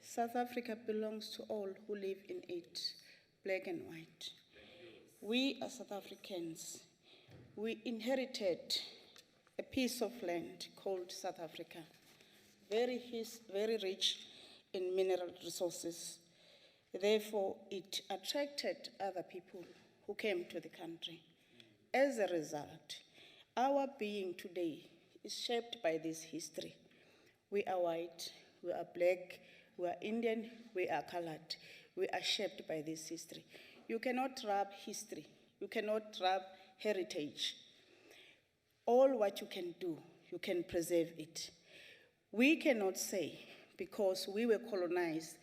South Africa belongs to all who live in it, black and white. We as South Africans, we inherited a piece of land called South Africa, very rich in mineral resources. Therefore, it attracted other people who came to the country. As a result, our being today is shaped by this history. We are white, we are black, we are Indian, we are colored. We are shaped by this history. You cannot rub history, you cannot rub heritage. All what you can do, you can preserve it. We cannot say, because we were colonized,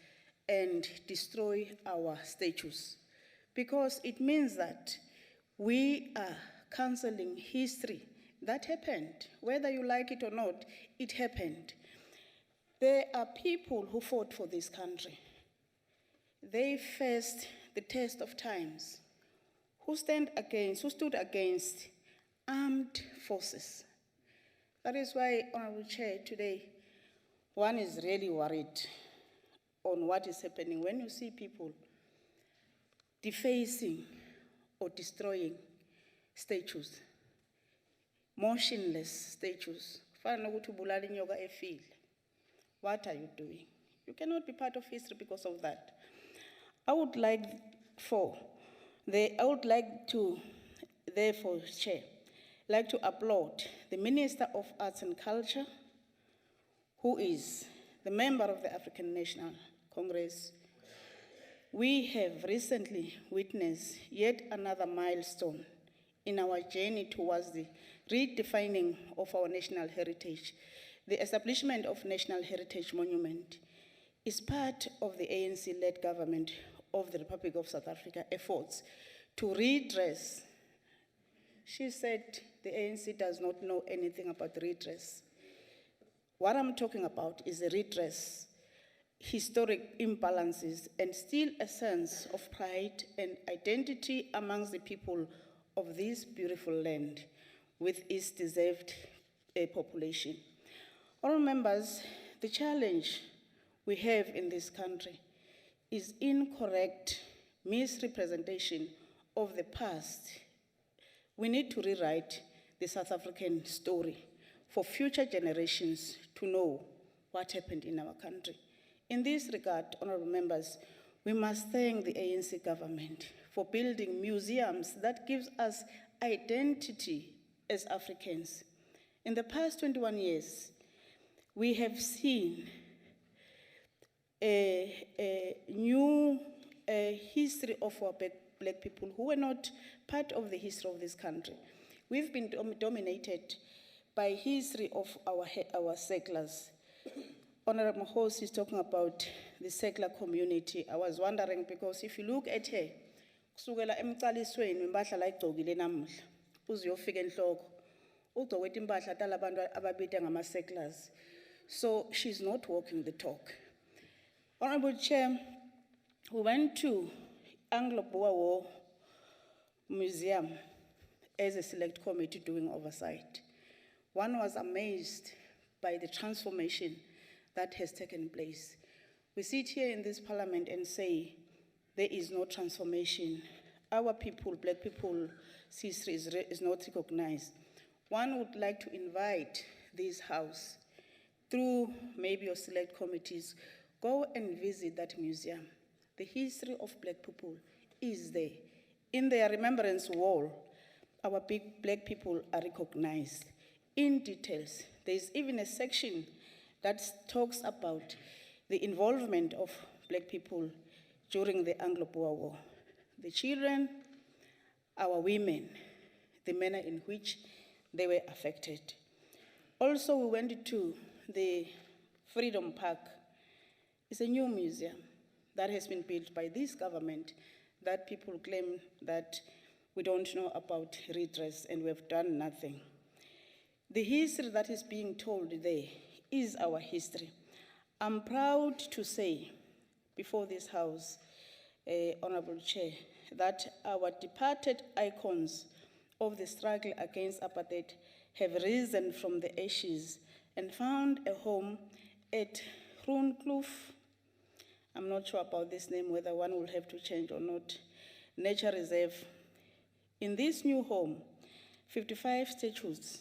and destroy our statues, because it means that we are canceling history that happened. Whether you like it or not, it happened. There are people who fought for this country. They faced the test of times, who stood against armed forces. That is why, Honorable Chair, today, one is really worried on what is happening when you see people defacing or destroying statues, motionless statues. What are you doing? You cannot be part of history because of that. I would like to, therefore, Chair, like to applaud the Minister of Arts and Culture, who is the member of the African National Congress. We have recently witnessed yet another milestone in our journey towards the redefining of our national heritage. The establishment of National Heritage Monument is part of the ANC-led government of the Republic of South Africa efforts to redress. She said the ANC does not know anything about redress. What I'm talking about is a redress historic imbalances and still a sense of pride and identity amongst the people of this beautiful land with its deserved population. All members, the challenge we have in this country is incorrect misrepresentation of the past. We need to rewrite the South African story for future generations to know what happened in our country. In this regard, honorable members, we must thank the ANC government for building museums that gives us identity as Africans. In the past 21 years, we have seen a new history of our black people who were not part of the history of this country. We've been dominated by history of our settlers. Honorable Host is talking about the settler community. I was wondering because if you look at her, kusukela emqalisweni impahla la igcokile namuhla uze uyofika enhloko ugcokwethe impahla talabantu ababita ngama-settlers. So she's not walking the talk. Honorable Chair, we went to Anglo-Boer War Museum as a select committee doing oversight. One was amazed by the transformation that has taken place. We sit here in this parliament and say there is no transformation. Our people, black people, history is not recognized. One would like to invite this house through maybe your select committees, go and visit that museum. The history of black people is there. In their remembrance wall, our big black people are recognized in details. There's even a section that talks about the involvement of black people during the Anglo-Boer War. The children, our women, the manner in which they were affected. Also, we went to the Freedom Park. It's a new museum that has been built by this government that people claim that we don't know about redress and we've done nothing. The history that is being told there is our history. I'm proud to say before this House, Honorable Chair, that our departed icons of the struggle against apartheid have risen from the ashes and found a home at Groenkloof. I'm not sure about this name, whether one will have to change or not. Nature Reserve. In this new home, 55 statues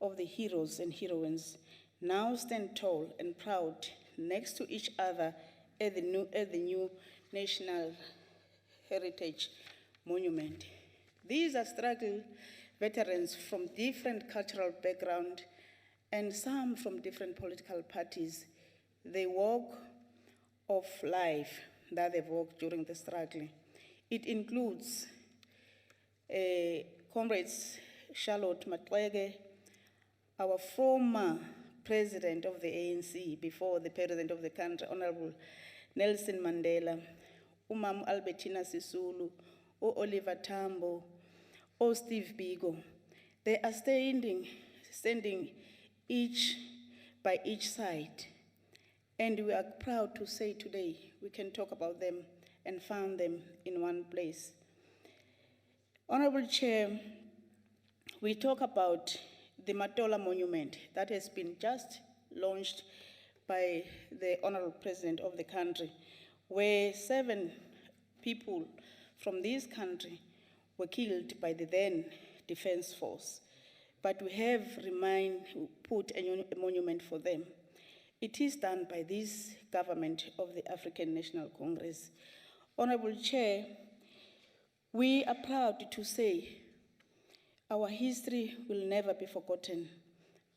of the heroes and heroines now stand tall and proud next to each other at the new National Heritage Monument. These are struggle veterans from different cultural backgrounds and some from different political parties. They walk of life that they've walked during the struggle. It includes Comrades Charlotte Maxeke, our former president of the ANC before the president of the country, Honorable Nelson Mandela, Umam Albertina Sisulu, Oliver Tambo, Steve Biko. They are standing each by each side. And we are proud to say today we can talk about them and found them in one place. Honorable Chair, we talk about the Matola Monument that has been just launched by the Honorable President of the country, where 7 people from this country were killed by the then Defense Force. But we have put a monument for them. It is done by this government of the African National Congress. Honorable Chair, we are proud to say our history will never be forgotten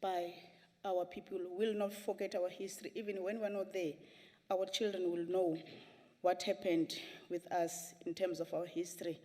by our people. We will not forget our history. Even when we're not there, our children will know what happened with us in terms of our history.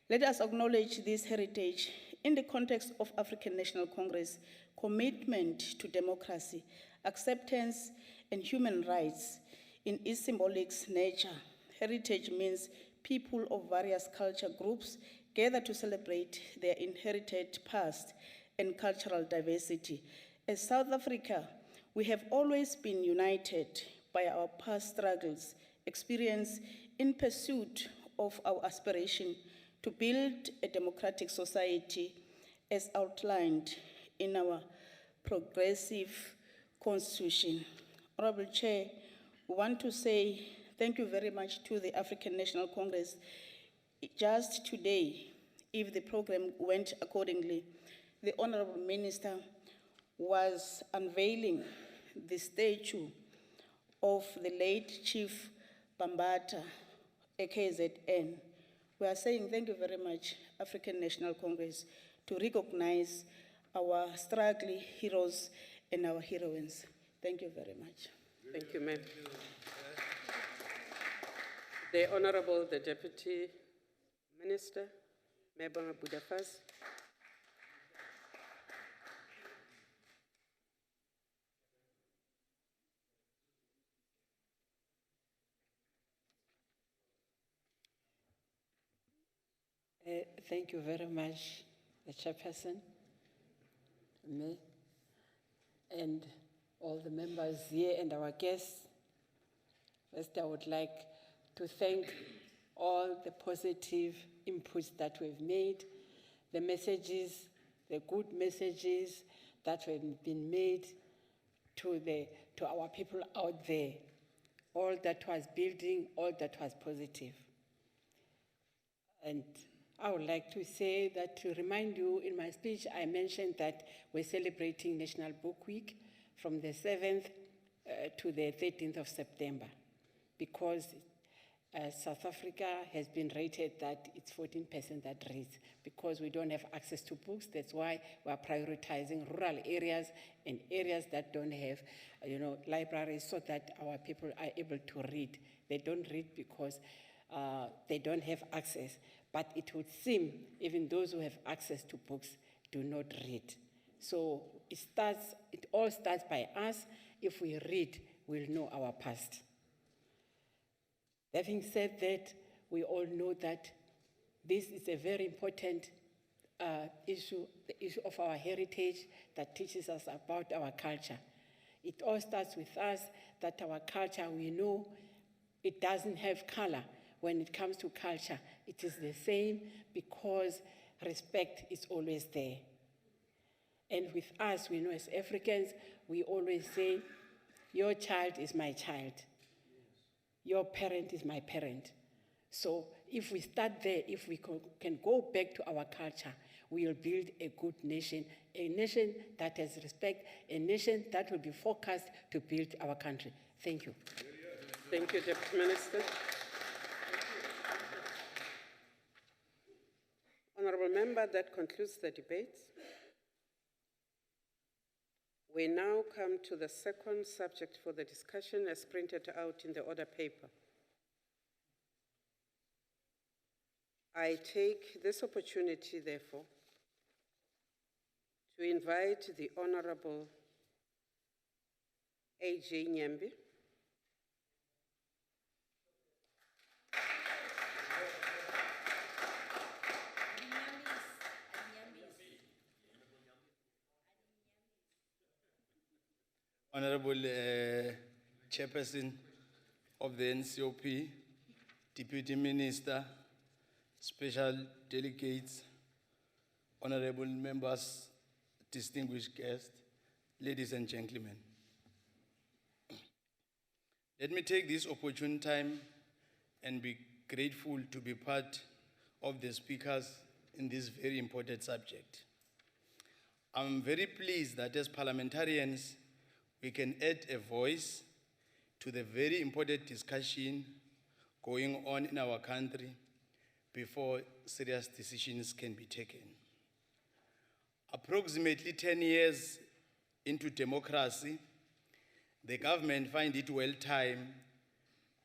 Let us acknowledge this heritage in the context of African National Congress commitment to democracy, acceptance, and human rights in its symbolic nature. Heritage means people of various culture groups gather to celebrate their inherited past and cultural diversity. As South Africa, we have always been united by our past struggles, experience in pursuit of our aspiration to build a democratic society as outlined in our progressive constitution. Honorable Chair, we want to say thank you very much to the African National Congress. Just today, if the program went accordingly, the Honorable Minister was unveiling the statue of the late Chief Bambata, AKZN. We are saying thank you very much, African National Congress, to recognize our struggling heroes and our heroines. Thank you very much. Thank you, ma'am. The Honorable, the Deputy Minister, Mebonga Budafas. Thank you very much, the chairperson, me, and all the members here and our guests. First, I would like to thank all the positive inputs that we've made, the messages, the good messages that have been made to our people out there, all that was building, all that was positive. And I would like to say that, to remind you, in my speech, I mentioned that we're celebrating National Book Week from the 7th to the 13th of September, because South Africa has been rated that it's 14% that reads, because we don't have access to books. That's why we're prioritizing rural areas and areas that don't have, libraries, so that our people are able to read. They don't read because they don't have access. But it would seem even those who have access to books do not read. So it all starts by us. If we read, we'll know our past. Having said that, we all know that this is a very important issue, the issue of our heritage that teaches us about our culture. It all starts with us, that our culture, we know it doesn't have color. When it comes to culture, it is the same, because respect is always there. And with us, we know as Africans, we always say, your child is my child. Your parent is my parent. So if we start there, if we can go back to our culture, we will build a good nation, a nation that has respect, a nation that will be focused to build our country. Thank you. Thank you, Deputy Minister. Honorable Member, that concludes the debate. We now come to the second subject for the discussion as printed out in the order paper. I take this opportunity, therefore, to invite the Honorable A.J. Nyambi, Honorable Chairperson of the NCOP, Deputy Minister, Special Delegates, Honorable Members, distinguished guests, ladies and gentlemen. Let me take this opportune time and be grateful to be part of the speakers in this very important subject. I'm very pleased that as parliamentarians, we can add a voice to the very important discussion going on in our country before serious decisions can be taken. Approximately 10 years into democracy, the government finds it well time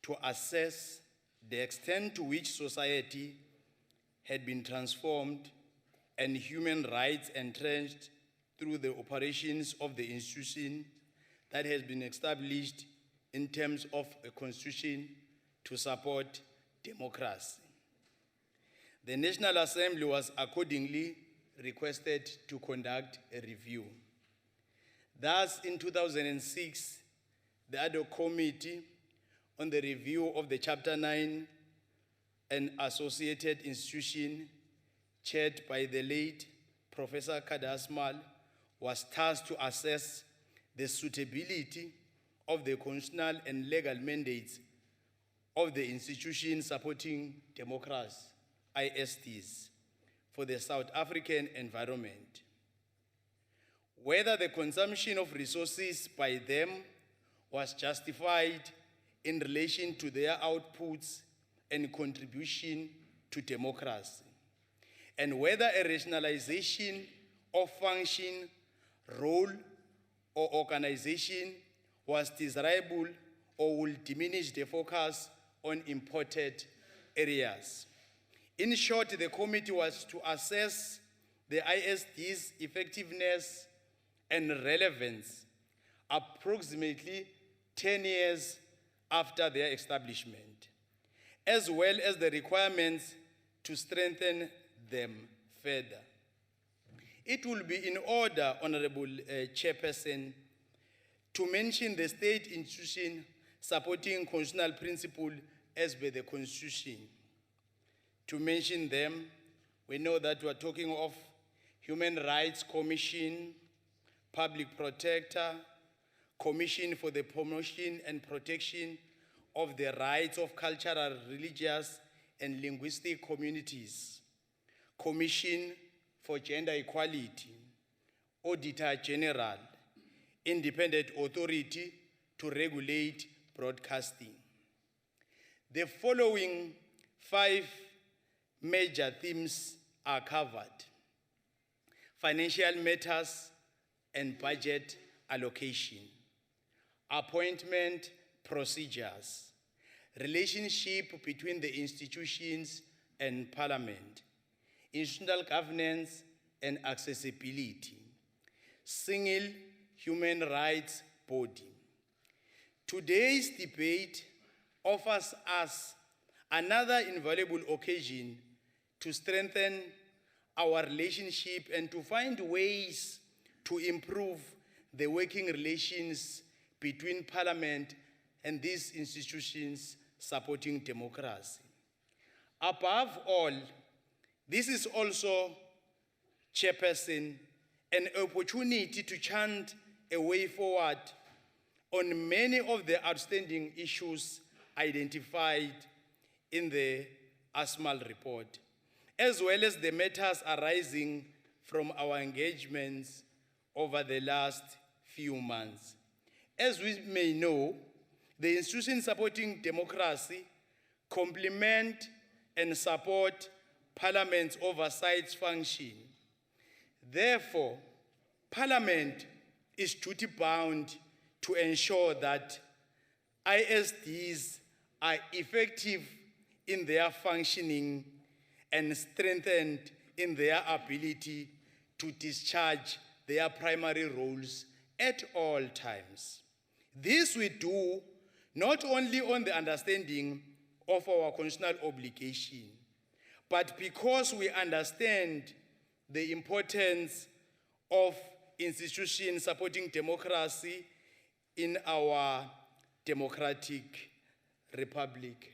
to assess the extent to which society had been transformed and human rights entrenched through the operations of the institution that has been established in terms of a constitution to support democracy. The National Assembly was accordingly requested to conduct a review. Thus, in 2006, the ad hoc committee on the review of the Chapter 9 and associated institution, chaired by the late Professor Kadasmal, was tasked to assess the suitability of the constitutional and legal mandates of the institutions supporting democracy, ISDs, for the South African environment. Whether the consumption of resources by them was justified in relation to their outputs and contribution to democracy, and whether a rationalization of function, role, or organization was desirable or will diminish the focus on important areas. In short, the committee was to assess the ISD's effectiveness and relevance approximately 10 years after their establishment, as well as the requirements to strengthen them further. It will be in order, Honorable Chairperson, to mention the state institution supporting constitutional principle as per the Constitution. To mention them, we know that we are talking of Human Rights Commission, Public Protector, Commission for the Promotion and Protection of the Rights of Cultural, Religious, and Linguistic Communities, Commission for Gender Equality, Auditor General, Independent Authority to Regulate Broadcasting. The following 5 major themes are covered: financial matters and budget allocation, appointment procedures, relationship between the institutions and Parliament, institutional governance and accessibility, single human rights body. Today's debate offers us another invaluable occasion to strengthen our relationship and to find ways to improve the working relations between Parliament and these institutions supporting democracy. Above all, this is also, Chairperson, an opportunity to chart a way forward on many of the outstanding issues identified in the ASMAL report, as well as the matters arising from our engagements over the last few months. As we may know, the institutions supporting democracy complement and support Parliament's oversight function. Therefore, Parliament is duty-bound to ensure that ISDs are effective in their functioning and strengthened in their ability to discharge their primary roles at all times. This we do not only on the understanding of our constitutional obligation, but because we understand the importance of institutions supporting democracy in our democratic Republic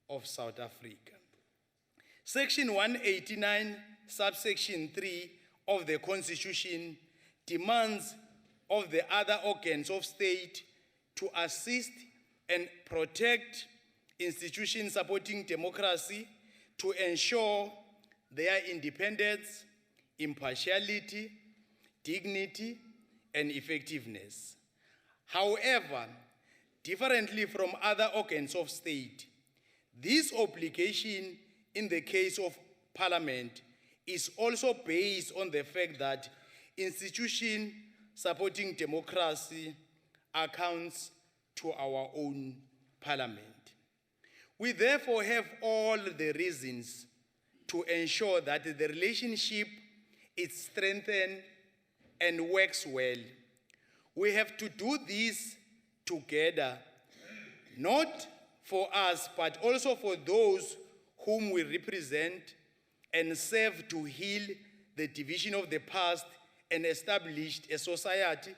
of South Africa. Section 189, subsection 3 of the Constitution demands of the other organs of state to assist and protect institutions supporting democracy to ensure their independence, impartiality, dignity, and effectiveness. However, differently from other organs of state, this obligation in the case of Parliament is also based on the fact that institutions supporting democracy accounts to our own Parliament. We therefore have all the reasons to ensure that the relationship is strengthened and works well. We have to do this together, not for us, but also for those whom we represent, and serve to heal the division of the past and establish a society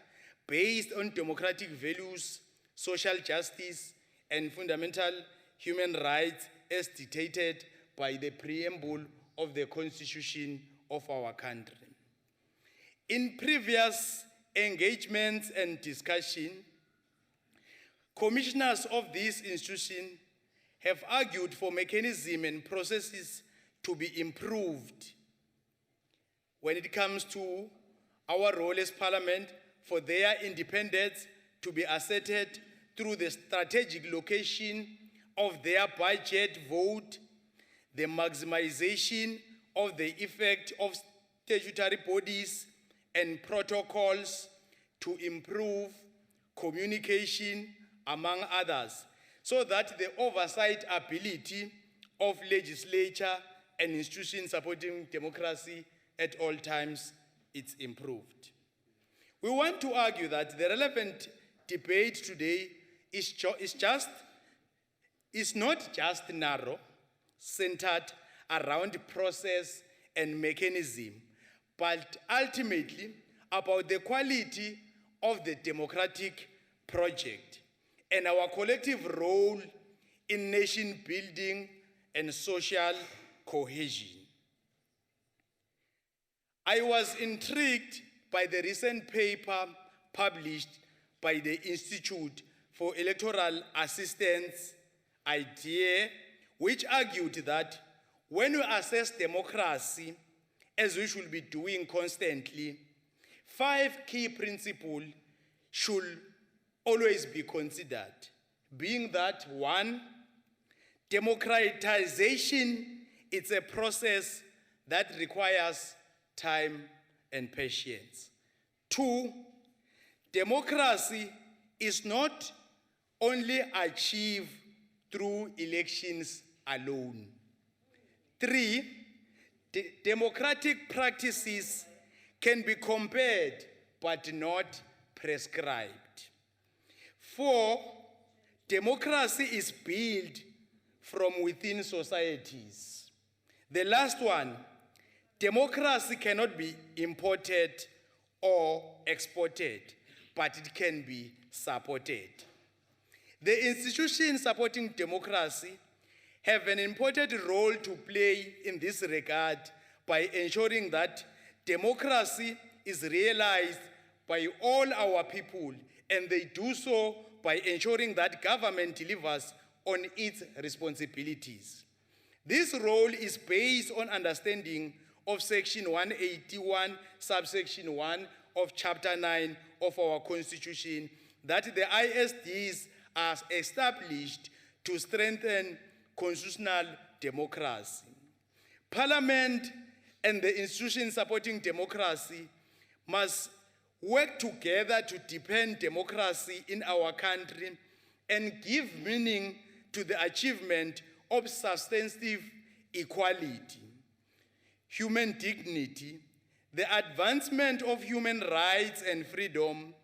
based on democratic values, social justice, and fundamental human rights as dictated by the preamble of the Constitution of our country. In previous engagements and discussion, commissioners of this institution have argued for mechanisms and processes to be improved when it comes to our role as Parliament, for their independence to be asserted through the strategic location of their budget vote, the maximization of the effect of statutory bodies and protocols to improve communication, among others, so that the oversight ability of legislature and institutions supporting democracy at all times is improved. We want to argue that the relevant debate today is not just narrow, centered around process and mechanism, but ultimately about the quality of the democratic project and our collective role in nation building and social cohesion. I was intrigued by the recent paper published by the Institute for Electoral Assistance, IDEA, which argued that when we assess democracy, as we should be doing constantly, 5 key principles should always be considered, being that 1, democratization is a process that requires time and patience. 2, democracy is not only achieved through elections alone. 3, democratic practices can be compared but not prescribed. 4, democracy is built from within societies. The last one, democracy cannot be imported or exported, but it can be supported. The institutions supporting democracy have an important role to play in this regard by ensuring that democracy is realized by all our people, and they do so by ensuring that government delivers on its responsibilities. This role is based on understanding of Section 181, subsection 1 of Chapter 9 of our Constitution, that the ISDs are established to strengthen constitutional democracy. Parliament and the institutions supporting democracy must work together to deepen democracy in our country and give meaning to the achievement of substantive equality, human dignity, the advancement of human rights and freedom,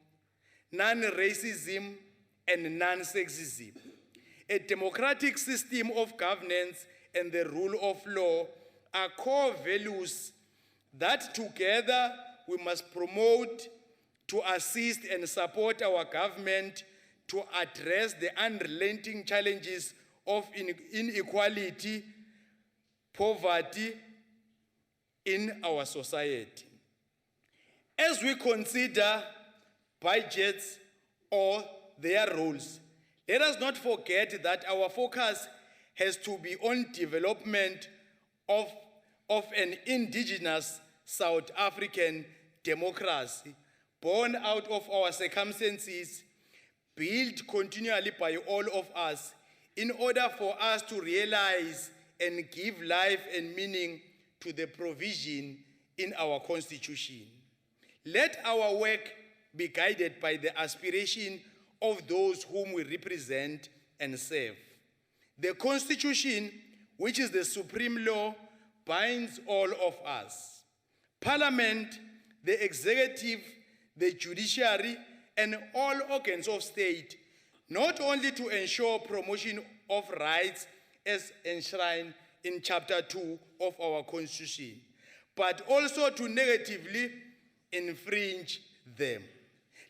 non-racism and non-sexism. A democratic system of governance and the rule of law are core values that together we must promote to assist and support our government to address the unrelenting challenges of inequality, poverty in our society. As we consider budgets or their roles, let us not forget that our focus has to be on development of an indigenous South African democracy born out of our circumstances, built continually by all of us, in order for us to realize and give life and meaning to the provision in our Constitution. Let our work be guided by the aspiration of those whom we represent and serve. The Constitution, which is the supreme law, binds all of us. Parliament, the executive, the judiciary, and all organs of state, not only to ensure promotion of rights as enshrined in Chapter 2 of our Constitution, but also to negatively infringe them.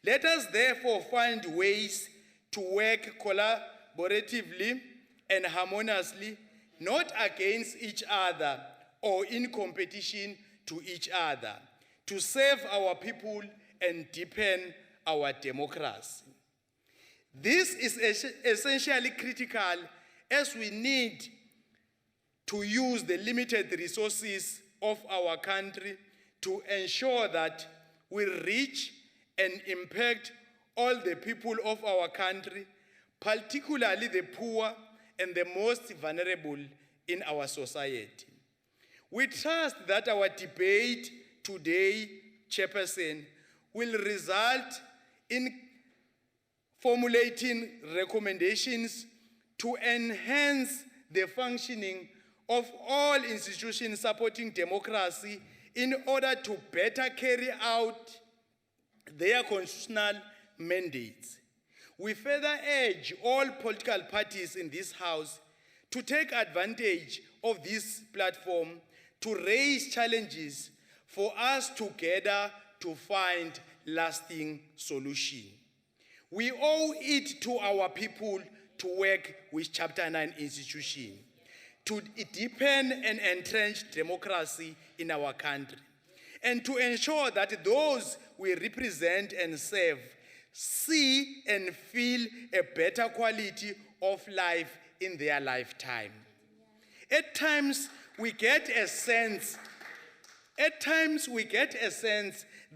Let us therefore find ways to work collaboratively and harmoniously, not against each other or in competition to each other, to serve our people and deepen our democracy. This is essentially critical as we need to use the limited resources of our country to ensure that we reach and impact all the people of our country, particularly the poor and the most vulnerable in our society. We trust that our debate today, Chairperson, will result in formulating recommendations to enhance the functioning of all institutions supporting democracy in order to better carry out their constitutional mandates. We further urge all political parties in this House to take advantage of this platform to raise challenges for us together to find lasting solutions. We owe it to our people to work with Chapter 9 institutions to deepen and entrench democracy in our country, and to ensure that those we represent and serve see and feel a better quality of life in their lifetime. At times, we get a sense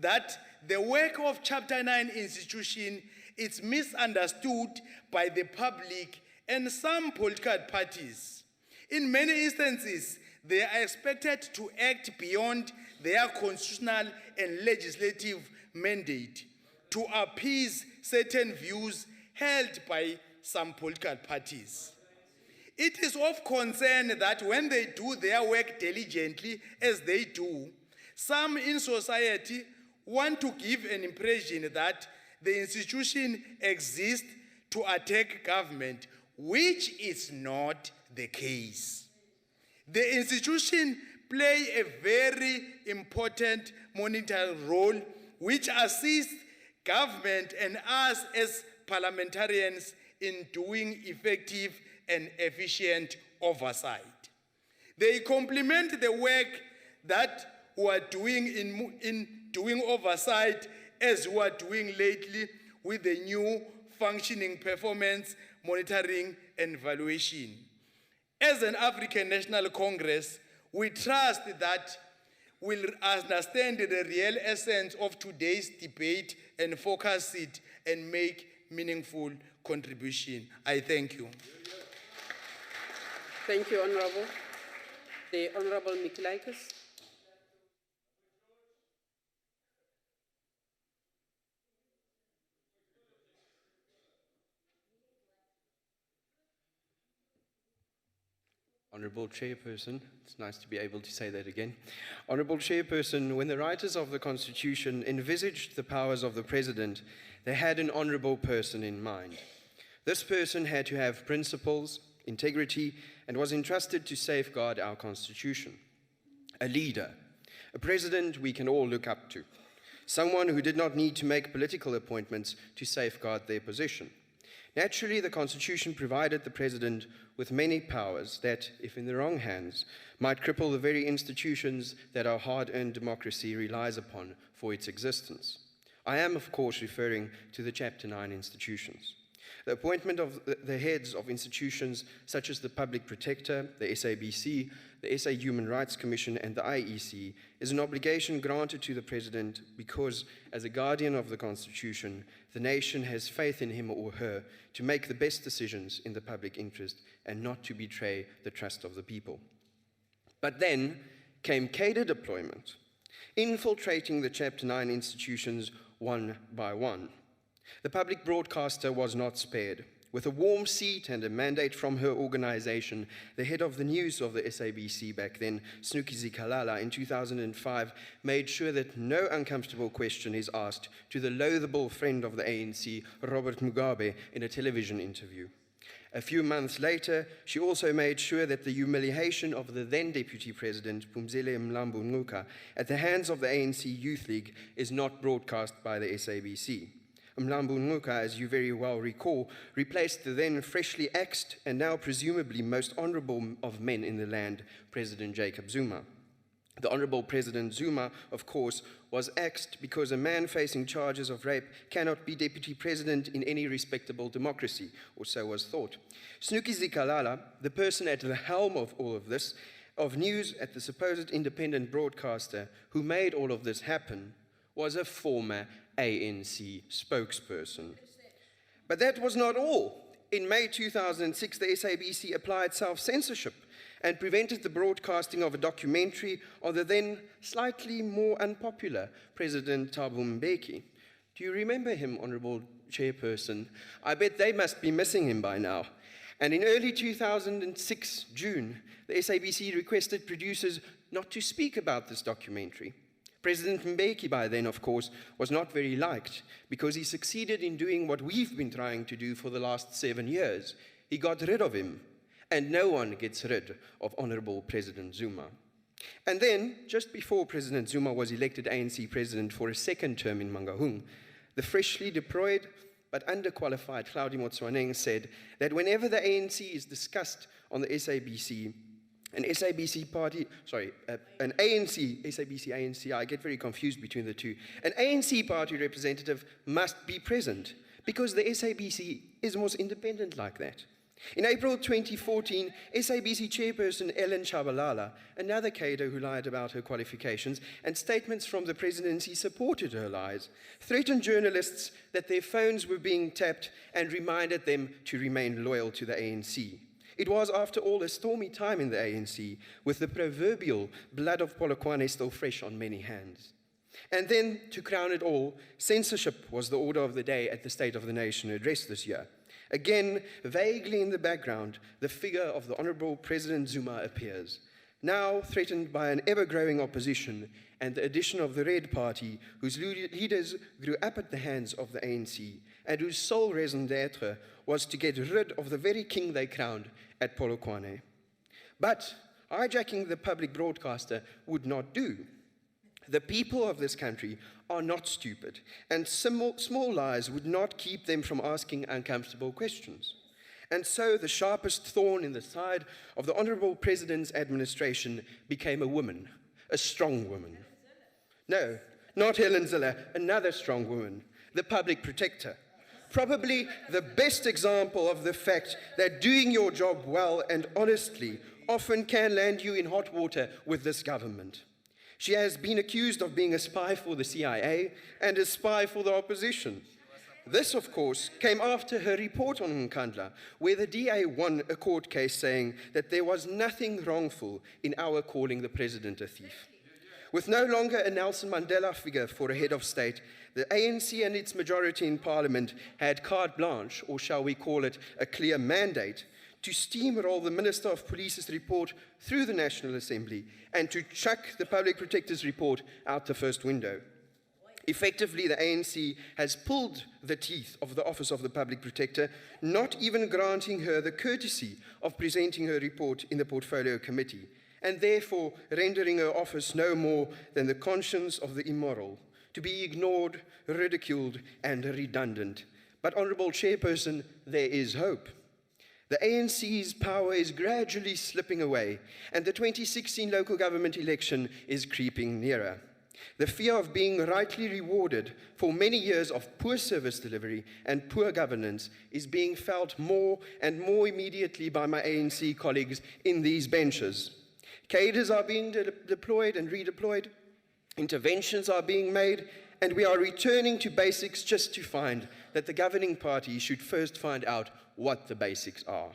that the work of Chapter 9 institution is misunderstood by the public and some political parties. In many instances, they are expected to act beyond their constitutional and legislative mandate to appease certain views held by some political parties. It is of concern that when they do their work diligently, as they do, some in society want to give an impression that the institution exists to attack government, which is not the case. The institution play a very important monitoring role which assists government and us as parliamentarians in doing effective and efficient oversight. They complement the work that we are doing in doing oversight as we are doing lately with the new functioning performance monitoring and evaluation. As an African National Congress, we trust that we'll understand the real essence of today's debate and focus it and make meaningful contribution. I thank you. Thank you, Honorable. The Honorable Mikilaikis. Honourable Chairperson, it's nice to be able to say that again. Honourable Chairperson, when the writers of the Constitution envisaged the powers of the President, they had an honourable person in mind. This person had to have principles, integrity, and was entrusted to safeguard our Constitution. A leader, a president we can all look up to, someone who did not need to make political appointments to safeguard their position. Naturally, the Constitution provided the President with many powers that, if in the wrong hands, might cripple the very institutions that our hard-earned democracy relies upon for its existence. I am, of course, referring to the Chapter 9 institutions. The appointment of the heads of institutions such as the Public Protector, the SABC, the SA Human Rights Commission, and the IEC is an obligation granted to the President because, as a guardian of the Constitution, the nation has faith in him or her to make the best decisions in the public interest and not to betray the trust of the people. But then came cadre deployment, infiltrating the Chapter 9 institutions one by one. The public broadcaster was not spared. With a warm seat and a mandate from her organization, the head of the news of the SABC back then, Snooki Zikalala, in 2005, made sure that no uncomfortable question is asked to the loathable friend of the ANC, Robert Mugabe, in a television interview. A few months later, she also made sure that the humiliation of the then Deputy President, Phumzile Mlambo Ngcuka, at the hands of the ANC Youth League is not broadcast by the SABC. Mlambo Ngcuka, as you very well recall, replaced the then freshly axed and now presumably most honorable of men in the land, President Jacob Zuma. The Honorable President Zuma, of course, was axed because a man facing charges of rape cannot be deputy president in any respectable democracy, or so was thought. Snooki Zikalala, the person at the helm of all of this, of news at the supposed independent broadcaster who made all of this happen, was a former ANC spokesperson. But that was not all. In May 2006, the SABC applied self-censorship and prevented the broadcasting of a documentary on the then slightly more unpopular President Thabo Mbeki. Do you remember him, Honourable Chairperson? I bet they must be missing him by now. And in early 2006, June, the SABC requested producers not to speak about this documentary. President Mbeki by then, of course, was not very liked because he succeeded in doing what we've been trying to do for the last 7 years. He got rid of him, and no one gets rid of Honorable President Zuma. And then, just before President Zuma was elected ANC president for a second term in Mangaung, the freshly deployed but underqualified Hlaudi Motsoeneng said that whenever the ANC is discussed on the SABC, an ANC, SABC, ANC, I get very confused between the two. An ANC party representative must be present because the SABC is most independent like that. In April 2014, SABC chairperson Ellen Chabalala, another cadre who lied about her qualifications, and statements from the presidency supported her lies, threatened journalists that their phones were being tapped and reminded them to remain loyal to the ANC. It was, after all, a stormy time in the ANC, with the proverbial blood of Polokwane still fresh on many hands. And then, to crown it all, censorship was the order of the day at the State of the Nation address this year. Again, vaguely in the background, the figure of the Honourable President Zuma appears, now threatened by an ever-growing opposition and the addition of the Red Party, whose leaders grew up at the hands of the ANC, and whose sole raison d'etre was to get rid of the very king they crowned at Polokwane. But hijacking the public broadcaster would not do. The people of this country are not stupid, and small lies would not keep them from asking uncomfortable questions. And so the sharpest thorn in the side of the Honourable President's administration became a woman, a strong woman. No, not Helen Zille, another strong woman, the public protector. Probably the best example of the fact that doing your job well and honestly often can land you in hot water with this government. She has been accused of being a spy for the CIA and a spy for the opposition. This, of course, came after her report on Nkandla, where the DA won a court case saying that there was nothing wrongful in our calling the president a thief. With no longer a Nelson Mandela figure for a head of state, the ANC and its majority in parliament had carte blanche, or shall we call it a clear mandate, to steamroll the Minister of Police's report through the National Assembly and to chuck the Public Protector's report out the first window. Effectively, the ANC has pulled the teeth of the Office of the Public Protector, not even granting her the courtesy of presenting her report in the Portfolio Committee, and therefore rendering her office no more than the conscience of the immoral, to be ignored, ridiculed, and redundant. But, Honourable Chairperson, there is hope. The ANC's power is gradually slipping away, and the 2016 local government election is creeping nearer. The fear of being rightly rewarded for many years of poor service delivery and poor governance is being felt more and more immediately by my ANC colleagues in these benches. Cadres are being deployed and redeployed, interventions are being made, and we are returning to basics just to find that the governing party should first find out what the basics are.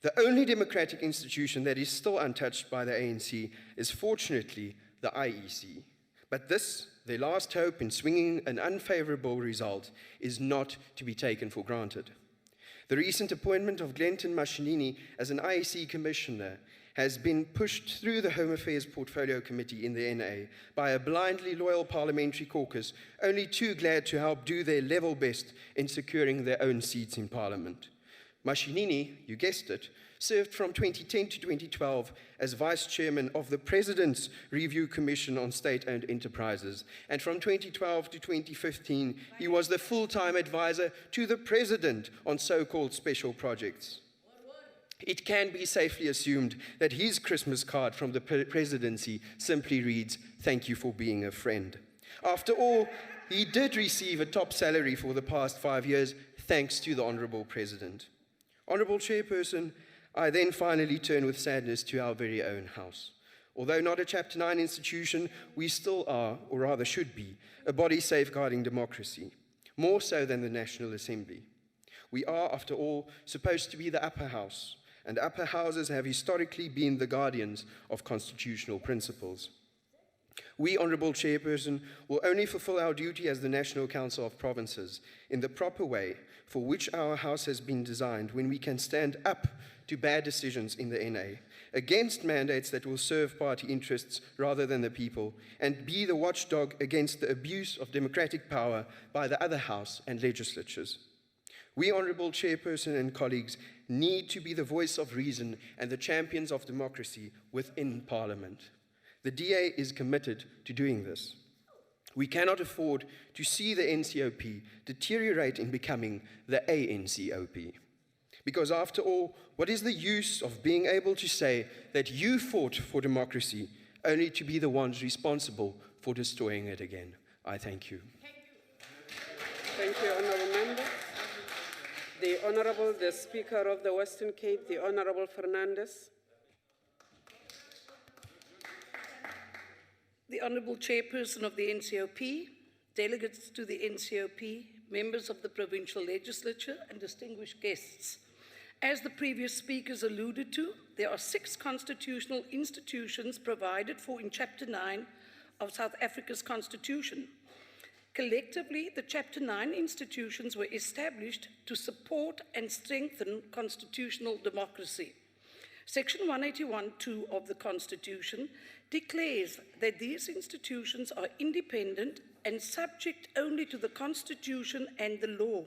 The only democratic institution that is still untouched by the ANC is fortunately the IEC. But this, their last hope in swinging an unfavorable result, is not to be taken for granted. The recent appointment of Glenton Mashinini as an IEC commissioner has been pushed through the Home Affairs Portfolio Committee in the NA by a blindly loyal parliamentary caucus, only too glad to help do their level best in securing their own seats in Parliament. Mashinini, you guessed it, served from 2010 to 2012 as Vice Chairman of the President's Review Commission on State-Owned Enterprises. And from 2012 to 2015, he was the full-time advisor to the President on so-called special projects. It can be safely assumed that his Christmas card from the presidency simply reads, "Thank you for being a friend." After all, he did receive a top salary for the past 5 years, thanks to the Honorable President. Honorable Chairperson, I then finally turn with sadness to our very own House. Although not a Chapter 9 institution, we still are, or rather should be, a body safeguarding democracy, more so than the National Assembly. We are, after all, supposed to be the upper house, and upper houses have historically been the guardians of constitutional principles. We, Honourable Chairperson, will only fulfill our duty as the National Council of Provinces in the proper way for which our House has been designed, when we can stand up to bad decisions in the NA, against mandates that will serve party interests rather than the people, and be the watchdog against the abuse of democratic power by the other House and legislatures. We, Honourable Chairperson and colleagues, need to be the voice of reason and the champions of democracy within Parliament. The DA is committed to doing this. We cannot afford to see the NCOP deteriorate in becoming the ANCOP. Because after all, what is the use of being able to say that you fought for democracy only to be the ones responsible for destroying it again? I thank you. Thank you, Honourable Member. The Honourable, the Speaker of the Western Cape, the Honourable Fernandez. The Honourable Chairperson of the NCOP, delegates to the NCOP, members of the Provincial Legislature, and distinguished guests. As the previous speakers alluded to, there are 6 constitutional institutions provided for in Chapter 9 of South Africa's Constitution. Collectively, the Chapter 9 institutions were established to support and strengthen constitutional democracy. Section 181(2) of the Constitution declares that these institutions are independent and subject only to the Constitution and the law,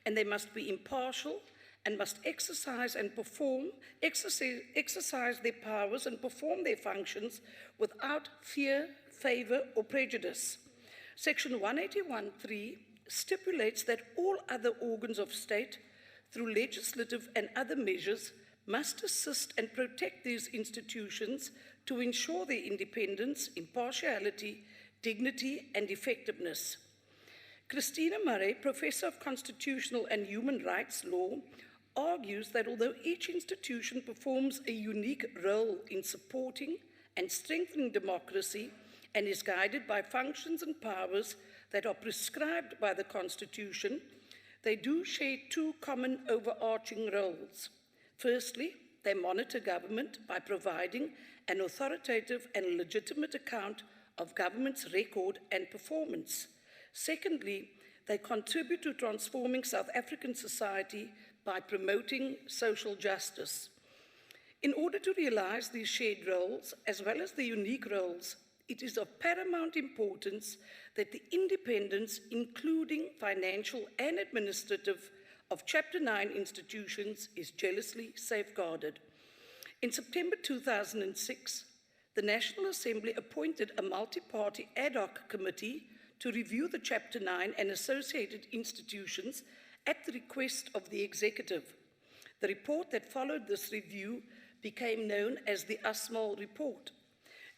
and they must be impartial and must exercise their powers and perform their functions without fear, favor, or prejudice. Section 181(3) stipulates that all other organs of state, through legislative and other measures, must assist and protect these institutions to ensure their independence, impartiality, dignity, and effectiveness. Christina Murray, Professor of Constitutional and Human Rights Law, argues that although each institution performs a unique role in supporting and strengthening democracy and is guided by functions and powers that are prescribed by the Constitution, they do share 2 common overarching roles. Firstly, they monitor government by providing an authoritative and legitimate account of government's record and performance. Secondly, they contribute to transforming South African society by promoting social justice. In order to realize these shared roles, as well as the unique roles, it is of paramount importance that the independence, including financial and administrative, of Chapter 9 institutions is jealously safeguarded. In September 2006, the National Assembly appointed a multi-party ad hoc committee to review the Chapter 9 and associated institutions at the request of the Executive. The report that followed this review became known as the USMAL report.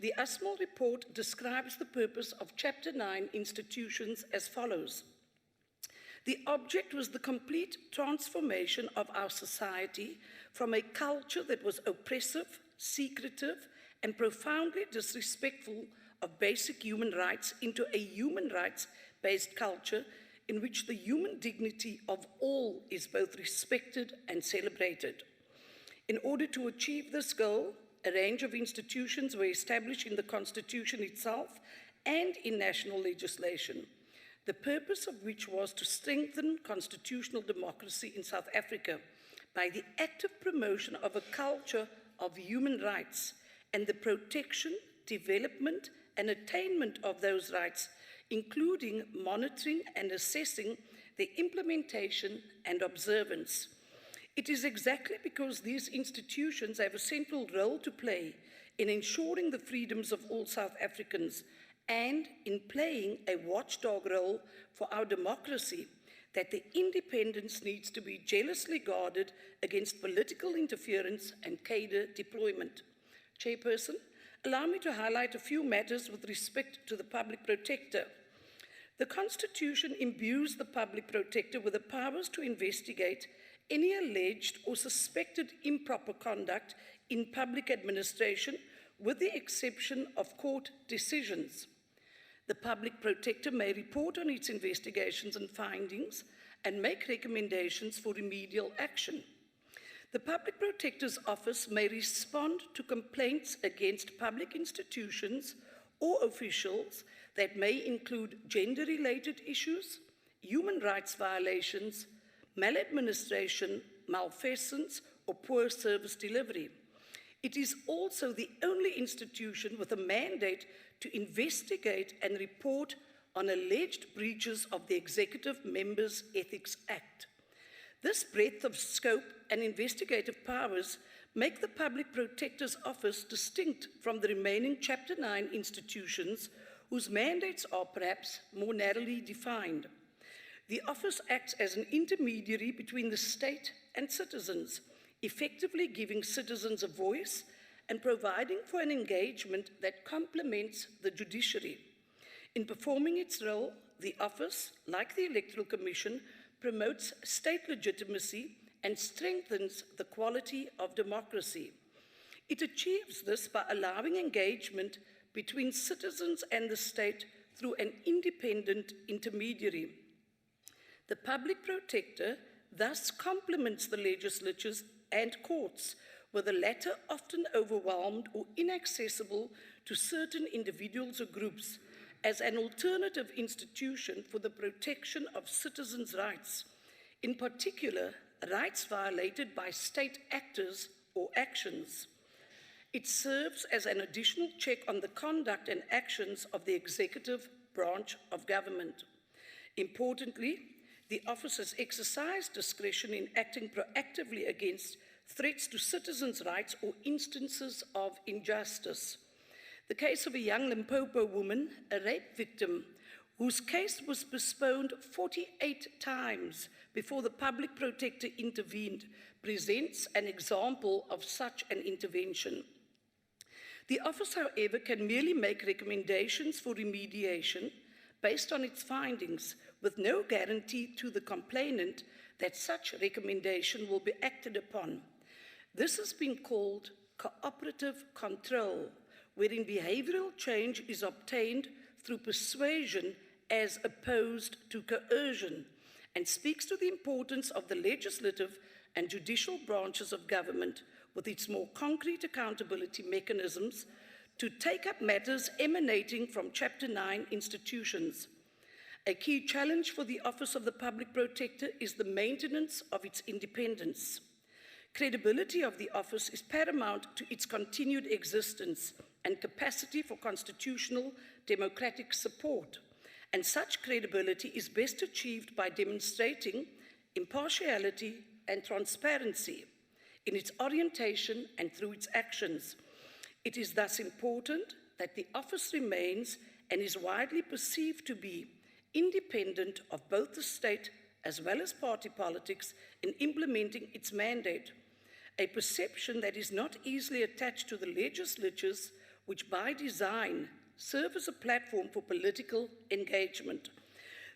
The USMAL report describes the purpose of Chapter 9 institutions as follows. The object was the complete transformation of our society from a culture that was oppressive, secretive, and profoundly disrespectful of basic human rights into a human rights-based culture in which the human dignity of all is both respected and celebrated. In order to achieve this goal, a range of institutions were established in the Constitution itself and in national legislation, the purpose of which was to strengthen constitutional democracy in South Africa by the active promotion of a culture of human rights and the protection, development, and attainment of those rights, including monitoring and assessing their implementation and observance. It is exactly because these institutions have a central role to play in ensuring the freedoms of all South Africans and in playing a watchdog role for our democracy that the independence needs to be jealously guarded against political interference and cadre deployment. Chairperson, allow me to highlight a few matters with respect to the Public Protector. The Constitution imbues the Public Protector with the powers to investigate any alleged or suspected improper conduct in public administration, with the exception of court decisions. The Public Protector may report on its investigations and findings and make recommendations for remedial action. The Public Protector's Office may respond to complaints against public institutions or officials that may include gender-related issues, human rights violations, maladministration, malfeasance, or poor service delivery. It is also the only institution with a mandate to investigate and report on alleged breaches of the Executive Members' Ethics Act. This breadth of scope and investigative powers make the Public Protector's Office distinct from the remaining Chapter 9 institutions whose mandates are perhaps more narrowly defined. The Office acts as an intermediary between the state and citizens, effectively giving citizens a voice and providing for an engagement that complements the judiciary. In performing its role, the Office, like the Electoral Commission, promotes state legitimacy and strengthens the quality of democracy. It achieves this by allowing engagement between citizens and the state through an independent intermediary. The Public Protector thus complements the legislatures and courts, with the latter often overwhelmed or inaccessible to certain individuals or groups, as an alternative institution for the protection of citizens' rights, in particular, rights violated by state actors or actions. It serves as an additional check on the conduct and actions of the executive branch of government. Importantly, the Office has exercised discretion in acting proactively against threats to citizens' rights or instances of injustice. The case of a young Limpopo woman, a rape victim, whose case was postponed 48 times before the Public Protector intervened, presents an example of such an intervention. The Office, however, can merely make recommendations for remediation based on its findings, with no guarantee to the complainant that such recommendation will be acted upon. This has been called cooperative control, wherein behavioral change is obtained through persuasion as opposed to coercion, and speaks to the importance of the legislative and judicial branches of government, with its more concrete accountability mechanisms, to take up matters emanating from Chapter 9 institutions. A key challenge for the Office of the Public Protector is the maintenance of its independence. Credibility of the Office is paramount to its continued existence and capacity for constitutional democratic support, and such credibility is best achieved by demonstrating impartiality and transparency in its orientation and through its actions. It is thus important that the Office remains and is widely perceived to be independent of both the state as well as party politics in implementing its mandate, a perception that is not easily attached to the legislatures, which by design serve as a platform for political engagement.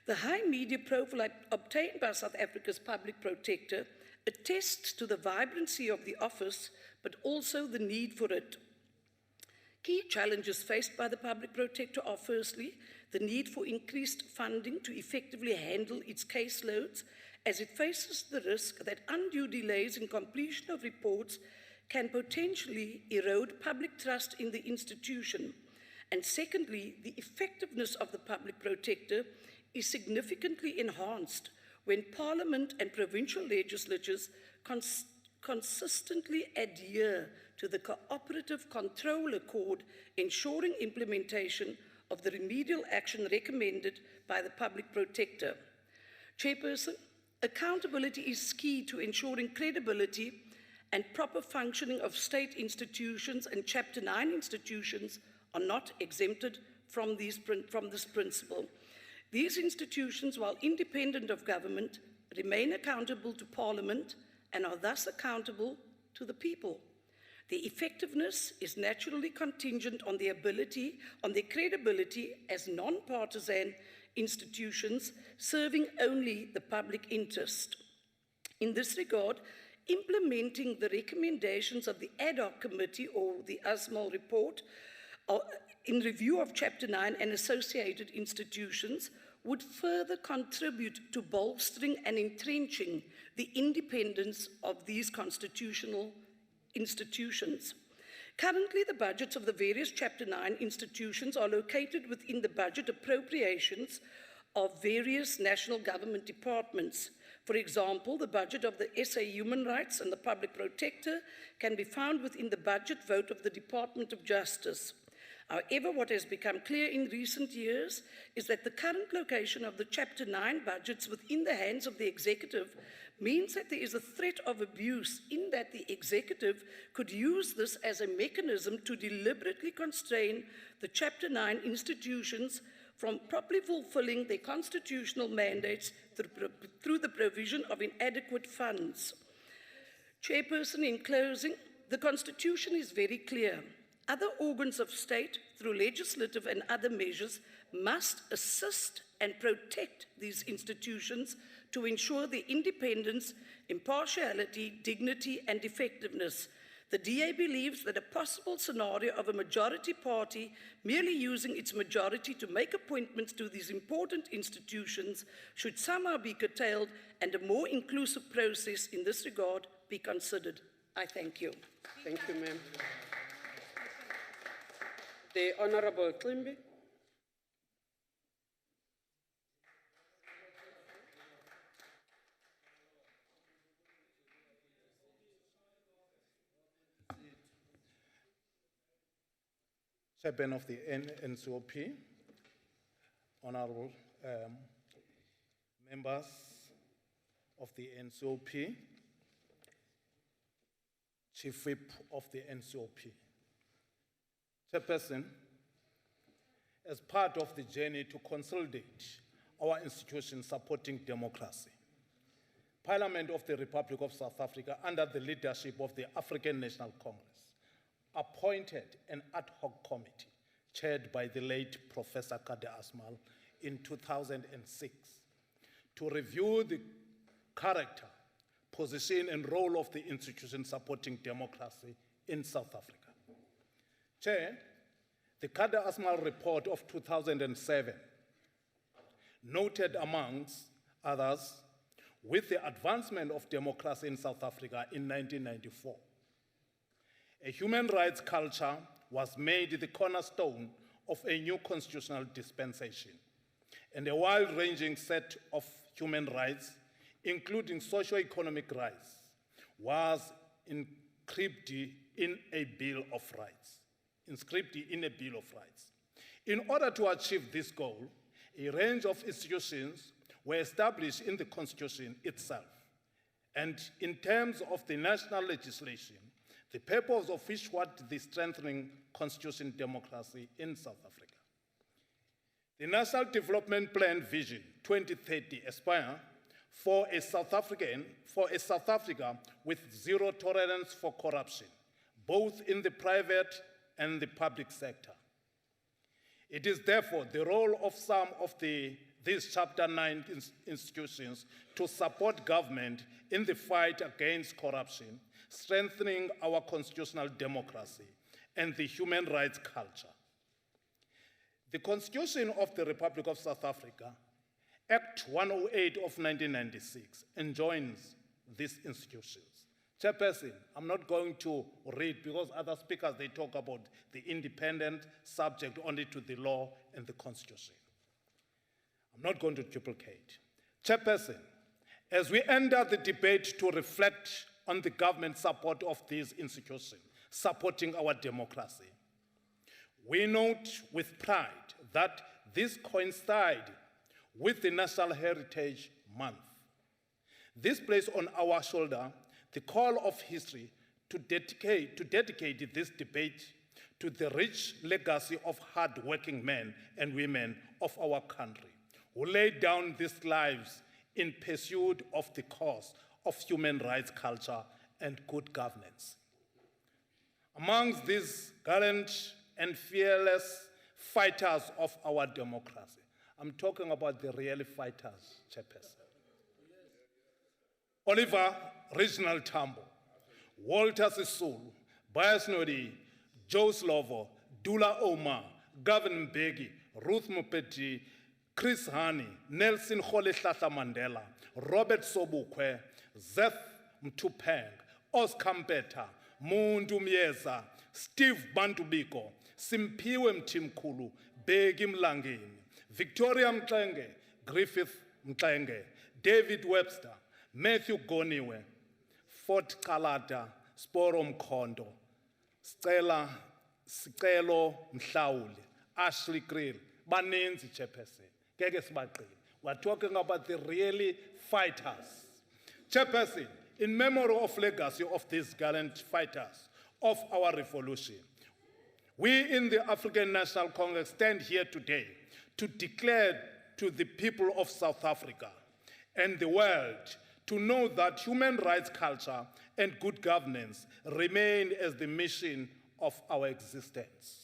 The high media profile obtained by South Africa's Public Protector attests to the vibrancy of the Office, but also the need for it. Key challenges faced by the Public Protector are, firstly, the need for increased funding to effectively handle its caseloads, as it faces the risk that undue delays in completion of reports can potentially erode public trust in the institution. And secondly, the effectiveness of the Public Protector is significantly enhanced when Parliament and provincial legislatures consistently adhere to the cooperative control accord, ensuring implementation of the remedial action recommended by the Public Protector. Chairperson, Accountability is key to ensuring credibility and proper functioning of state institutions, and Chapter 9 institutions are not exempted from this principle. These institutions, while independent of government, remain accountable to Parliament and are thus accountable to the people. Their effectiveness is naturally contingent on their credibility as non-partisan institutions serving only the public interest. In this regard, implementing the recommendations of the ad hoc committee or the ASMAL report in review of Chapter 9 and associated institutions would further contribute to bolstering and entrenching the independence of these constitutional institutions. Currently, the budgets of the various Chapter 9 institutions are located within the budget appropriations of various national government departments. For example, the budget of the SA Human Rights and the Public Protector can be found within the budget vote of the Department of Justice. However, what has become clear in recent years is that the current location of the Chapter 9 budgets within the hands of the executive means that there is a threat of abuse, in that the executive could use this as a mechanism to deliberately constrain the Chapter 9 institutions from properly fulfilling their constitutional mandates through the provision of inadequate funds. Chairperson, in closing, the Constitution is very clear. Other organs of state, through legislative and other measures, must assist and protect these institutions to ensure their independence, impartiality, dignity, and effectiveness. The DA believes that a possible scenario of a majority party merely using its majority to make appointments to these important institutions should somehow be curtailed, and a more inclusive process in this regard be considered. I thank you. Thank you, ma'am. The Honorable Klimbi. Chairman of the NCOP, honorable members of the NCOP, Chief Whip of the NCOP. Chairperson, as part of the journey to consolidate our institutions supporting democracy, Parliament of the Republic of South Africa, under the leadership of the African National Congress, appointed an ad hoc committee chaired by the late Professor Kade Asmal in 2006 to review the character, position, and role of the institution supporting democracy in South Africa. Chair, the Kade Asmal report of 2007 noted, amongst others, with the advancement of democracy in South Africa in 1994, a human rights culture was made the cornerstone of a new constitutional dispensation, and a wide-ranging set of human rights, including socio-economic rights, was inscribed in a Bill of Rights. In order to achieve this goal, a range of institutions were established in the Constitution itself, and in terms of the national legislation, the purpose of which was the strengthening constitution democracy in South Africa. The National Development Plan Vision 2030 aspire for a South Africa with zero tolerance for corruption, both in the private and the public sector. It is therefore the role of some of these Chapter 9 institutions to support government in the fight against corruption, strengthening our constitutional democracy and the human rights culture. The Constitution of the Republic of South Africa, Act 108 of 1996, enjoins these institutions. Chairperson, I'm not going to read because other speakers, they talk about the independent subject only to the law and the Constitution. I'm not going to duplicate. Chairperson, as we enter the debate to reflect on the government support of these institutions supporting our democracy, we note with pride that this coincides with the National Heritage Month. This places on our shoulder the call of history to dedicate this debate to the rich legacy of hard-working men and women of our country who laid down these lives in pursuit of the cause of human rights culture and good governance. Amongst these gallant and fearless fighters of our democracy, I'm talking about the real fighters, Chairperson. Oliver Reginald Tambo, Walter Sisulu, Bias Nodi, Joe Slovo, Dula Omar, Gavin Mbeki, Ruth Mupeti, Chris Hani, Nelson Rolihlahla Mandela, Robert Sobukwe, Zeth Mtupeng, Oscar Mpeta, Muntu Myeza, Steve Bantubiko, Simpiwe Mtimkulu, Begi Mlangeni, Victoria Mtlenge, Griffith Mtlenge, David Webster, Matthew Goniwe, Fort Kalata, Sporo Mkhondo, Sicelo Mhlauli, Ashley Krill, baninzi Chairperson. Ngeke sibaqile. We're talking about the really fighters. Chairperson, in memory of legacy of these gallant fighters of our revolution, we in the African National Congress stand here today to declare to the people of South Africa and the world to know that human rights culture and good governance remain as the mission of our existence.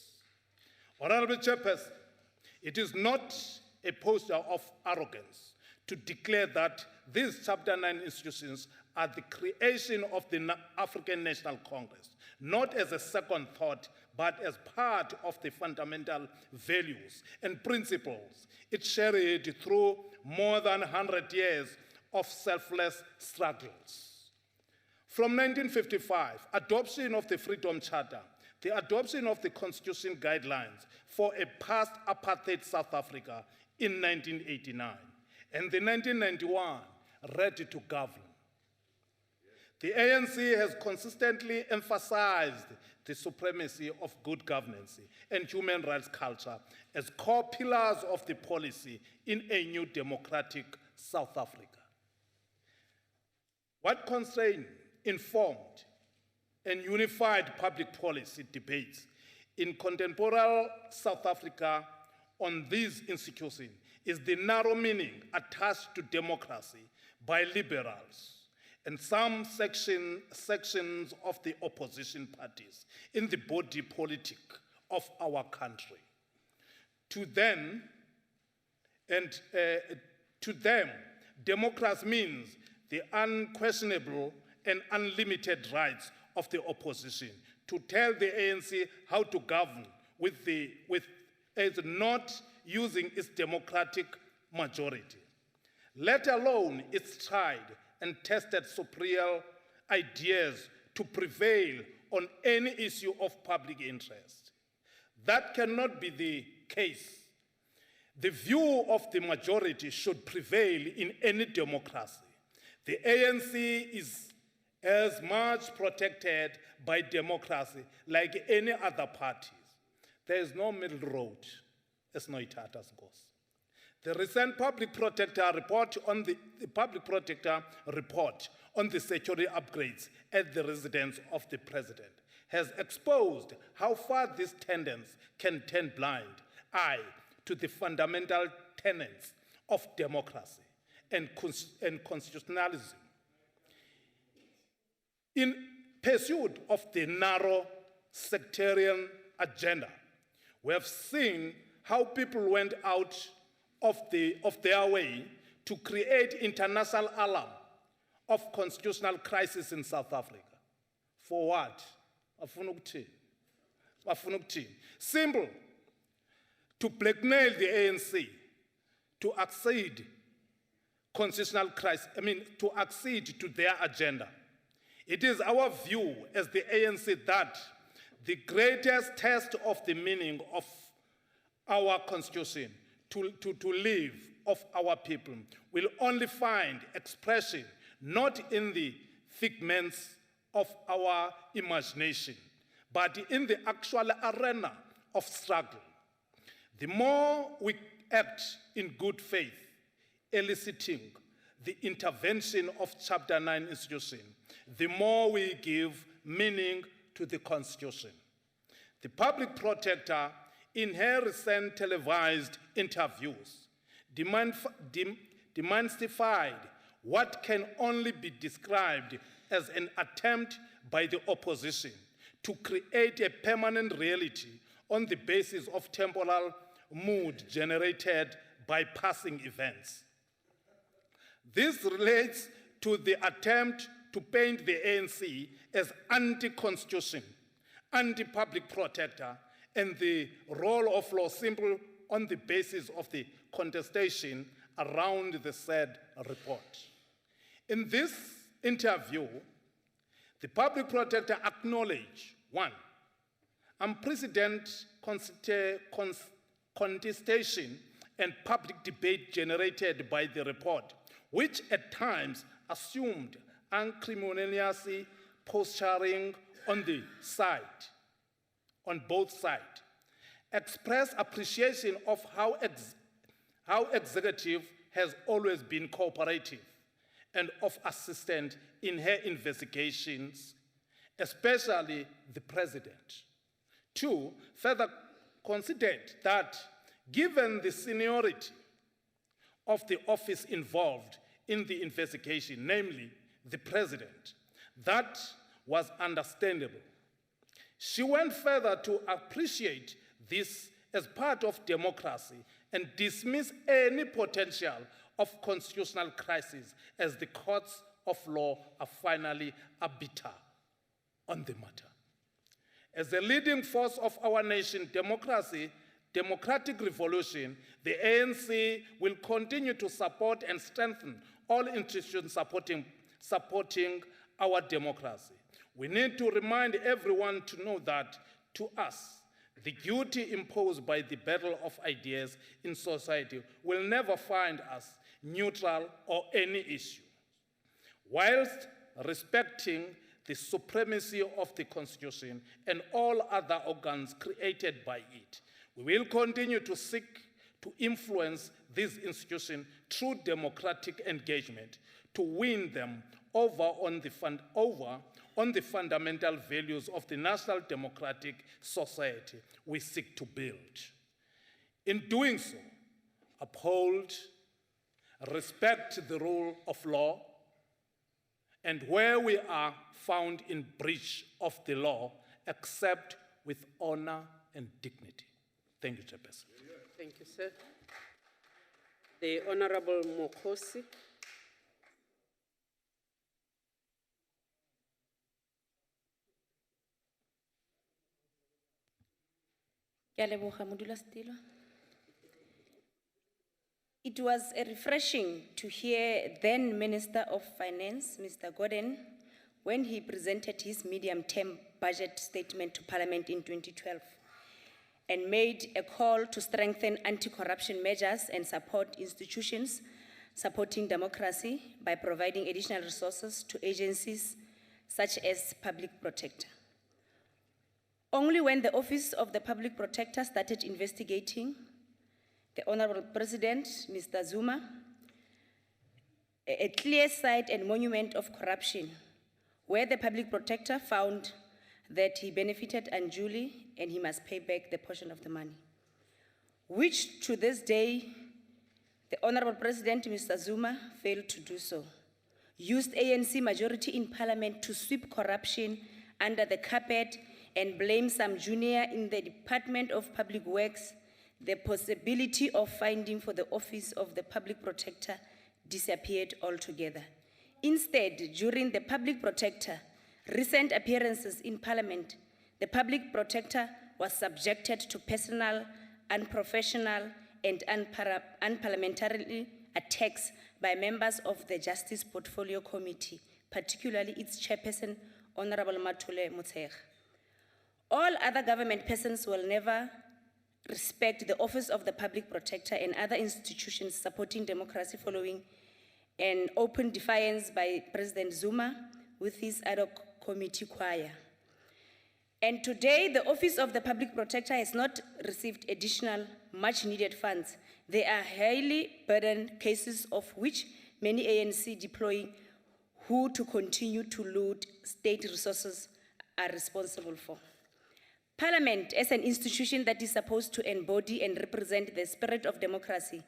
Honorable Chairperson, it is not a posture of arrogance to declare that these Chapter 9 institutions are the creation of the African National Congress, not as a second thought, but as part of the fundamental values and principles it shared through more than 100 years of selfless struggles. From 1955, adoption of the Freedom Charter, the adoption of the Constitution guidelines for a post-apartheid South Africa in 1989, and the 1991 Ready to Govern. The ANC has consistently emphasized the supremacy of good governance and human rights culture as core pillars of the policy in a new democratic South Africa. What constrained, informed, and unified public policy debates in contemporary South Africa on these institutions is the narrow meaning attached to democracy by liberals and some sections of the opposition parties in the body politic of our country. To them, democracy means the unquestionable and unlimited rights of the opposition to tell the ANC how to govern as not using its democratic majority, let alone its tried and tested superior ideas to prevail on any issue of public interest. That cannot be the case. The view of the majority should prevail in any democracy. The ANC is as much protected by democracy like any other parties. There is no middle road, as Noitatas goes. The recent public protector report on the security upgrades at the residence of the president has exposed how far these tenants can turn blind eye to the fundamental tenets of democracy and constitutionalism. In pursuit of the narrow sectarian agenda, we have seen how people went out of their way to create international alarm of constitutional crisis in South Africa. For what? Simple. To blackmail the ANC to accede constitutional crisis, to accede to their agenda. It is our view as the ANC that the greatest test of the meaning of our constitution to live of our people will only find expression not in the figments of our imagination, but in the actual arena of struggle. The more we act in good faith, eliciting the intervention of Chapter 9 institution, the more we give meaning to the Constitution. The public protector, in her recent televised interviews, demystified what can only be described as an attempt by the opposition to create a permanent reality on the basis of temporal mood generated by passing events. This relates to the attempt to paint the ANC as anti-constitution, anti-public protector, and the role of law simply on the basis of the contestation around the said report. In this interview, the public protector acknowledged, one, unprecedented contestation and public debate generated by the report, which at times assumed acrimonious posturing on both sides. Express appreciation of how executive has always been cooperative and of assistance in her investigations, especially the president. Two, further considered that given the seniority of the office involved in the investigation, namely the president, that was understandable. She went further to appreciate this as part of democracy and dismiss any potential of constitutional crisis as the courts of law are finally arbiter on the matter. As the leading force of our nation, democratic revolution, the ANC will continue to support and strengthen all institutions supporting our democracy. We need to remind everyone to know that, to us, the duty imposed by the battle of ideas in society will never find us neutral on any issue. Whilst respecting the supremacy of the Constitution and all other organs created by it, we will continue to seek to influence these institutions through democratic engagement to win them over on the fundamental values of the national democratic society we seek to build. In doing so, uphold, respect the rule of law, and where we are found in breach of the law, accept with honor and dignity. Thank you, Chairperson. Thank you, sir. The Honorable Mokosi. It was refreshing to hear then Minister of Finance, Mr. Gordon, when he presented his medium-term budget statement to Parliament in 2012 and made a call to strengthen anti-corruption measures and support institutions supporting democracy by providing additional resources to agencies such as Public Protector. Only when the Office of the Public Protector started investigating the Honorable President, Mr. Zuma, a clear site and monument of corruption, where the Public Protector found that he benefited unduly and he must pay back the portion of the money, which to this day, the Honorable President, Mr. Zuma, failed to do so, used ANC majority in Parliament to sweep corruption under the carpet and blame some junior in the Department of Public Works. The possibility of funding for the Office of the Public Protector disappeared altogether. Instead, during the Public Protector recent appearances in Parliament, the Public Protector was subjected to personal, unprofessional, and unparliamentary attacks by members of the Justice Portfolio Committee, particularly its chairperson, Honorable Matule Motshekga. All other government persons will never respect the Office of the Public Protector and other institutions supporting democracy following an open defiance by President Zuma with his ad hoc committee choir. And today, the Office of the Public Protector has not received additional much-needed funds. There are highly burdened cases of which many ANC deploying who to continue to loot state resources are responsible for. Parliament, as an institution that is supposed to embody and represent the spirit of democracy,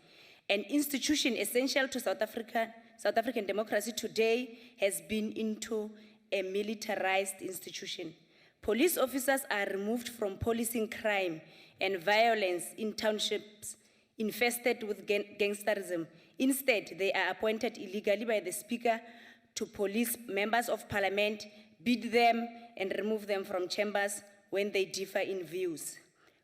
an institution essential to South African democracy today, has been into a militarized institution. Police officers are removed from policing crime and violence in townships infested with gangsterism. Instead, they are appointed illegally by the Speaker to police members of Parliament, beat them, and remove them from chambers when they differ in views.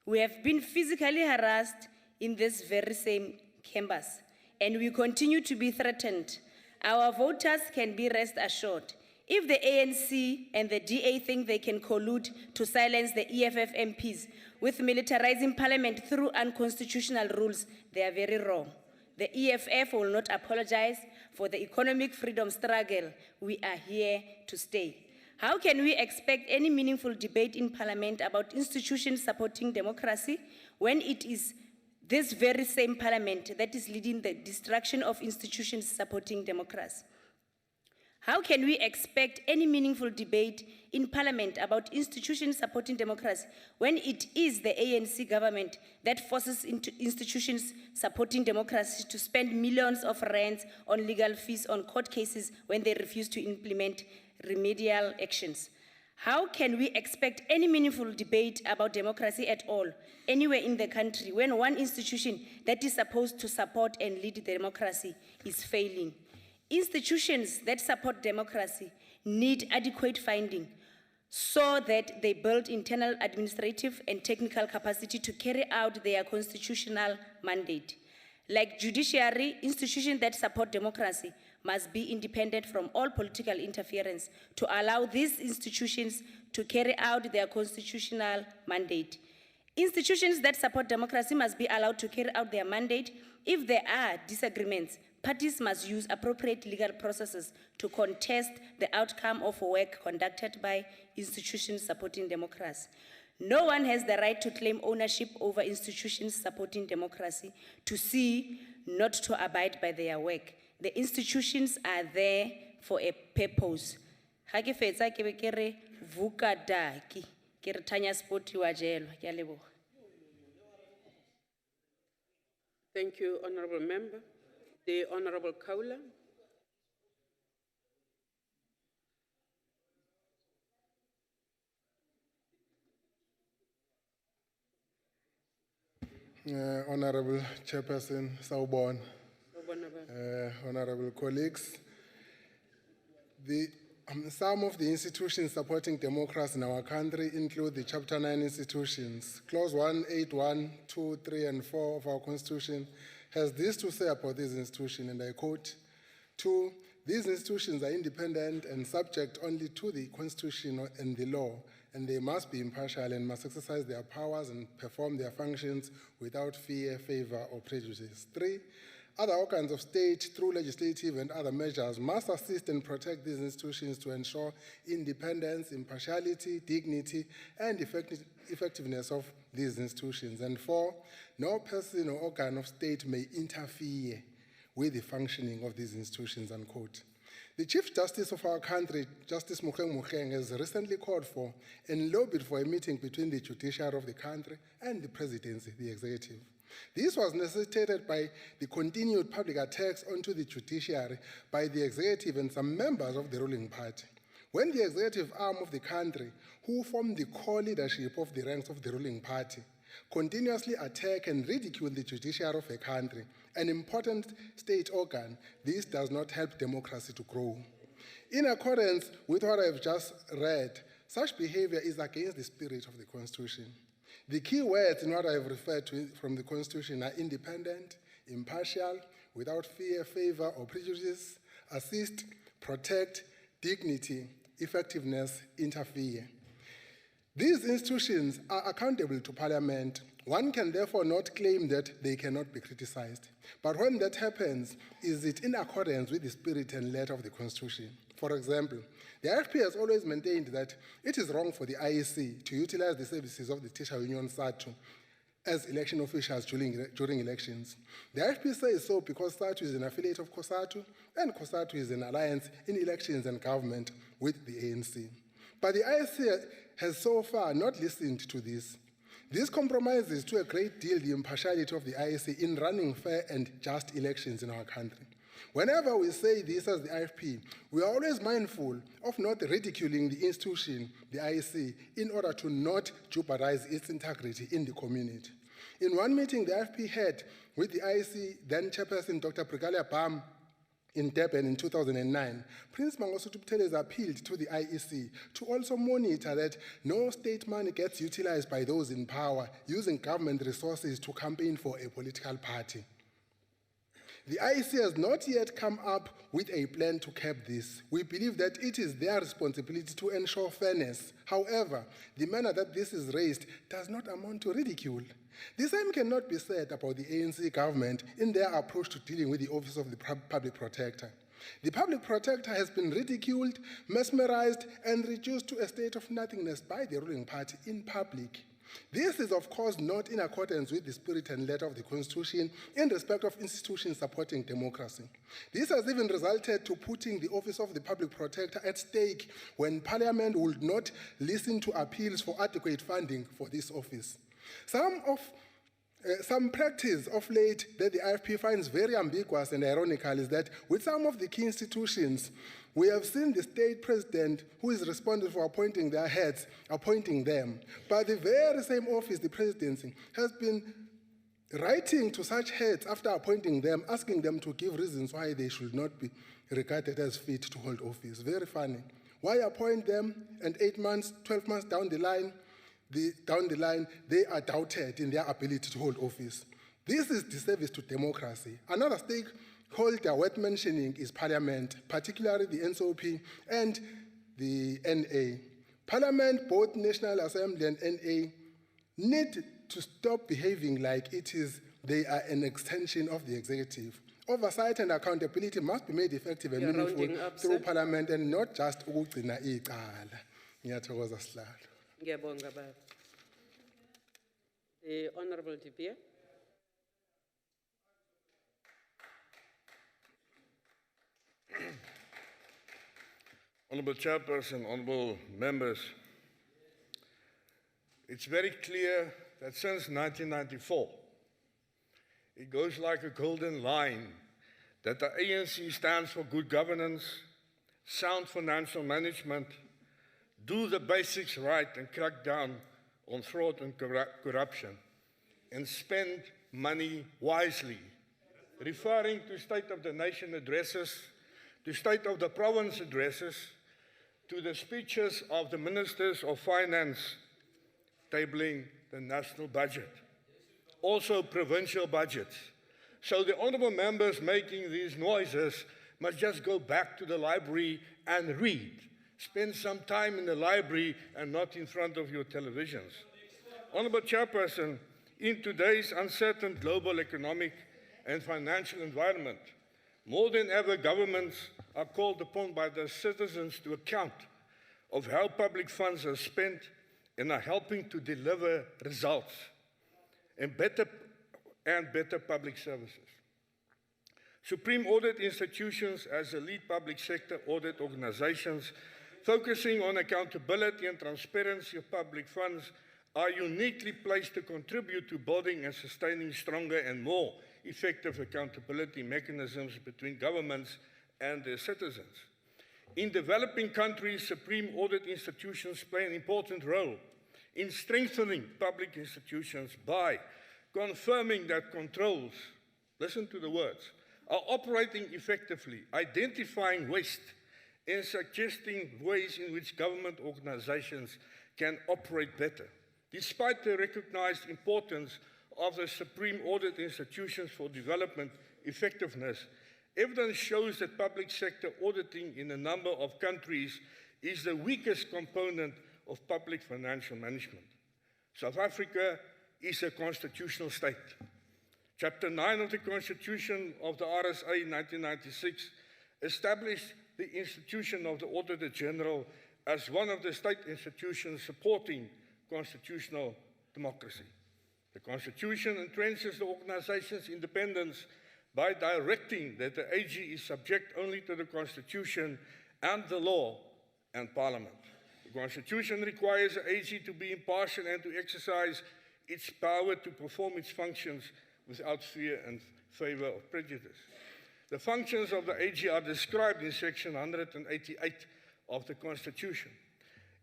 We have been physically harassed in this very same campus, and we continue to be threatened. Our voters can be rest assured. If the ANC and the DA think they can collude to silence the EFF MPs with militarizing Parliament through unconstitutional rules, they are very wrong. The EFF will not apologize for the economic freedom struggle. We are here to stay. How can we expect any meaningful debate in Parliament about institutions supporting democracy when it is this very same Parliament that is leading the destruction of institutions supporting democracy? How can we expect any meaningful debate in Parliament about institutions supporting democracy when it is the ANC government that forces into institutions supporting democracy to spend millions of rands on legal fees on court cases when they refuse to implement remedial actions? How can we expect any meaningful debate about democracy at all, anywhere in the country, when one institution that is supposed to support and lead democracy is failing? Institutions that support democracy need adequate funding so that they build internal administrative and technical capacity to carry out their constitutional mandate. Like judiciary, institutions that support democracy must be independent from all political interference to allow these institutions to carry out their constitutional mandate. Institutions that support democracy must be allowed to carry out their mandate. If there are disagreements, parties must use appropriate legal processes to contest the outcome of work conducted by institutions supporting democracy. No one has the right to claim ownership over institutions supporting democracy, to see, not to abide by their work. The institutions are there for a purpose. Ha ke fetsa ke be ke re vukadaki, ke re Tanya Spoti wa jelwa. Ke a leboha. Thank you, Honorable Member. The Honorable Kaula. Honorable Chairperson, Sawubona. Honorable colleagues, some of the institutions supporting democracy in our country include the Chapter 9 institutions. Clause 1, 8, 1, 2, 3, and 4 of our Constitution has this to say about these institutions, and I quote, 2, these institutions are independent and subject only to the Constitution and the law, and they must be impartial and must exercise their powers and perform their functions without fear, favor, or prejudice. 3, other organs of state, through legislative and other measures, must assist and protect these institutions to ensure independence, impartiality, dignity, and effectiveness of these institutions. And 4, no person or organ of state may interfere with the functioning of these institutions, unquote. The Chief Justice of our country, Justice Mukheng, has recently called for and lobbied for a meeting between the judiciary of the country and the presidency, the executive. This was necessitated by the continued public attacks onto the judiciary by the executive and some members of the ruling party. When the executive arm of the country, who form the core leadership of the ranks of the ruling party, continuously attack and ridicule the judiciary of a country, an important state organ, this does not help democracy to grow. In accordance with what I've just read, such behavior is against the spirit of the Constitution. The key words in what I've referred to from the Constitution are independent, impartial, without fear, favor, or prejudice, assist, protect, dignity, effectiveness, interfere. These institutions are accountable to Parliament. One can therefore not claim that they cannot be criticized. But when that happens, is it in accordance with the spirit and letter of the Constitution? For example, the IFP has always maintained that it is wrong for the IEC to utilize the services of the Teacher Union SATU as election officials during elections. The IFP says so because SATU is an affiliate of COSATU, and COSATU is an alliance in elections and government with the ANC. But the IEC has so far not listened to this. This compromises to a great deal the impartiality of the IEC in running fair and just elections in our country. Whenever we say this as the IFP, we are always mindful of not ridiculing the institution, the IEC, in order to not jeopardize its integrity in the community. In one meeting the IFP had with the IEC then chairperson Dr. Brigalia Bam in Durban in 2009, Prince Mangosuthu Buthelezi appealed to the IEC to also monitor that no state money gets utilized by those in power using government resources to campaign for a political party. The IEC has not yet come up with a plan to cap this. We believe that it is their responsibility to ensure fairness. However, the manner that this is raised does not amount to ridicule. The same cannot be said about the ANC government in their approach to dealing with the Office of the Public Protector. The Public Protector has been ridiculed, mesmerized, and reduced to a state of nothingness by the ruling party in public. This is, of course, not in accordance with the spirit and letter of the Constitution in respect of institutions supporting democracy. This has even resulted to putting the Office of the Public Protector at stake when Parliament would not listen to appeals for adequate funding for this office. Some practice of late that the IFP finds very ambiguous and ironical is that with some of the key institutions, we have seen the state president who is responsible for appointing their heads, appointing them. But the very same office, the presidency, has been writing to such heads after appointing them, asking them to give reasons why they should not be regarded as fit to hold office. Very funny. Why appoint them and 8 months, 12 months down the line, they are doubted in their ability to hold office. This is disservice to democracy. Another stakeholder worth mentioning is Parliament, particularly the NCOP and the NA. Parliament, both National Assembly and NA, need to stop behaving like they are an extension of the executive. Oversight and accountability must be made effective and meaningful through Parliament and not just ukugcina icala. Ngiyathokoza sihlalo. Ngiyabonga baba. The Honorable De Beer. Honorable Chairperson, honorable members, it's very clear that since 1994, it goes like a golden line that the ANC stands for good governance, sound financial management, do the basics right and crack down on fraud and corruption, and spend money wisely, referring to State of the Nation addresses, to State of the Province addresses, to the speeches of the Ministers of Finance tabling the national budget, also provincial budgets. So the honourable members making these noises must just go back to the library and read. Spend some time in the library and not in front of your televisions. Honourable Chairperson, in today's uncertain global economic and financial environment, more than ever governments are called upon by their citizens to account of how public funds are spent and are helping to deliver results and better public services. Supreme audit institutions as the lead public sector audit organizations focusing on accountability and transparency of public funds are uniquely placed to contribute to building and sustaining stronger and more effective accountability mechanisms between governments and their citizens. In developing countries, supreme audit institutions play an important role in strengthening public institutions by confirming that controls, listen to the words, are operating effectively, identifying waste, and suggesting ways in which government organizations can operate better. Despite the recognized importance of the supreme audit institutions for development effectiveness, evidence shows that public sector auditing in a number of countries is the weakest component of public financial management. South Africa is a constitutional state. Chapter 9 of the Constitution of the RSA in 1996 established the institution of the Auditor General as one of the state institutions supporting constitutional democracy. The Constitution entrenches the organization's independence by directing that the AG is subject only to the Constitution and the law and Parliament. The Constitution requires the AG to be impartial and to exercise its power to perform its functions without fear and favor of prejudice. The functions of the AG are described in Section 188 of the Constitution.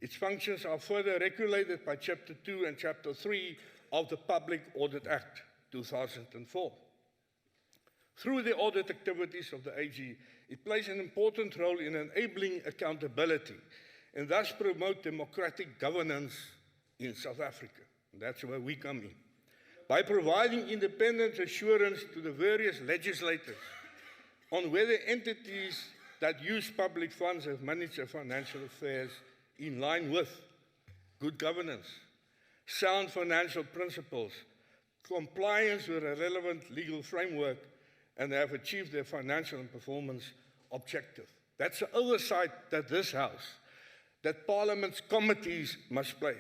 Its functions are further regulated by Chapter 2 and Chapter 3 of the Public Audit Act, 2004. Through the audit activities of the AG, it plays an important role in enabling accountability and thus promote democratic governance in South Africa. And that's where we come in. By providing independent assurance to the various legislators on whether entities that use public funds have managed their financial affairs in line with good governance, sound financial principles, compliance with a relevant legal framework, and have achieved their financial and performance objective. That's the oversight that this House, that Parliament's committees must play.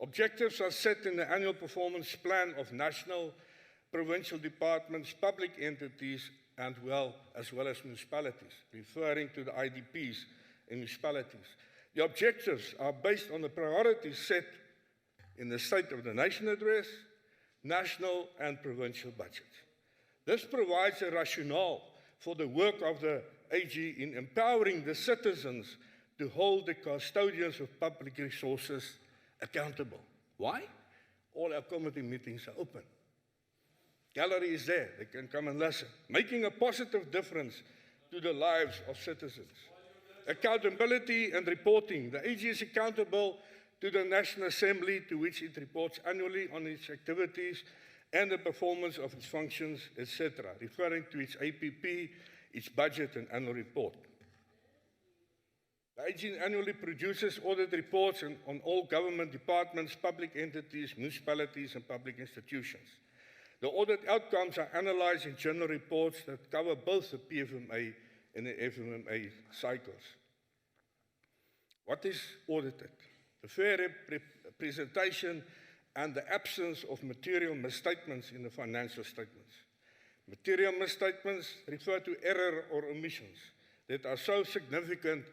Objectives are set in the annual performance plan of national, provincial departments, public entities, and as well as municipalities, referring to the IDPs in municipalities. The objectives are based on the priorities set in the State of the Nation Address, national and provincial budgets. This provides a rationale for the work of the AG in empowering the citizens to hold the custodians of public resources accountable. Why? All our committee meetings are open. Gallery is there, they can come and listen, making a positive difference to the lives of citizens. Accountability and reporting. The AG is accountable to the National Assembly, to which it reports annually on its activities and the performance of its functions, etc., referring to its APP, its budget and annual report. The AG annually produces audit reports on all government departments, public entities, municipalities and public institutions. The audit outcomes are analyzed in general reports that cover both the PFMA and the FMMA cycles. What is audited? The fair representation and the absence of material misstatements in the financial statements. Material misstatements refer to error or omissions that are so significant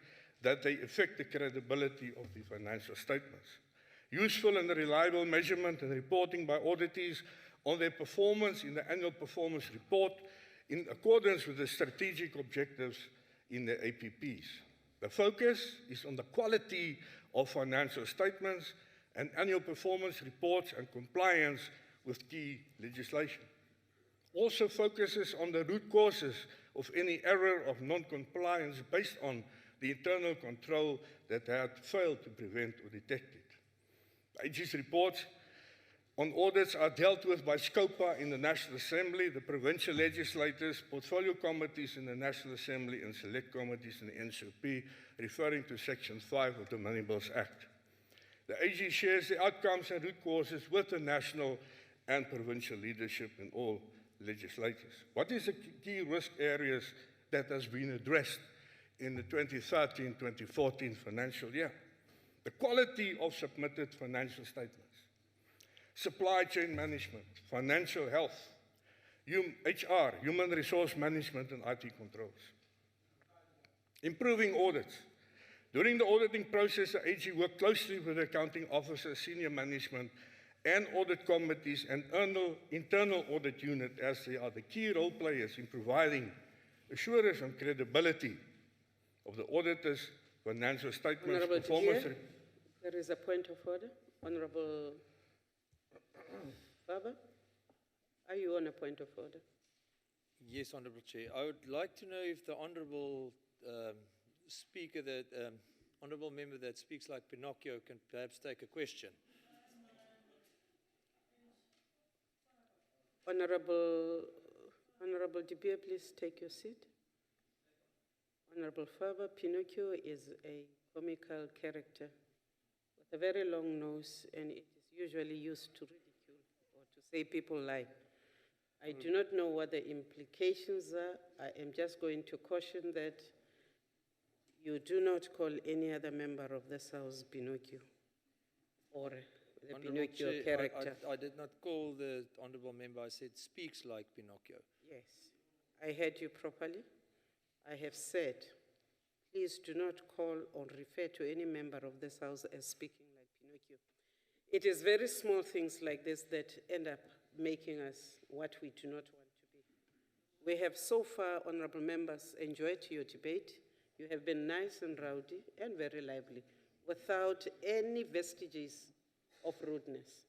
that they affect the credibility of the financial statements. Useful and reliable measurement and reporting by auditees on their performance in the annual performance report in accordance with the strategic objectives in the APPs. The focus is on the quality of financial statements and annual performance reports and compliance with key legislation. Also focuses on the root causes of any error of non-compliance based on the internal control that had failed to prevent or detect it. The AG's reports on audits are dealt with by SCOPA in the National Assembly, the provincial legislators, portfolio committees in the National Assembly, and select committees in the NCP, referring to Section 5 of the Money Bills Act. The AG shares the outcomes and root causes with the national and provincial leadership in all legislators. What is the key risk areas that has been addressed in the 2013-2014 financial year? The quality of submitted financial statements, supply chain management, financial health, HR, human resource management and IT controls. Improving audits. During the auditing process, the AG worked closely with the accounting officers, senior management, and audit committees and internal audit unit as they are the key role players in providing assurance and credibility of the auditors' financial statements, Honorable performance. Chair, there is a point of order. Honorable Baba, are you on a point of order? Yes, Honourable Chair. I would like to know if the Honourable Speaker, Honourable Member that speaks like Pinocchio can perhaps take a question. Honorable De Beer, please take your seat. Honorable Faber, Pinocchio is a comical character with a very long nose, and it is usually used to ridicule or to say people lie. I do not know what the implications are. I am just going to caution that you do not call any other member of this House Pinocchio or the Honourable Pinocchio Chair, character. I did not call the honourable member. I said speaks like Pinocchio. Yes, I heard you properly. I have said, please do not call or refer to any member of this House as speaking like Pinocchio. It is very small things like this that end up making us what we do not want to be. We have so far, honourable members, enjoyed your debate. You have been nice and rowdy and very lively, without any vestiges of rudeness.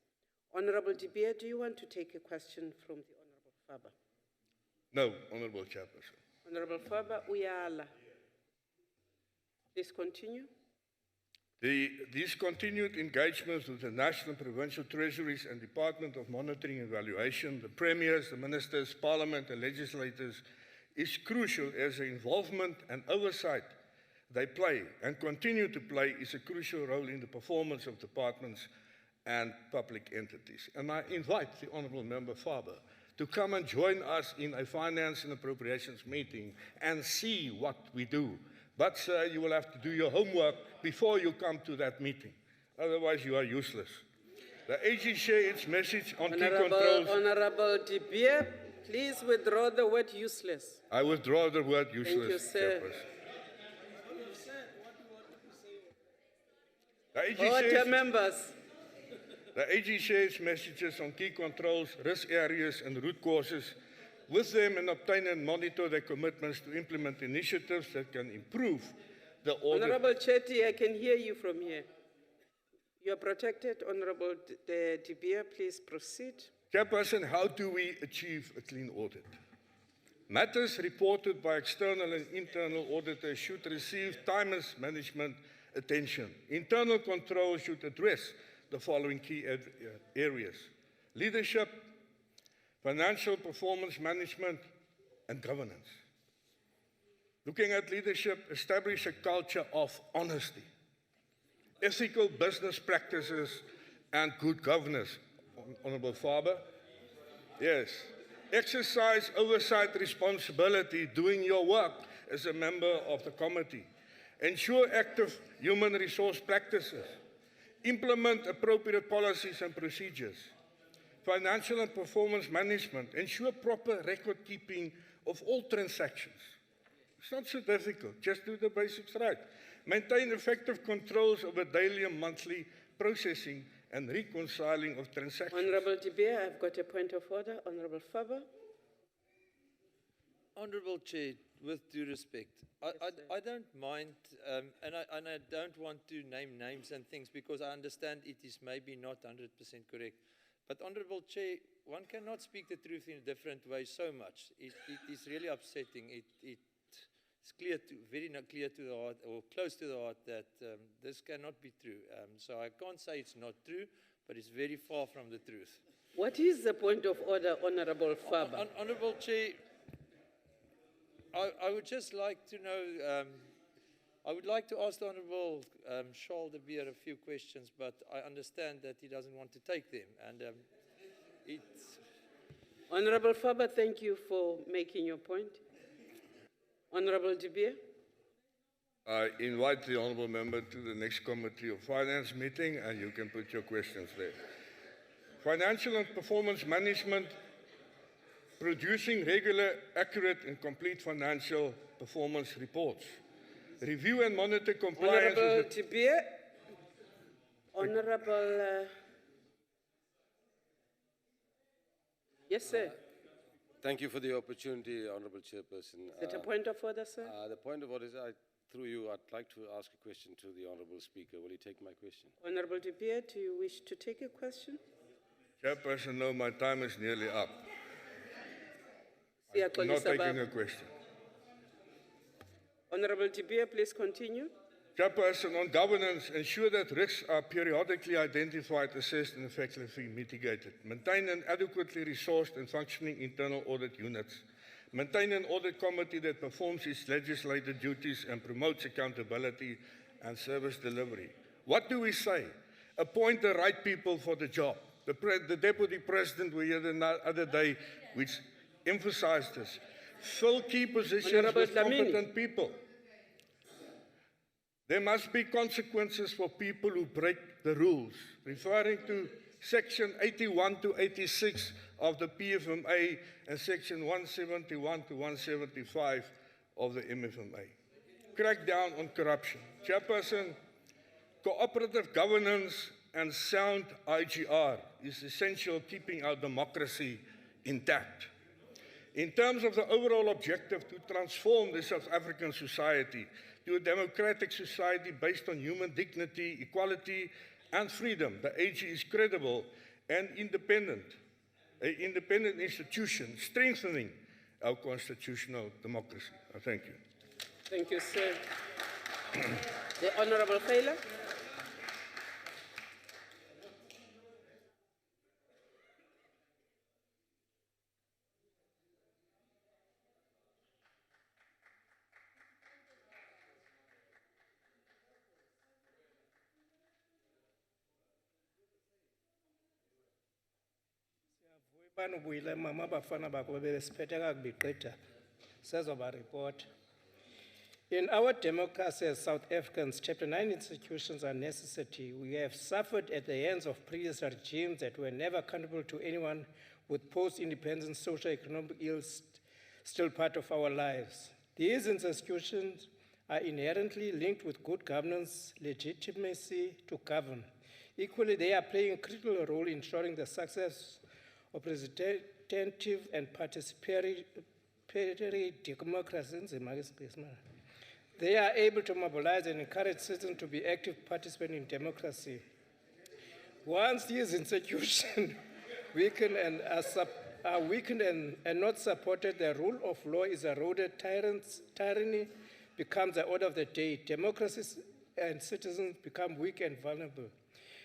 Honourable De Beer, do you want to take a question from the Honourable Faber? No, Honourable Chairperson. Honourable Faber, Uyala. Please continue. These continued engagements with the national and provincial treasuries and Department of Monitoring and Evaluation, the premiers, the ministers, parliament and legislators is crucial as the involvement and oversight they play and continue to play is a crucial role in the performance of departments and public entities. And I invite the Honourable Member Faber to come and join us in a finance and appropriations meeting and see what we do. But, sir, you will have to do your homework before you come to that meeting. Otherwise, you are useless. The AG share its message on key controls. Honourable De Beer, please withdraw the word useless. I withdraw the word useless, Thank you, sir. Chairperson. The AG Order, shares- members. The AG shares messages on key controls, risk areas and root causes with them and obtain and monitor their commitments to implement initiatives that can improve the audit. Honourable Chetty, I can hear you from here. You are protected. Honourable De Beer, please proceed. Chairperson, how do we achieve a clean audit? Matters reported by external and internal auditors should receive time and management attention. Internal control should address the following key areas: leadership, financial performance management, and governance. Looking at leadership, establish a culture of honesty, ethical business practices, and good governance. Honourable Faber? Yes. Exercise oversight responsibility, doing your work as a member of the committee. Ensure active human resource practices. Implement appropriate policies and procedures. Financial and performance management. Ensure proper record keeping of all transactions. It's not so difficult, just do the basics right. Maintain effective controls over daily and monthly processing and reconciling of transactions. Honourable De Beer, I've got a point of order. Honourable Faber. Honourable Chair, with due respect, I don't mind, and I don't want to name names and things because I understand it is maybe not 100% correct. But Honourable Chair, one cannot speak the truth in a different way so much. It is really upsetting. It's clear very clear to the heart, or close to the heart, that this cannot be true. So I can't say it's not true, but it's very far from the truth. What is the point of order, Honourable Faber? Honourable Chair, I would just like to know, I would like to ask the Honourable Charles De Beer a few questions, but I understand that he doesn't want to take them. And it's... Honourable Faber, thank you for making your point. Honourable De Beer. I invite the Honourable Member to the next Committee of Finance meeting and you can put your questions there. Financial and performance management, producing regular, accurate and complete financial performance reports. Review and monitor compliance. Honourable De Beer. Honourable... Yes, sir. Thank you for the opportunity, Honourable Chairperson. Is it a point of order, sir? The point of order is, through you, I'd like to ask a question to the Honourable Speaker. Will he take my question? Honourable De Beer, do you wish to take a question? Chairperson, no, my time is nearly up. Yeah, I'm not taking a question. Honourable De Beer, please continue. Chairperson, on governance, ensure that risks are periodically identified, assessed and effectively mitigated. Maintain an adequately resourced and functioning internal audit units. Maintain an audit committee that performs its legislative duties and promotes accountability and service delivery. What do we say? Appoint the right people for the job. The Deputy President we had the other day, which emphasized this. Fill key positions with competent people. There must be consequences for people who break the rules, referring to Section 81 to 86 of the PFMA and Section 171 to 175 of the MFMA. Crack down on corruption. Chairperson, cooperative governance and sound IGR is essential keeping our democracy intact. In terms of the overall objective to transform the South African society to a democratic society based on human dignity, equality, and freedom, the AG is credible and independent, an independent institution strengthening our constitutional democracy. Thank you. Thank you, sir. The Honorable Taylor. Banubuyile mama abafana bakho bebesiphethe kakubi gqitha sezoba report. In our democracy as South Africans, Chapter 9 institutions are necessity. We have suffered at the hands of previous regimes that were never accountable to anyone, with post-independence socio-economic ills still part of our lives. These institutions are inherently linked with good governance, legitimacy to govern. Equally, they are playing a critical role in ensuring the success of representative and participatory democracy. They are able to mobilize and encourage citizens to be active participants in democracy. Once these institutions weaken and are weakened and not supported, the rule of law is eroded, tyranny becomes the order of the day, democracies and citizens become weak and vulnerable.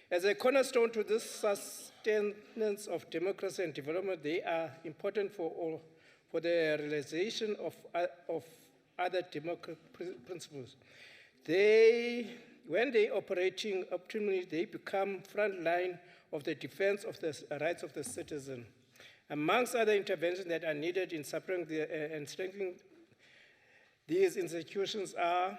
As a cornerstone to this sustenance of democracy and development, they are important for the realization of other democratic principles. When they operating optimally, they become front line of the defense of the rights of the citizen. Amongst other interventions that are needed in supporting and strengthening these institutions are,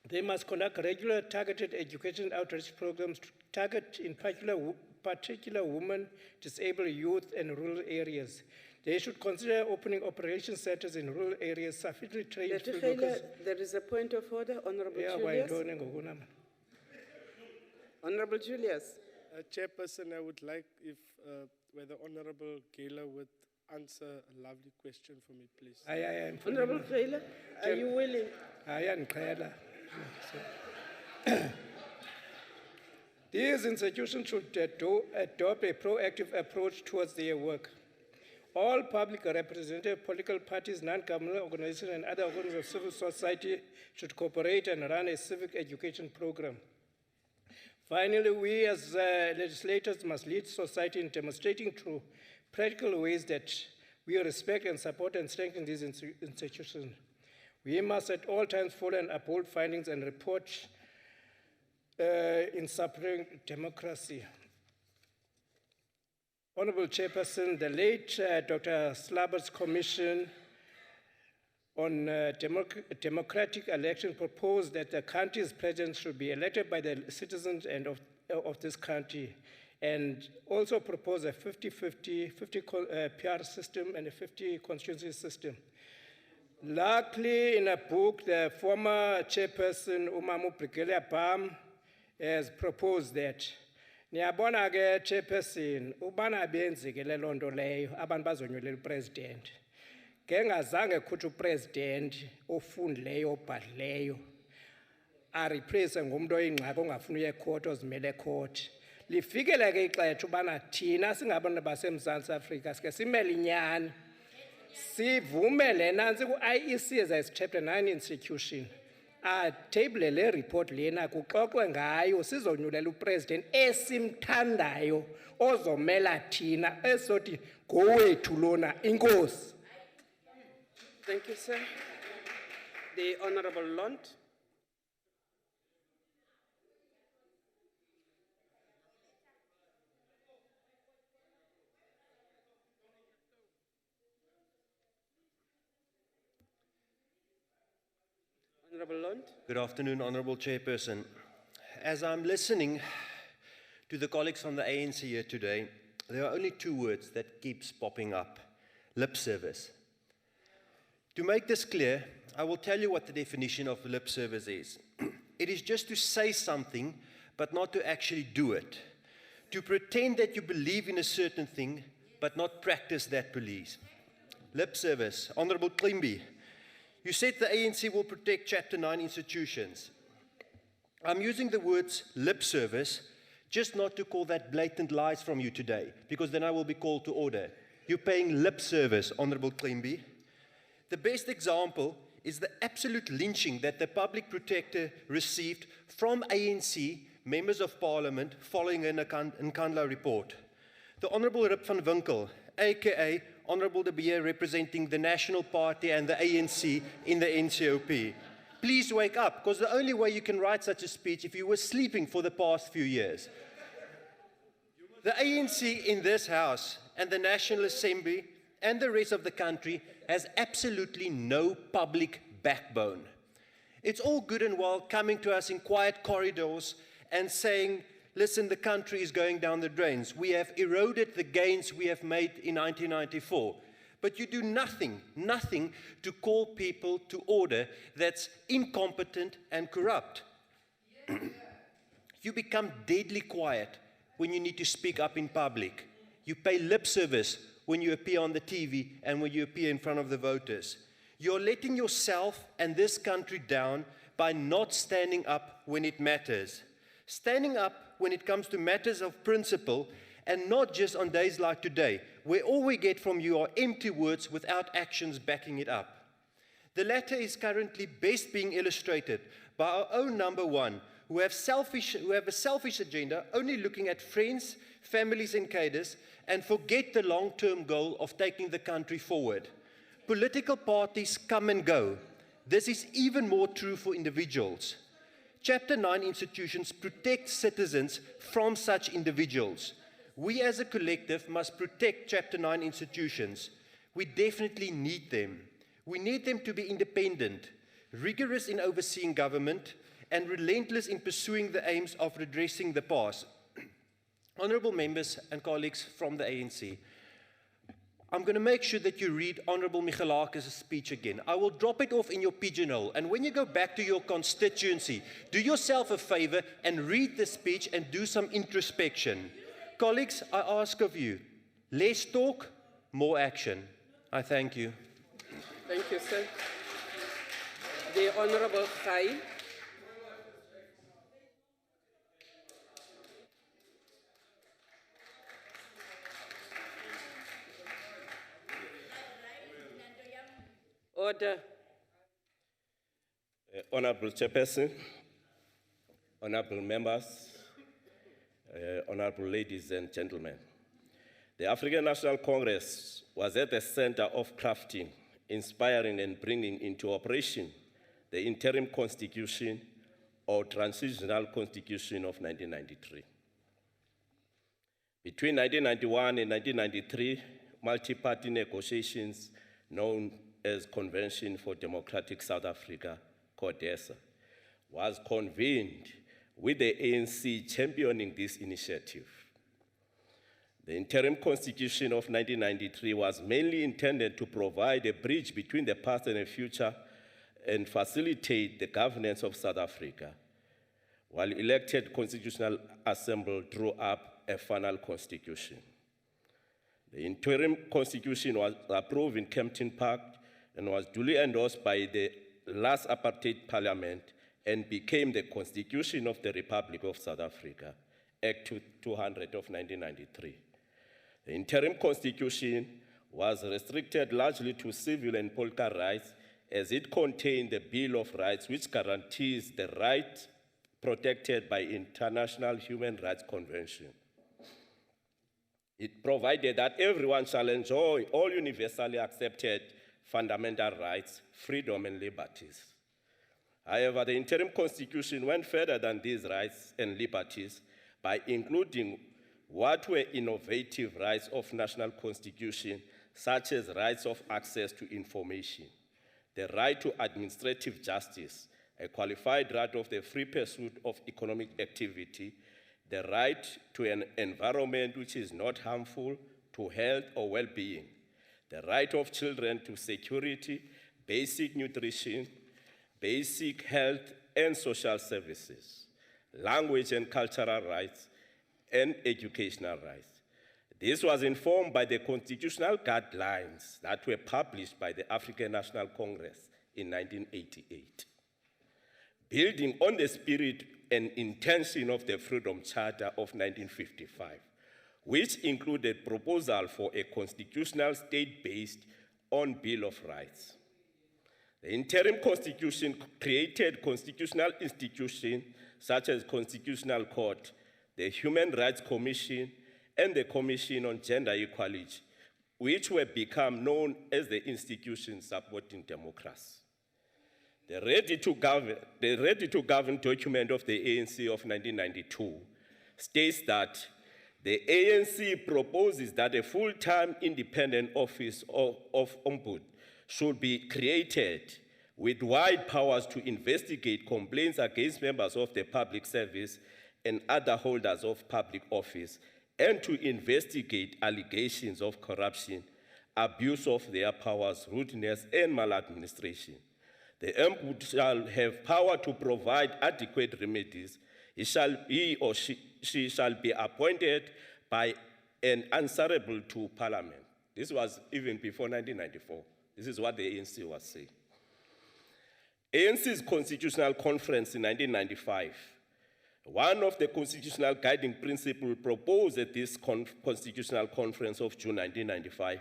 they must conduct regular targeted education outreach programs to target in particular women, disabled youth, and rural areas. They should consider opening operation centers in rural areas, sufficiently trained field workers. There is a point of order, Honorable Julius. Honorable Julius. Chairperson, I would like if whether Honorable Gaylor would answer a lovely question for me, please. Honorable Gaylor, are you willing? These institutions should adopt a proactive approach towards their work. All public representative political parties, non-governmental organizations, and other organs of civil society should cooperate and run a civic education program. Finally, we as legislators must lead society in demonstrating through practical ways that we respect and support and strengthen these institutions. We must at all times follow and uphold findings and report in supporting democracy. Honorable Chairperson, the late Dr. Slabber's Commission on democratic election proposed that the country's president should be elected by the citizens and of this country, and also proposed a 50-50 PR system and a 50 constituency system. Luckily, in a book, the former chairperson, Umamu Brigelier Bam, has proposed that. Niyabona ke chairperson, ubana benzike le lonto leyo, abantu bazonywelela upresident. Ngengazange kuthi upresident ofundileyo obhadleyo areplace ngumuntu oyingxaki ongafuna uye ecourt ozimele ecourt. Lifikele ke ixesha ubana thina singabantu baseMzantsi Afrika sike simele inyani. Sivumele nansi ku-IEC as Chapter 9 institution. Table le report lena kuxoxwe ngayo sizonyulela upresident esimthandayo ozomela thina esothi ngowethu lona inkosi. Thank you, sir. The Honorable Lont. Honorable Lund. Good afternoon, Honorable Chairperson. As I'm listening to the colleagues from the ANC here today, there are only two words that keeps popping up: lip service. To make this clear, I will tell you what the definition of lip service is. It is just to say something, but not to actually do it. To pretend that you believe in a certain thing, but not practice that belief. Lip service. Honorable Klimbi, you said the ANC will protect Chapter 9 institutions. I'm using the words lip service just not to call that blatant lies from you today, because then I will be called to order. You're paying lip service, Honorable Klimbi. The best example is the absolute lynching that the public protector received from ANC members of parliament following an Nkandla report. The Honorable Rip van Winkle, aka Honorable De Beer, representing the National Party and the ANC in the NCOP. Please wake up, because the only way you can write such a speech if you were sleeping for the past few years. The ANC in this House and the National Assembly and the rest of the country has absolutely no public backbone. It's all good and well coming to us in quiet corridors and saying, listen, the country is going down the drains. We have eroded the gains we have made in 1994. But you do nothing to call people to order that's incompetent and corrupt. You become deadly quiet when you need to speak up in public. You pay lip service when you appear on the TV and when you appear in front of the voters. You're letting yourself and this country down by not standing up when it matters. Standing up when it comes to matters of principle, and not just on days like today, where all we get from you are empty words without actions backing it up. The latter is currently best being illustrated by our own number one, who have a selfish agenda, only looking at friends, families and cadres, and forget the long-term goal of taking the country forward. Political parties come and go. This is even more true for individuals. Chapter 9 institutions protect citizens from such individuals. We as a collective must protect Chapter 9 institutions. We definitely need them. We need them to be independent, rigorous in overseeing government, and relentless in pursuing the aims of redressing the past. Honourable members and colleagues from the ANC, I'm going to make sure that you read Honourable Michalakis' speech again. I will drop it off in your pigeonhole, and when you go back to your constituency, do yourself a favour and read the speech and do some introspection. Colleagues, I ask of you, less talk, more action. I thank you. Thank you, sir. The Honourable Khai. Order. Honourable Chairperson, honourable members, honourable ladies and gentlemen. The African National Congress was at the center of crafting, inspiring and bringing into operation the interim constitution or transitional constitution of 1993. Between 1991 and 1993, multi-party negotiations known as Convention for Democratic South Africa, CODESA, was convened with the ANC championing this initiative. The interim constitution of 1993 was mainly intended to provide a bridge between the past and the future and facilitate the governance of South Africa, while elected Constitutional Assembly drew up a final constitution. The interim constitution was approved in Kempton Park and was duly endorsed by the last apartheid parliament and became the Constitution of the Republic of South Africa, Act 200 of 1993. The interim constitution was restricted largely to civil and political rights, as it contained the Bill of Rights, which guarantees the right protected by International Human Rights Convention. It provided that everyone shall enjoy all universally accepted fundamental rights, freedom, and liberties. However, the interim constitution went further than these rights and liberties by including what were innovative rights of national constitution, such as rights of access to information, the right to administrative justice, a qualified right of the free pursuit of economic activity, the right to an environment which is not harmful to health or well-being, the right of children to security, basic nutrition, basic health and social services, language and cultural rights, and educational rights. This was informed by the constitutional guidelines that were published by the African National Congress in 1988. Building on the spirit and intention of the Freedom Charter of 1955, which included proposal for a constitutional state-based on Bill of Rights. The interim constitution created constitutional institutions such as Constitutional Court, the Human Rights Commission, and the Commission on Gender Equality, which were become known as the institutions supporting democracy. The Ready to Govern document of the ANC of 1992 states that the ANC proposes that a full-time independent office of Ombudsman should be created with wide powers to investigate complaints against members of the public service and other holders of public office, and to investigate allegations of corruption, abuse of their powers, rudeness, and maladministration. The Ombudsman shall have power to provide adequate remedies. He or she shall be appointed by and answerable to Parliament. This was even before 1994. This is what the ANC was saying. ANC's Constitutional Conference in 1995, one of the constitutional guiding principles proposed at this Constitutional Conference of June 1995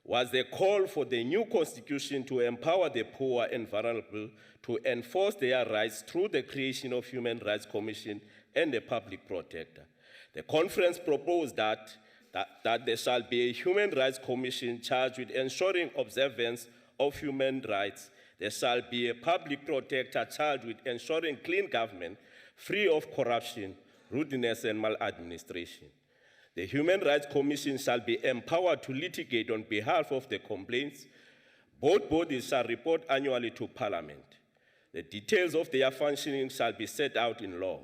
was the call for the new constitution to empower the poor and vulnerable to enforce their rights through the creation of Human Rights Commission and the Public Protector. The conference proposed that there shall be a Human Rights Commission charged with ensuring observance of human rights. There shall be a Public Protector charged with ensuring clean government, free of corruption, rudeness, and maladministration. The Human Rights Commission shall be empowered to litigate on behalf of the complaints. Both bodies shall report annually to Parliament. The details of their functioning shall be set out in law.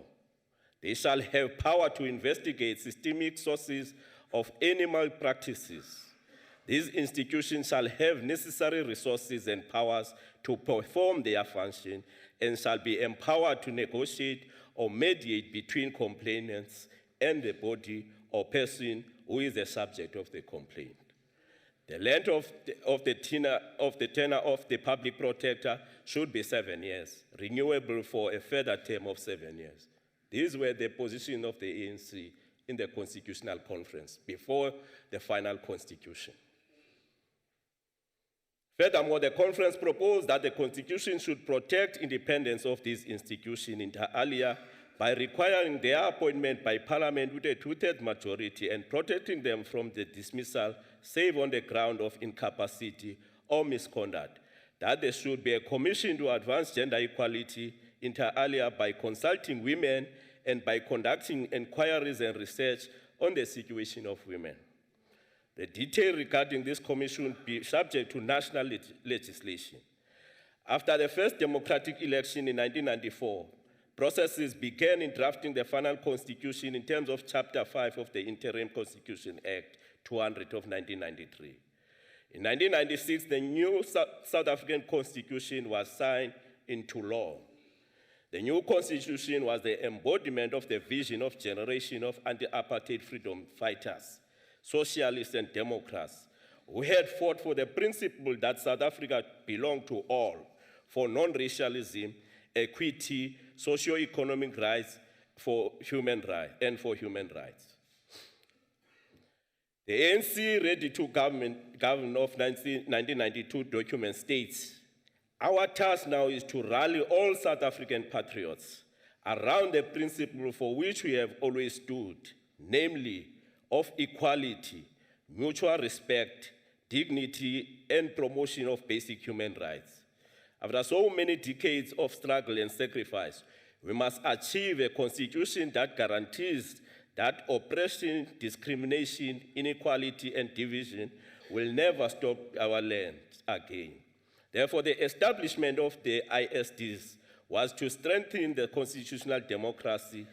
They shall have power to investigate systemic sources of animal practices. These institutions shall have necessary resources and powers to perform their function and shall be empowered to negotiate or mediate between complainants and the body or person who is the subject of the complaint. The length of the tenure of the Public Protector should be 7 years, renewable for a further term of 7 years. These were the position of the ANC in the Constitutional Conference before the final constitution. Furthermore, the conference proposed that the constitution should protect independence of these institutions inter alia by requiring their appointment by Parliament with a two-thirds majority and protecting them from the dismissal, save on the ground of incapacity or misconduct, that there should be a commission to advance gender equality inter alia by consulting women and by conducting inquiries and research on the situation of women. The detail regarding this commission will be subject to national legislation. After the first democratic election in 1994, processes began in drafting the final constitution in terms of Chapter 5 of the Interim Constitution Act 200 of 1993. In 1996, the new South African Constitution was signed into law. The new constitution was the embodiment of the vision of generation of anti-apartheid freedom fighters, socialists and democrats, who had fought for the principle that South Africa belonged to all, for non-racialism, equity, socio-economic rights, for human rights, and for human rights. The ANC Ready to Govern of 1992 document states, our task now is to rally all South African patriots around the principle for which we have always stood, namely of equality, mutual respect, dignity, and promotion of basic human rights. After so many decades of struggle and sacrifice, we must achieve a constitution that guarantees that oppression, discrimination, inequality, and division will never stop our land again. Therefore, the establishment of the ISDs was to strengthen the constitutional democracy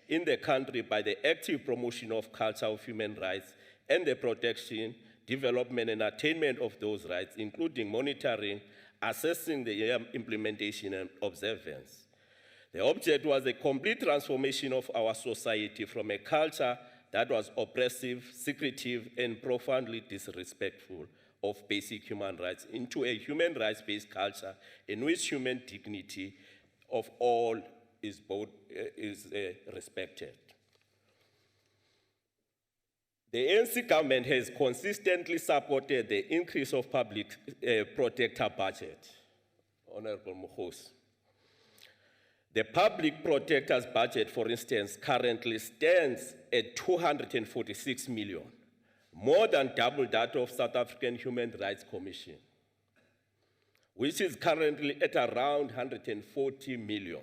in the country by the active promotion of culture of human rights and the protection, development, and attainment of those rights, including monitoring, assessing the implementation and observance. The object was a complete transformation of our society from a culture that was oppressive, secretive, and profoundly disrespectful of basic human rights into a human rights-based culture in which human dignity of all is respected. The ANC government has consistently supported the increase of public protector budget. Honorable Mohos. The public protector's budget, for instance, currently stands at 246 million, more than double that of South African Human Rights Commission, which is currently at around 140 million.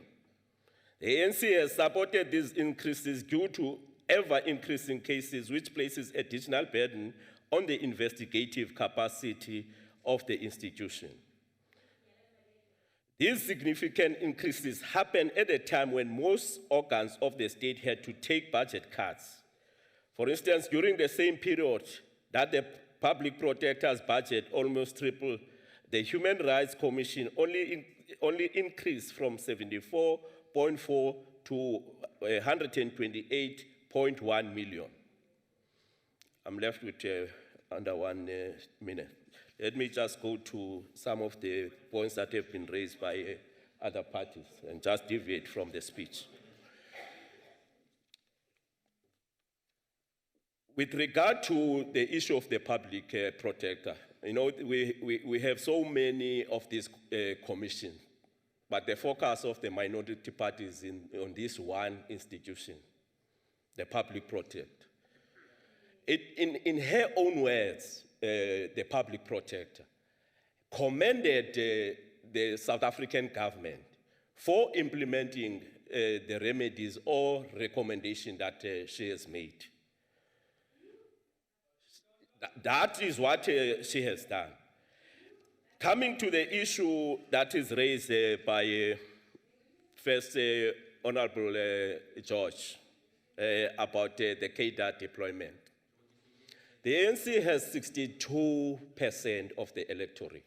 The ANC has supported these increases due to ever-increasing cases, which places additional burden on the investigative capacity of the institution. These significant increases happened at a time when most organs of the state had to take budget cuts. For instance, during the same period that the public protector's budget almost tripled, the Human Rights Commission only increased from 74.4 to 128.1 million. I'm left with under 1 minute. Let me just go to some of the points that have been raised by other parties and just deviate from the speech. With regard to the issue of the public protector, you know, we have so many of these commissions, but the focus of the minority parties on this one institution, the public protector. In her own words, the public protector commended the South African government for implementing the remedies or recommendation that she has made. That is what she has done. Coming to the issue that is raised by First Honorable George about the CADA deployment. The ANC has 62% of the electorate.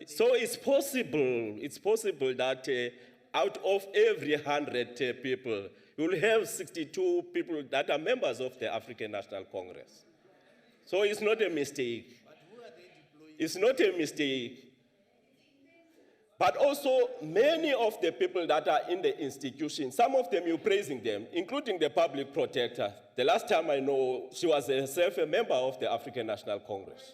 So it's possible that out of every 100 people, you'll have 62 people that are members of the African National Congress. So it's not a mistake. It's not a mistake. But also, many of the people that are in the institution, some of them you're praising them, including the public protector. The last time I know, she was herself a member of the African National Congress.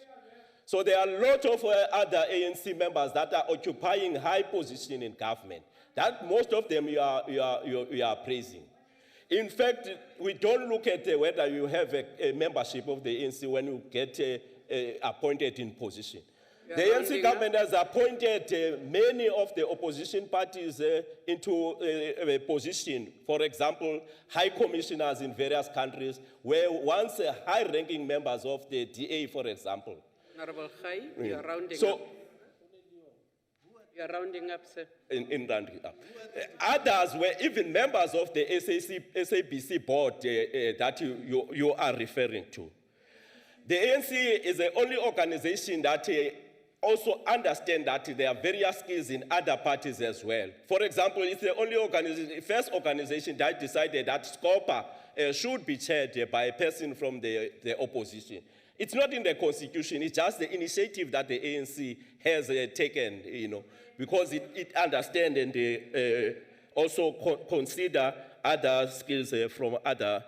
So there are a lot of other ANC members that are occupying high position in government. That most of them you are praising. In fact, we don't look at whether you have a membership of the ANC when you get appointed in position. The ANC government has appointed many of the opposition parties into a position. For example, high commissioners in various countries were once high-ranking members of the DA, for example. Honorable Khai, you are rounding So, up. You are rounding up, sir. In rounding up. Others were even members of the SABC board that you are referring to. The ANC is the only organization that also understand that there are various skills in other parties as well. For example, it's the only first organization that decided that SCOPA should be chaired by a person from the opposition. It's not in the constitution, it's just the initiative that the ANC has taken, you know, because it understands and also consider other skills from other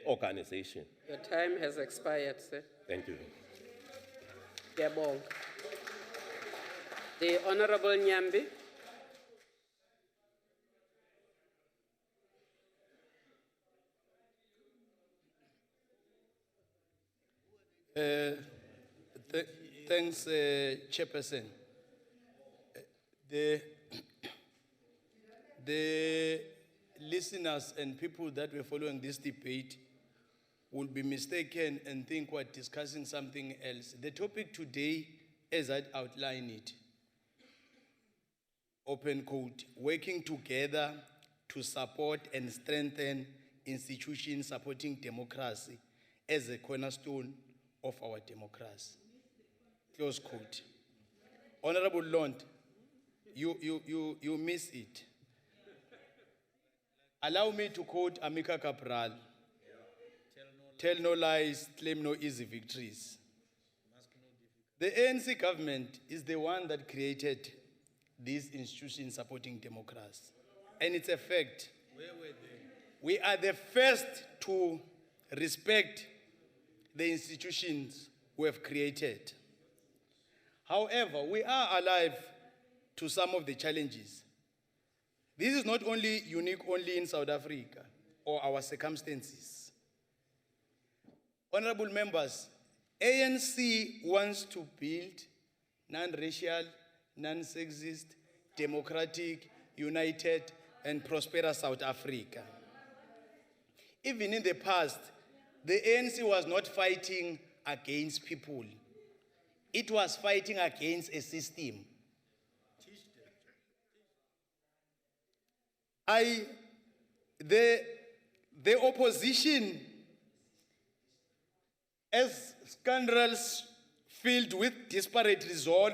organizations. Your time has expired, sir. Thank you. Diabong. The Honorable Nyambi. Thanks, Chairperson. The listeners and people that were following this debate will be mistaken and think we're discussing something else. The topic today, as I outlined it, open quote, working together to support and strengthen institutions supporting democracy as a cornerstone of our democracy. Close quote. Honorable Lond, you miss it. Allow me to quote Amica Cabral. Tell no lies, claim no easy victories. The ANC government is the one that created these institutions supporting democracy. And it's a fact. Where were they? We are the first to respect the institutions we have created. However, we are alive to some of the challenges. This is not only unique only in South Africa or our circumstances. Honorable members, ANC wants to build non-racial, non-sexist, democratic, united, and prosperous South Africa. Even in the past, the ANC was not fighting against people. It was fighting against a system. The opposition, as scandals filled with disparate resolve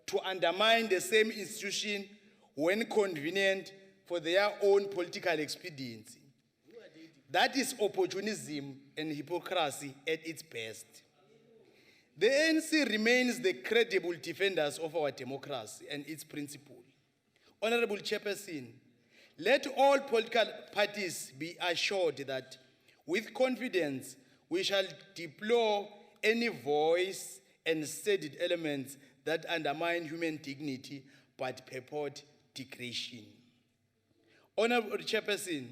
to undermine the same institution when convenient for their own political expediency. That is opportunism and hypocrisy at its best. The ANC remains the credible defenders of our democracy and its principle. Honorable Chairperson, let all political parties be assured that with confidence we shall deplore any voice and studied elements that undermine human dignity but purport degradation. Honorable Chairperson,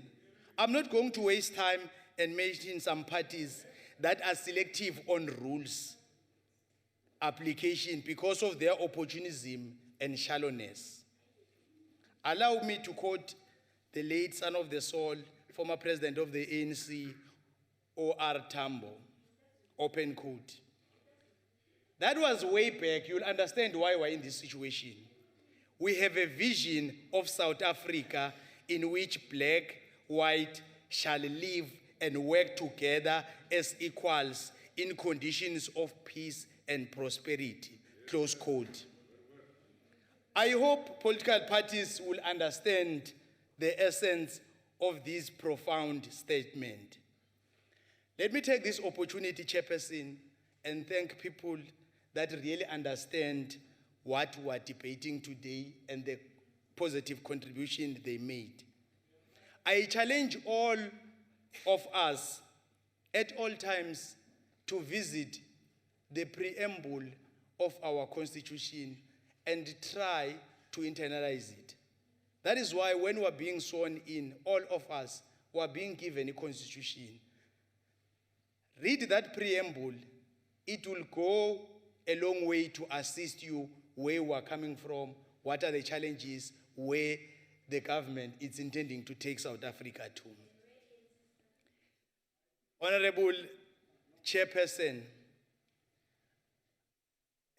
I'm not going to waste time and mention some parties that are selective on rules application because of their opportunism and shallowness. Allow me to quote the late son of the soul, former president of the ANC, O.R. Tambo, open quote. That was way back. You'll understand why we're in this situation. We have a vision of South Africa in which black, white shall live and work together as equals in conditions of peace and prosperity, close quote. I hope political parties will understand the essence of this profound statement. Let me take this opportunity, Chairperson, and thank people that really understand what we're debating today and the positive contribution they made. I challenge all of us at all times to visit the preamble of our Constitution and try to internalize it. That is why when we're being sworn in, all of us were being given a Constitution. Read that preamble. It will go a long way to assist you where we're coming from, what are the challenges, where the government is intending to take South Africa to. Honorable Chairperson,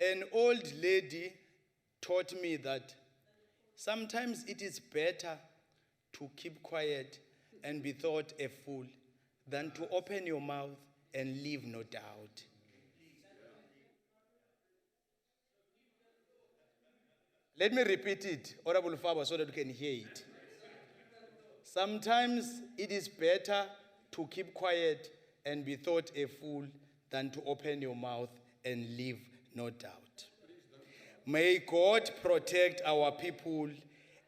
an old lady taught me that sometimes it is better to keep quiet and be thought a fool than to open your mouth and leave no doubt. Let me repeat it, Honorable Faber, so that you can hear it. Sometimes it is better to keep quiet and be thought a fool than to open your mouth and leave no doubt. May God protect our people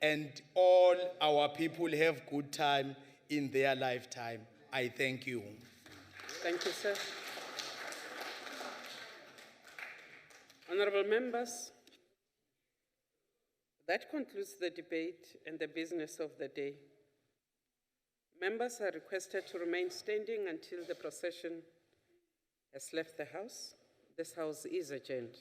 and all our people have good time in their lifetime. I thank you. Thank you, sir. Honorable members, that concludes the debate and the business of the day. Members are requested to remain standing until the procession has left the House. This House is adjourned.